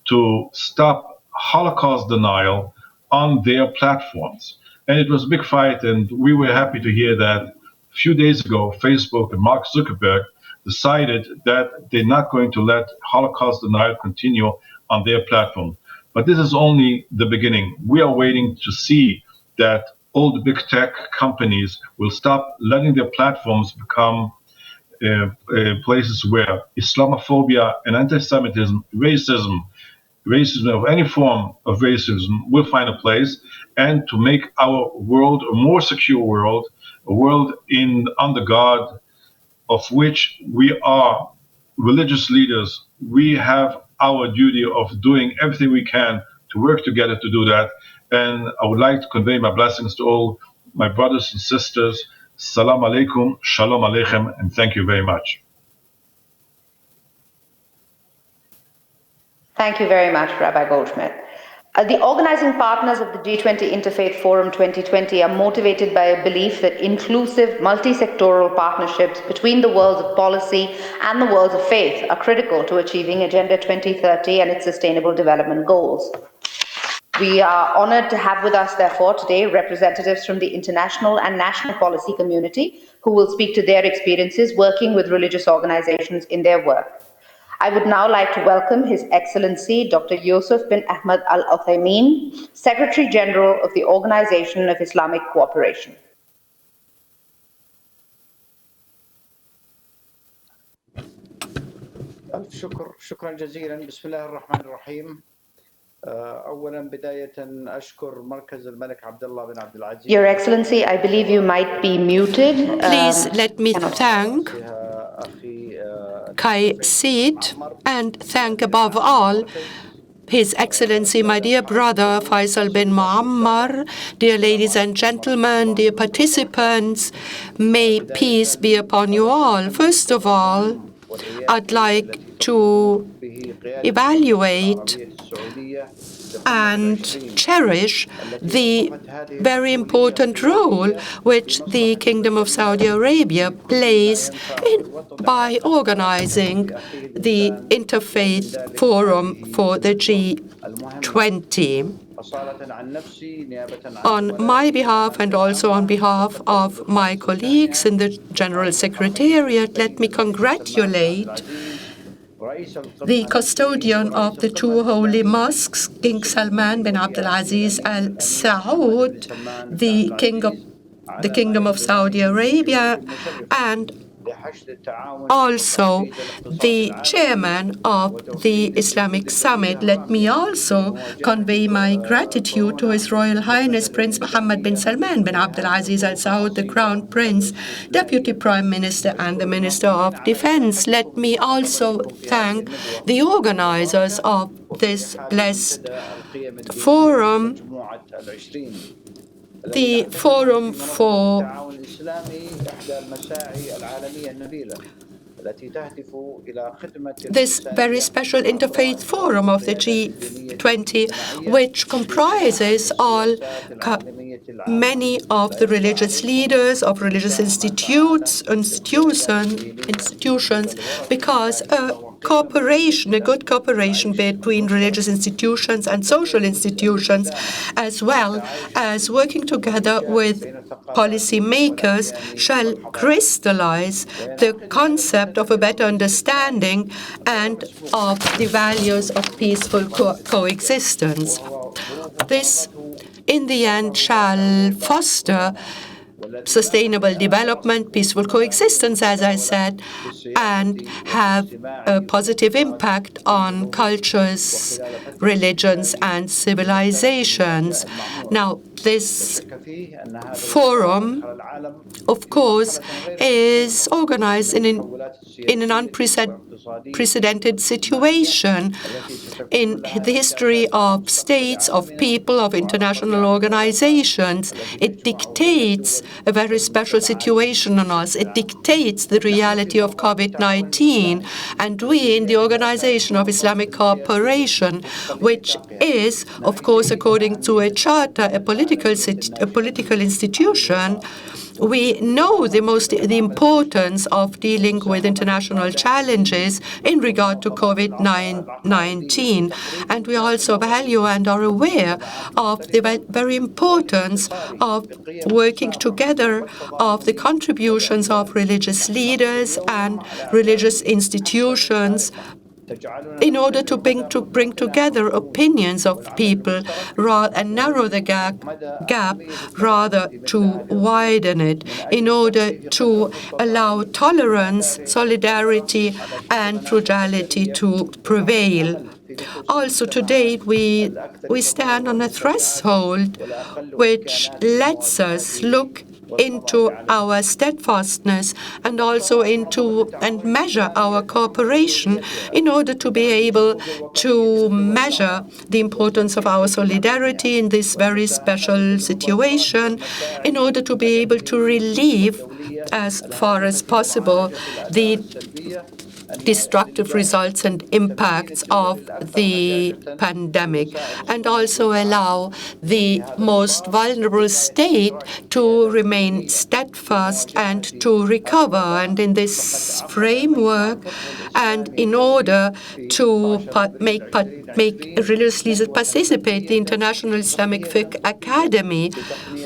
to stop Holocaust denial on their platforms. And it was a big fight, and we were happy to hear that a few days ago, Facebook and Mark Zuckerberg decided that they're not going to let Holocaust denial continue on their platform. But this is only the beginning. We are waiting to see that all the big tech companies will stop letting their platforms become places where Islamophobia and anti-Semitism, racism of any form of racism will find a place, and to make our world a more secure world, a world under God, of which we are religious leaders. We have our duty of doing everything we can to work together to do that. And I would like to convey my blessings to all my brothers and sisters. Salam alaikum, shalom aleichem, and thank you very much. Thank you very much, Rabbi Goldschmidt. The organizing partners of the G20 Interfaith Forum 2020 are motivated by a belief that inclusive, multi-sectoral partnerships between the worlds of policy and the worlds of faith are critical to achieving Agenda 2030 and its sustainable development goals. We are honored to have with us, therefore, today representatives from the international and national policy community who will speak to their experiences working with religious organizations in their work. I would now like to welcome His Excellency Dr. Yusuf bin Ahmed Al Uthaymeen, Secretary General of the Organization of Islamic Cooperation. شكرا جزيلا. بسم الله الرحمن الرحيم. أولا بداية أشكر مركز الملك عبدالله بن عبد العزيز. Your Excellency, I believe you might be muted. Please let me thank KAICIID and thank above all His Excellency, my dear brother Faisal bin Muaammar. Dear ladies and gentlemen, dear participants, may peace be upon you all. First of all, I'd like to evaluate and cherish the very important role which the Kingdom of Saudi Arabia plays by organizing the Interfaith Forum for the G20. On my behalf and also on behalf of my colleagues in the General Secretariat, let me congratulate the custodian of the two holy mosques, King Salman bin Abdulaziz Al Saud, the Kingdom of Saudi Arabia, and also the chairman of the Islamic Summit. Let me also convey my gratitude to His Royal Highness Prince Mohammed bin Salman bin Abdulaziz Al Saud, the Crown Prince, Deputy Prime Minister and the Minister of Defense. Let me also thank the organizers of this blessed forum, the Forum for this very special interfaith forum of the G20, which comprises many of the religious leaders of religious institutions, because a good cooperation between religious institutions and social institutions, as well as working together with policymakers, shall crystallize the concept of a better understanding and of the values of peaceful coexistence. This, in the end, shall foster sustainable development, peaceful coexistence, as I said, and have a positive impact on cultures, religions, and civilizations. Now, this forum, of course, is organized in an unprecedented situation in the history of states, of people, of international organizations. It dictates a very special situation on us. It dictates the reality of COVID-19. And we in the Organization of Islamic Cooperation, which is, of course, according to a charter, a political institution, we know the importance of dealing with international challenges in regard to COVID-19. And we also value and are aware of the very importance of working together, of the contributions of religious leaders and religious institutions in order to bring together opinions of people and narrow the gap rather to widen it, in order to allow tolerance, solidarity, and plurality to prevail. Also today we stand on a threshold which lets us look into our steadfastness and also and measure our cooperation in order to be able to measure the importance of our solidarity in this very special situation, in order to be able to relieve as far as possible the destructive results and impacts of the pandemic, and also allow the most vulnerable state to remain steadfast and to recover. And in this framework, and in order to make religious leaders participate, the International Islamic Fiqh Academy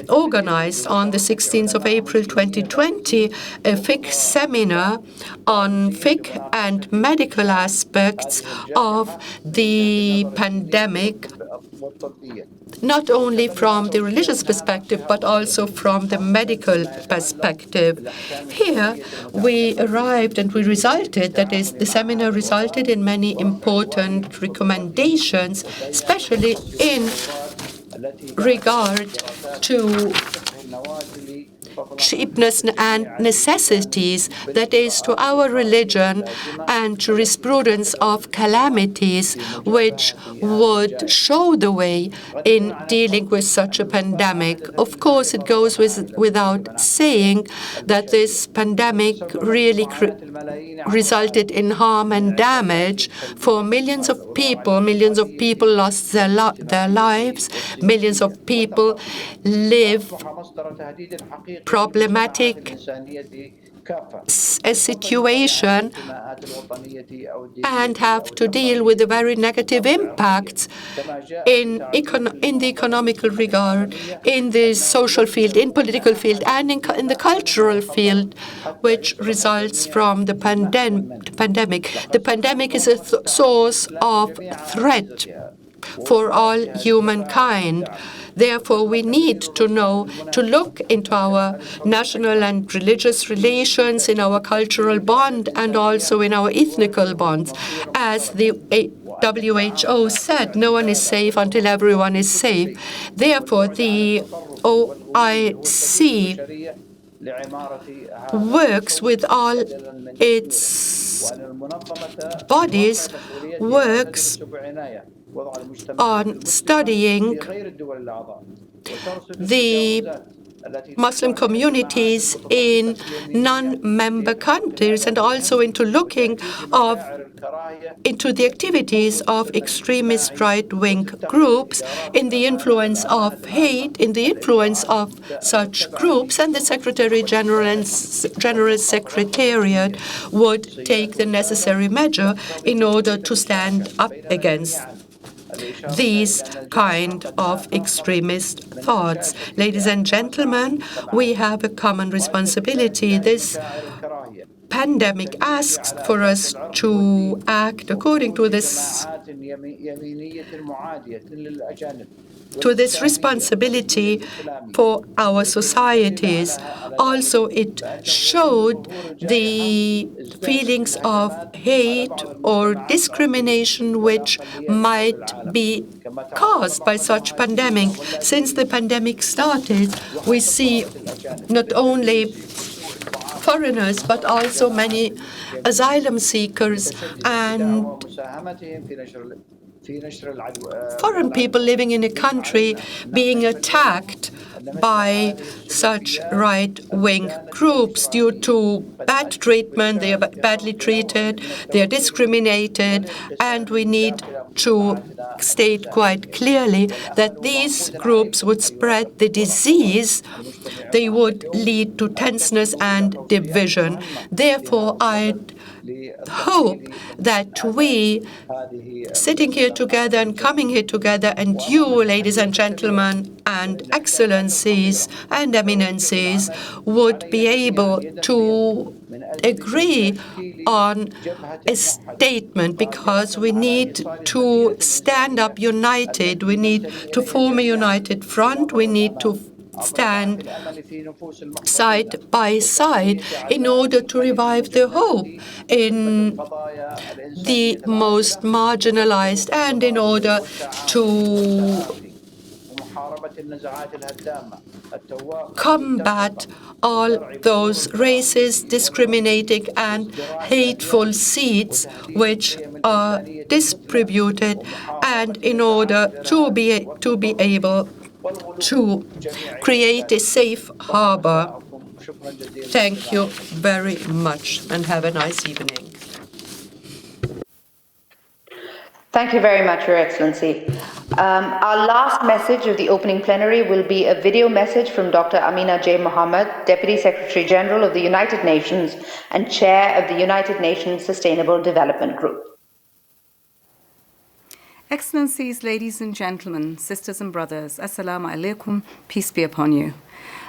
organized on the 16th of April 2020 a fiqh seminar on fiqh and medical aspects of the pandemic, not only from the religious perspective, but also from the medical perspective. Here we arrived and that is, the seminar resulted in many important recommendations, especially in regard to cheapness and necessities, that is, to our religion and jurisprudence of calamities, which would show the way in dealing with such a pandemic. Of course, it goes without saying that this pandemic really resulted in harm and damage for millions of people. Millions of people lost their lives. Millions of people live problematic a situation and have to deal with the very negative impacts in the economical regard, in the social field, in political field, and in the cultural field, which results from the pandemic. The pandemic is a source of threat for all humankind. Therefore, we need to look into our national and religious relations, in our cultural bond, and also in our ethnical bonds. As the WHO said, no one is safe until everyone is safe. Therefore, the OIC works with all its bodies, works on studying the Muslim communities in non-member countries, and also into looking into the activities of extremist right-wing groups, in the influence of hate, in the influence of such groups, and the Secretary General and General Secretariat would take the necessary measure in order to stand up against these kind of extremist thoughts. Ladies and gentlemen, we have a common responsibility. This pandemic asks for us to act according to this responsibility for our societies. Also, it showed the feelings of hate or discrimination which might be caused by such pandemic. Since the pandemic started, we see not only foreigners, but also many asylum seekers and foreign people living in a country being attacked by such right-wing groups due to bad treatment. They are badly treated, they are discriminated, and we need to state quite clearly that these groups would spread the disease. They would lead to tenseness and division. Therefore, I hope that we, sitting here together and coming here together, and you, ladies and gentlemen, and excellencies and eminences would be able to agree on a statement, because we need to stand up united, we need to form a united front, we need to stand side by side in order to revive the hope in the most marginalized and in order to combat all those racist, discriminating and hateful seeds which are distributed, and in order to be able to create a safe harbor. Thank you very much and have a nice evening. Thank you very much, Your Excellency. Our last message of the opening plenary will be a video message from Dr. Amina J. Mohamad, Deputy Secretary General of the United Nations and Chair of the United Nations Sustainable Development Group. Excellencies, ladies and gentlemen, sisters and brothers, Assalamu alaikum, peace be upon you.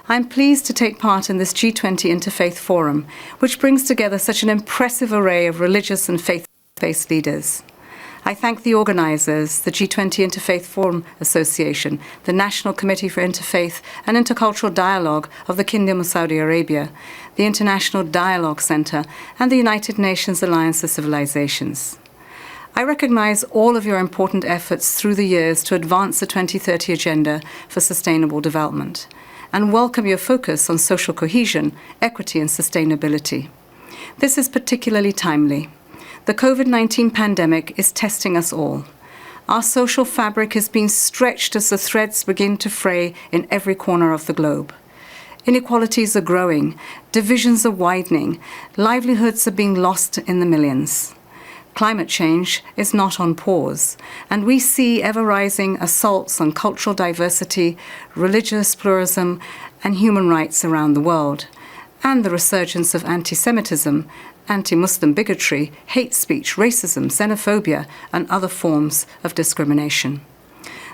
I'm pleased to take part in this G20 Interfaith Forum, which brings together such an impressive array of religious and faith-based leaders. I thank the organisers, the G20 Interfaith Forum Association, the National Committee for Interfaith and Intercultural Dialogue of the Kingdom of Saudi Arabia, the International Dialogue Centre, and the United Nations Alliance of Civilizations. I recognise all of your important efforts through the years to advance the 2030 Agenda for Sustainable Development, and welcome your focus on social cohesion, equity and sustainability. This is particularly timely. The COVID-19 pandemic is testing us all. Our social fabric is being stretched as the threads begin to fray in every corner of the globe. Inequalities are growing, divisions are widening, livelihoods are being lost in the millions. Climate change is not on pause, and we see ever-rising assaults on cultural diversity, religious pluralism, and human rights around the world, and the resurgence of anti-Semitism, anti-Muslim bigotry, hate speech, racism, xenophobia, and other forms of discrimination.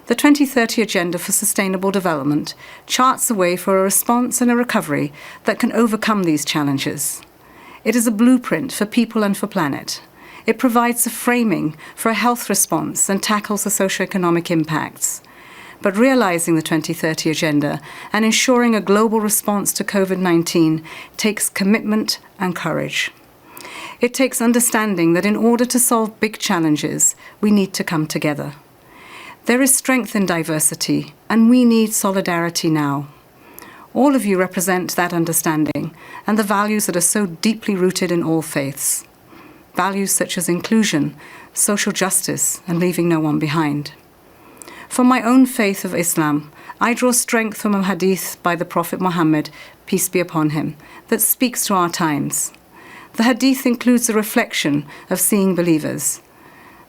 The 2030 Agenda for Sustainable Development charts a way for a response and a recovery that can overcome these challenges. It is a blueprint for people and for planet. It provides a framing for a health response and tackles the socioeconomic impacts. But realizing the 2030 Agenda and ensuring a global response to COVID-19 takes commitment and courage. It takes understanding that in order to solve big challenges, we need to come together. There is strength in diversity, and we need solidarity now. All of you represent that understanding and the values that are so deeply rooted in all faiths. Values such as inclusion, social justice, and leaving no one behind. For my own faith of Islam, I draw strength from a hadith by the Prophet Muhammad, peace be upon him, that speaks to our times. The hadith includes a reflection of seeing believers.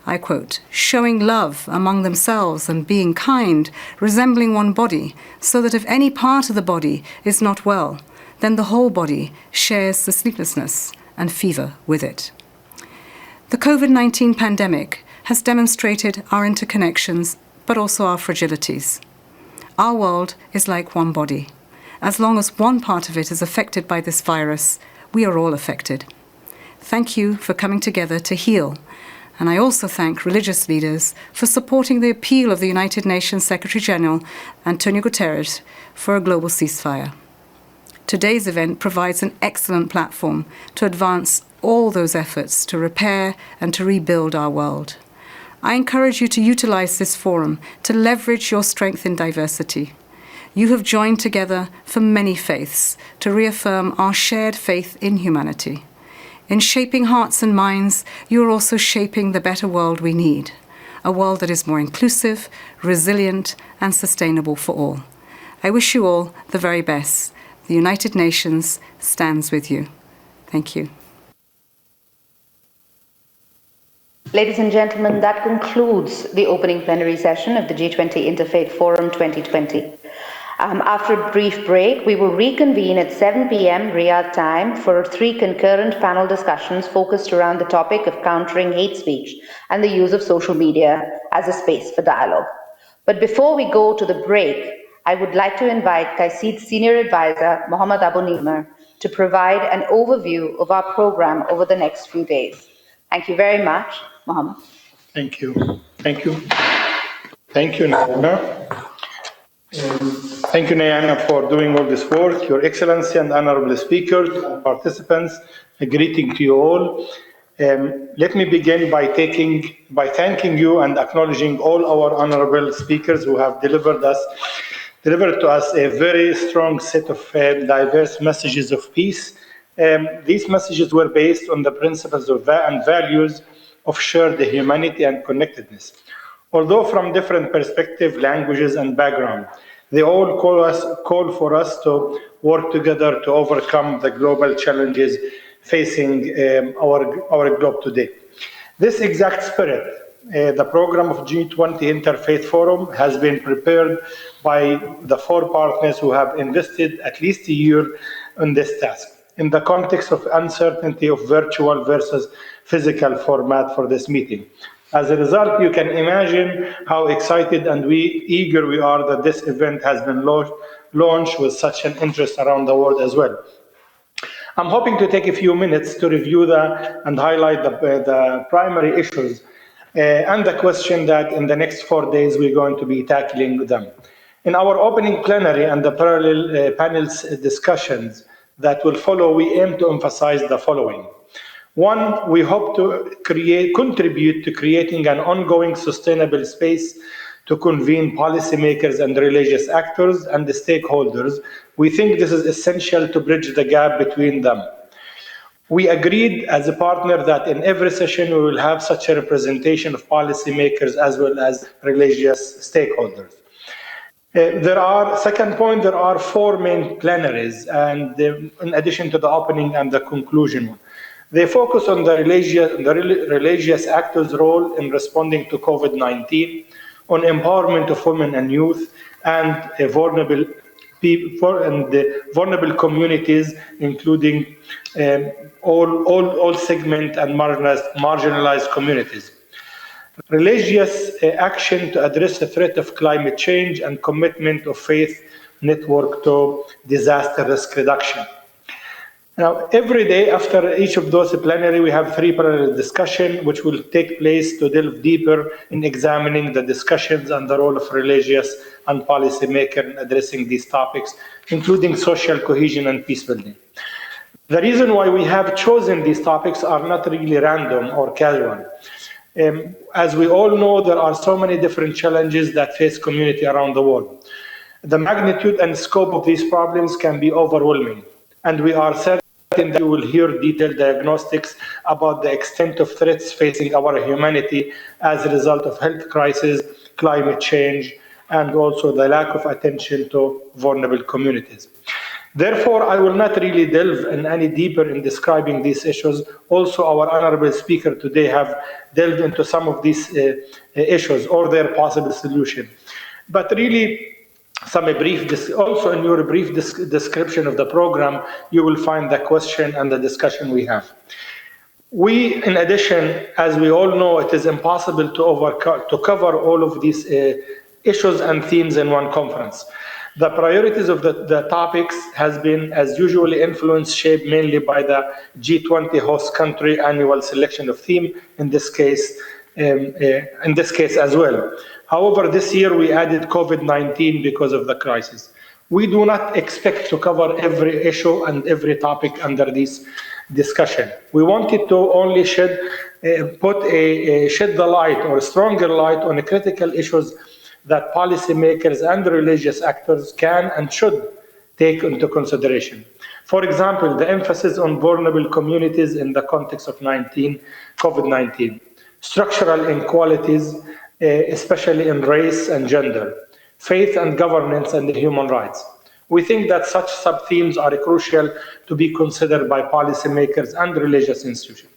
I quote, showing love among themselves and being kind, resembling one body, so that if any part of the body is not well, then the whole body shares the sleeplessness and fever with it. The COVID-19 pandemic has demonstrated our interconnections, but also our fragilities. Our world is like one body. As long as one part of it is affected by this virus, we are all affected. Thank you for coming together to heal. And I also thank religious leaders for supporting the appeal of the United Nations Secretary-General, Antonio Guterres, for a global ceasefire. Today's event provides an excellent platform to advance all those efforts to repair and to rebuild our world. I encourage you to utilize this forum to leverage your strength in diversity. You have joined together from many faiths to reaffirm our shared faith in humanity. In shaping hearts and minds, you are also shaping the better world we need, a world that is more inclusive, resilient, and sustainable for all. I wish you all the very best. The United Nations stands with you. Thank you. Ladies and gentlemen, that concludes the opening plenary session of the G20 Interfaith Forum 2020. After a brief break, we will reconvene at 7 p.m. Riyadh time for 3 concurrent panel discussions focused around the topic of countering hate speech and the use of social media as a space for dialogue. But before we go to the break, I would like to invite KAICIID Senior Advisor Mohamad to provide an overview of our program over the next few days. Thank you very much, Mohamad. Thank you. Thank you. Thank you, Nayana. Thank you, Nayana, for doing all this work. Your Excellency and honorable speakers and participants, a greeting to you all. Let me begin by thanking you and acknowledging all our honorable speakers who have delivered to us a very strong set of diverse messages of peace. These messages were based on the principles and values of shared humanity and connectedness. Although from different perspectives, languages, and background, they all call for us to work together to overcome the global challenges facing our globe today. This exact spirit, the program of G20 Interfaith Forum has been prepared by the 4 partners who have invested at least a year on this task, in the context of uncertainty of virtual versus physical format for this meeting. As a result, you can imagine how excited and eager we are that this event has been launched with such an interest around the world as well. I'm hoping to take a few minutes to review and highlight the primary issues and the question that in the next 4 days we're going to be tackling them. In our opening plenary and the parallel panels discussions that will follow, we aim to emphasize the following. 1, we hope to contribute to creating an ongoing sustainable space to convene policymakers and religious actors and the stakeholders. We think this is essential to bridge the gap between them. We agreed as a partner that in every session we will have such a representation of policymakers as well as religious stakeholders. Second point, there are 4 main plenaries, and in addition to the opening and the conclusion. They focus on the religious actors' role in responding to COVID-19, on empowerment of women and youth, and vulnerable people and vulnerable communities, including all segment and marginalized communities. Religious action to address the threat of climate change and commitment of faith network to disaster risk reduction. Now, every day after each of those plenary, we have 3 parallel discussions which will take place to delve deeper in examining the discussions and the role of religious and policymakers in addressing these topics, including social cohesion and peace building. The reason why we have chosen these topics are not really random or casual. As we all know, there are so many different challenges that face community around the world. The magnitude and scope of these problems can be overwhelming, and we are certain that you will hear detailed diagnostics about the extent of threats facing our humanity as a result of health crisis, climate change, and also the lack of attention to vulnerable communities. Therefore, I will not really delve in any deeper in describing these issues. Also, our honorable speaker today have delved into some of these issues or their possible solution. But really, also in your brief description of the program, you will find the question and the discussion we have. We, in addition, as we all know, it is impossible to cover all of these issues and themes in one conference. The priorities of the topics has been, as usually, shaped mainly by the G20 host country annual selection of theme. In this case as well. However, this year we added COVID-19 because of the crisis. We do not expect to cover every issue and every topic under this discussion. We wanted to only shed the light or stronger light on the critical issues that policymakers and religious actors can and should take into consideration. For example, the emphasis on vulnerable communities in the context of COVID-19, structural inequalities, especially in race and gender, faith and governance, and human rights. We think that such sub-themes are crucial to be considered by policymakers and religious institutions.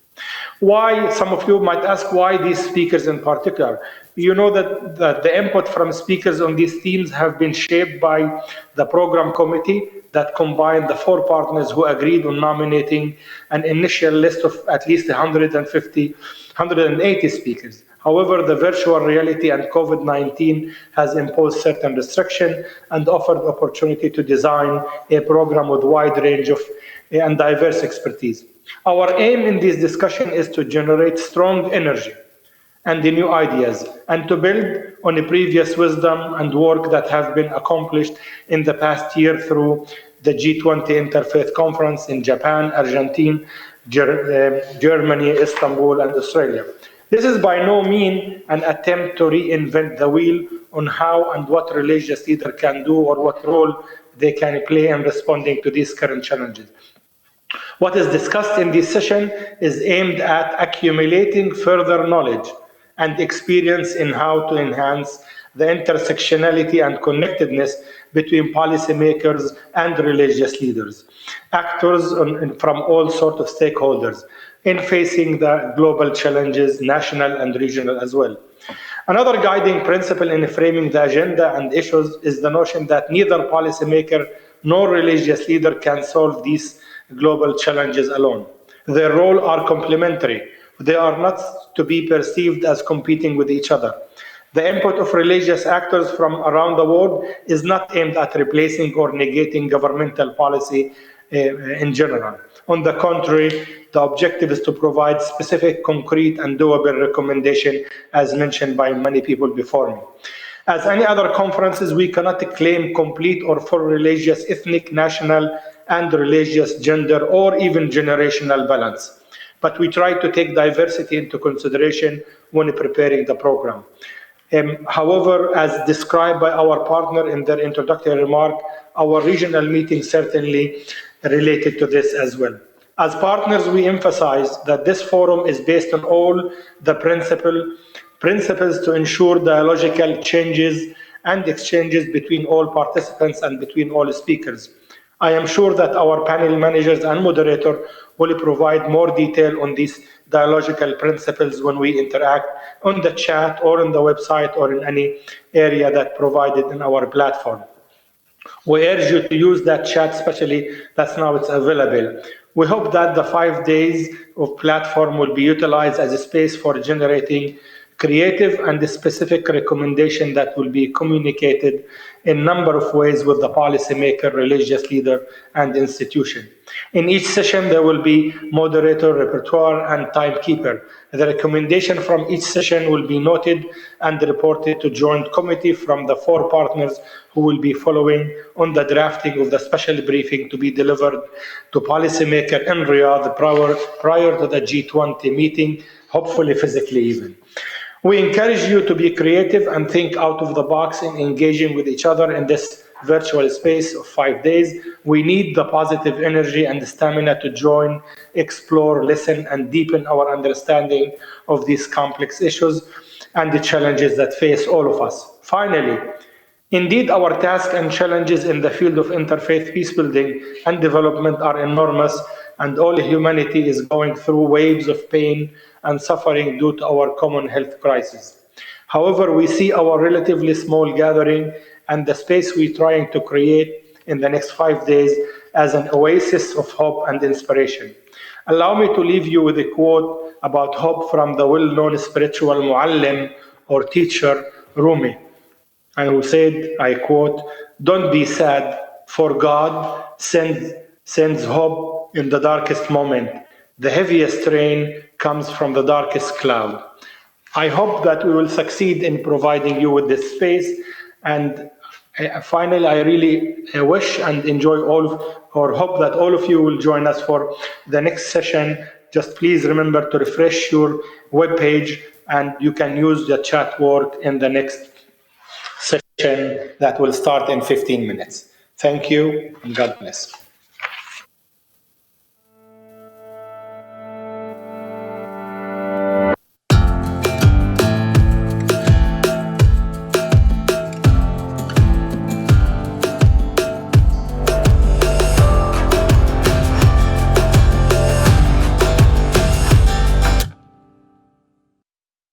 Why, some of you might ask, why these speakers in particular? You know that the input from speakers on these themes have been shaped by the program committee that combined the 4 partners who agreed on nominating an initial list of at least 180 speakers. However, the virtual reality and COVID-19 has imposed certain restrictions and offered opportunity to design a program with wide range of and diverse expertise. Our aim in this discussion is to generate strong energy and the new ideas, and to build on the previous wisdom and work that have been accomplished in the past year through the G20 Interfaith Conference in Japan, Argentina, Germany, Istanbul, and Australia. This is by no means an attempt to reinvent the wheel on how and what religious leader can do or what role they can play in responding to these current challenges. What is discussed in this session is aimed at accumulating further knowledge and experience in how to enhance the intersectionality and connectedness between policymakers and religious leaders, actors from all sorts of stakeholders in facing the global challenges, national and regional as well. Another guiding principle in framing the agenda and issues is the notion that neither policymaker nor religious leader can solve these global challenges alone. Their roles are complementary. They are not to be perceived as competing with each other. The input of religious actors from around the world is not aimed at replacing or negating governmental policy in general. On the contrary, the objective is to provide specific, concrete, and doable recommendation, as mentioned by many people before me. As any other conferences, we cannot claim complete or full religious, ethnic, national, and religious, gender, or even generational balance. But we try to take diversity into consideration when preparing the program. However, as described by our partner in their introductory remark, our regional meeting certainly related to this as well. As partners, we emphasize that this forum is based on all the principles to ensure dialogical changes and exchanges between all participants and between all speakers. I am sure that our panel managers and moderator will provide more detail on these dialogical principles when we interact on the chat or on the website or in any area that provided in our platform. We urge you to use that chat, especially that's now it's available. We hope that the 5 days of platform will be utilized as a space for generating creative and specific recommendation that will be communicated in a number of ways with the policymaker, religious leader, and institution. In each session, there will be moderator, repertoire, and timekeeper. The recommendation from each session will be noted and reported to joint committee from the 4 partners who will be following on the drafting of the special briefing to be delivered to policymaker in Riyadh prior to the G20 meeting, hopefully physically even. We encourage you to be creative and think out of the box in engaging with each other in this virtual space of 5 days. We need the positive energy and the stamina to join, explore, listen, and deepen our understanding of these complex issues and the challenges that face all of us. Finally, indeed, our tasks and challenges in the field of interfaith peace building and development are enormous, and all humanity is going through waves of pain and suffering due to our common health crisis. However, we see our relatively small gathering and the space we're trying to create in the next 5 days as an oasis of hope and inspiration. Allow me to leave you with a quote about hope from the well-known spiritual muallim or teacher, Rumi, and who said, I quote, "Don't be sad, for God sends hope in the darkest moment. The heaviest rain comes from the darkest cloud." I hope that we will succeed in providing you with this space. And finally, I really wish and enjoy or hope that all of you will join us for the next session. Just please remember to refresh your webpage, and you can use the chat word in the next session that will start in 15 minutes. Thank you, and God bless.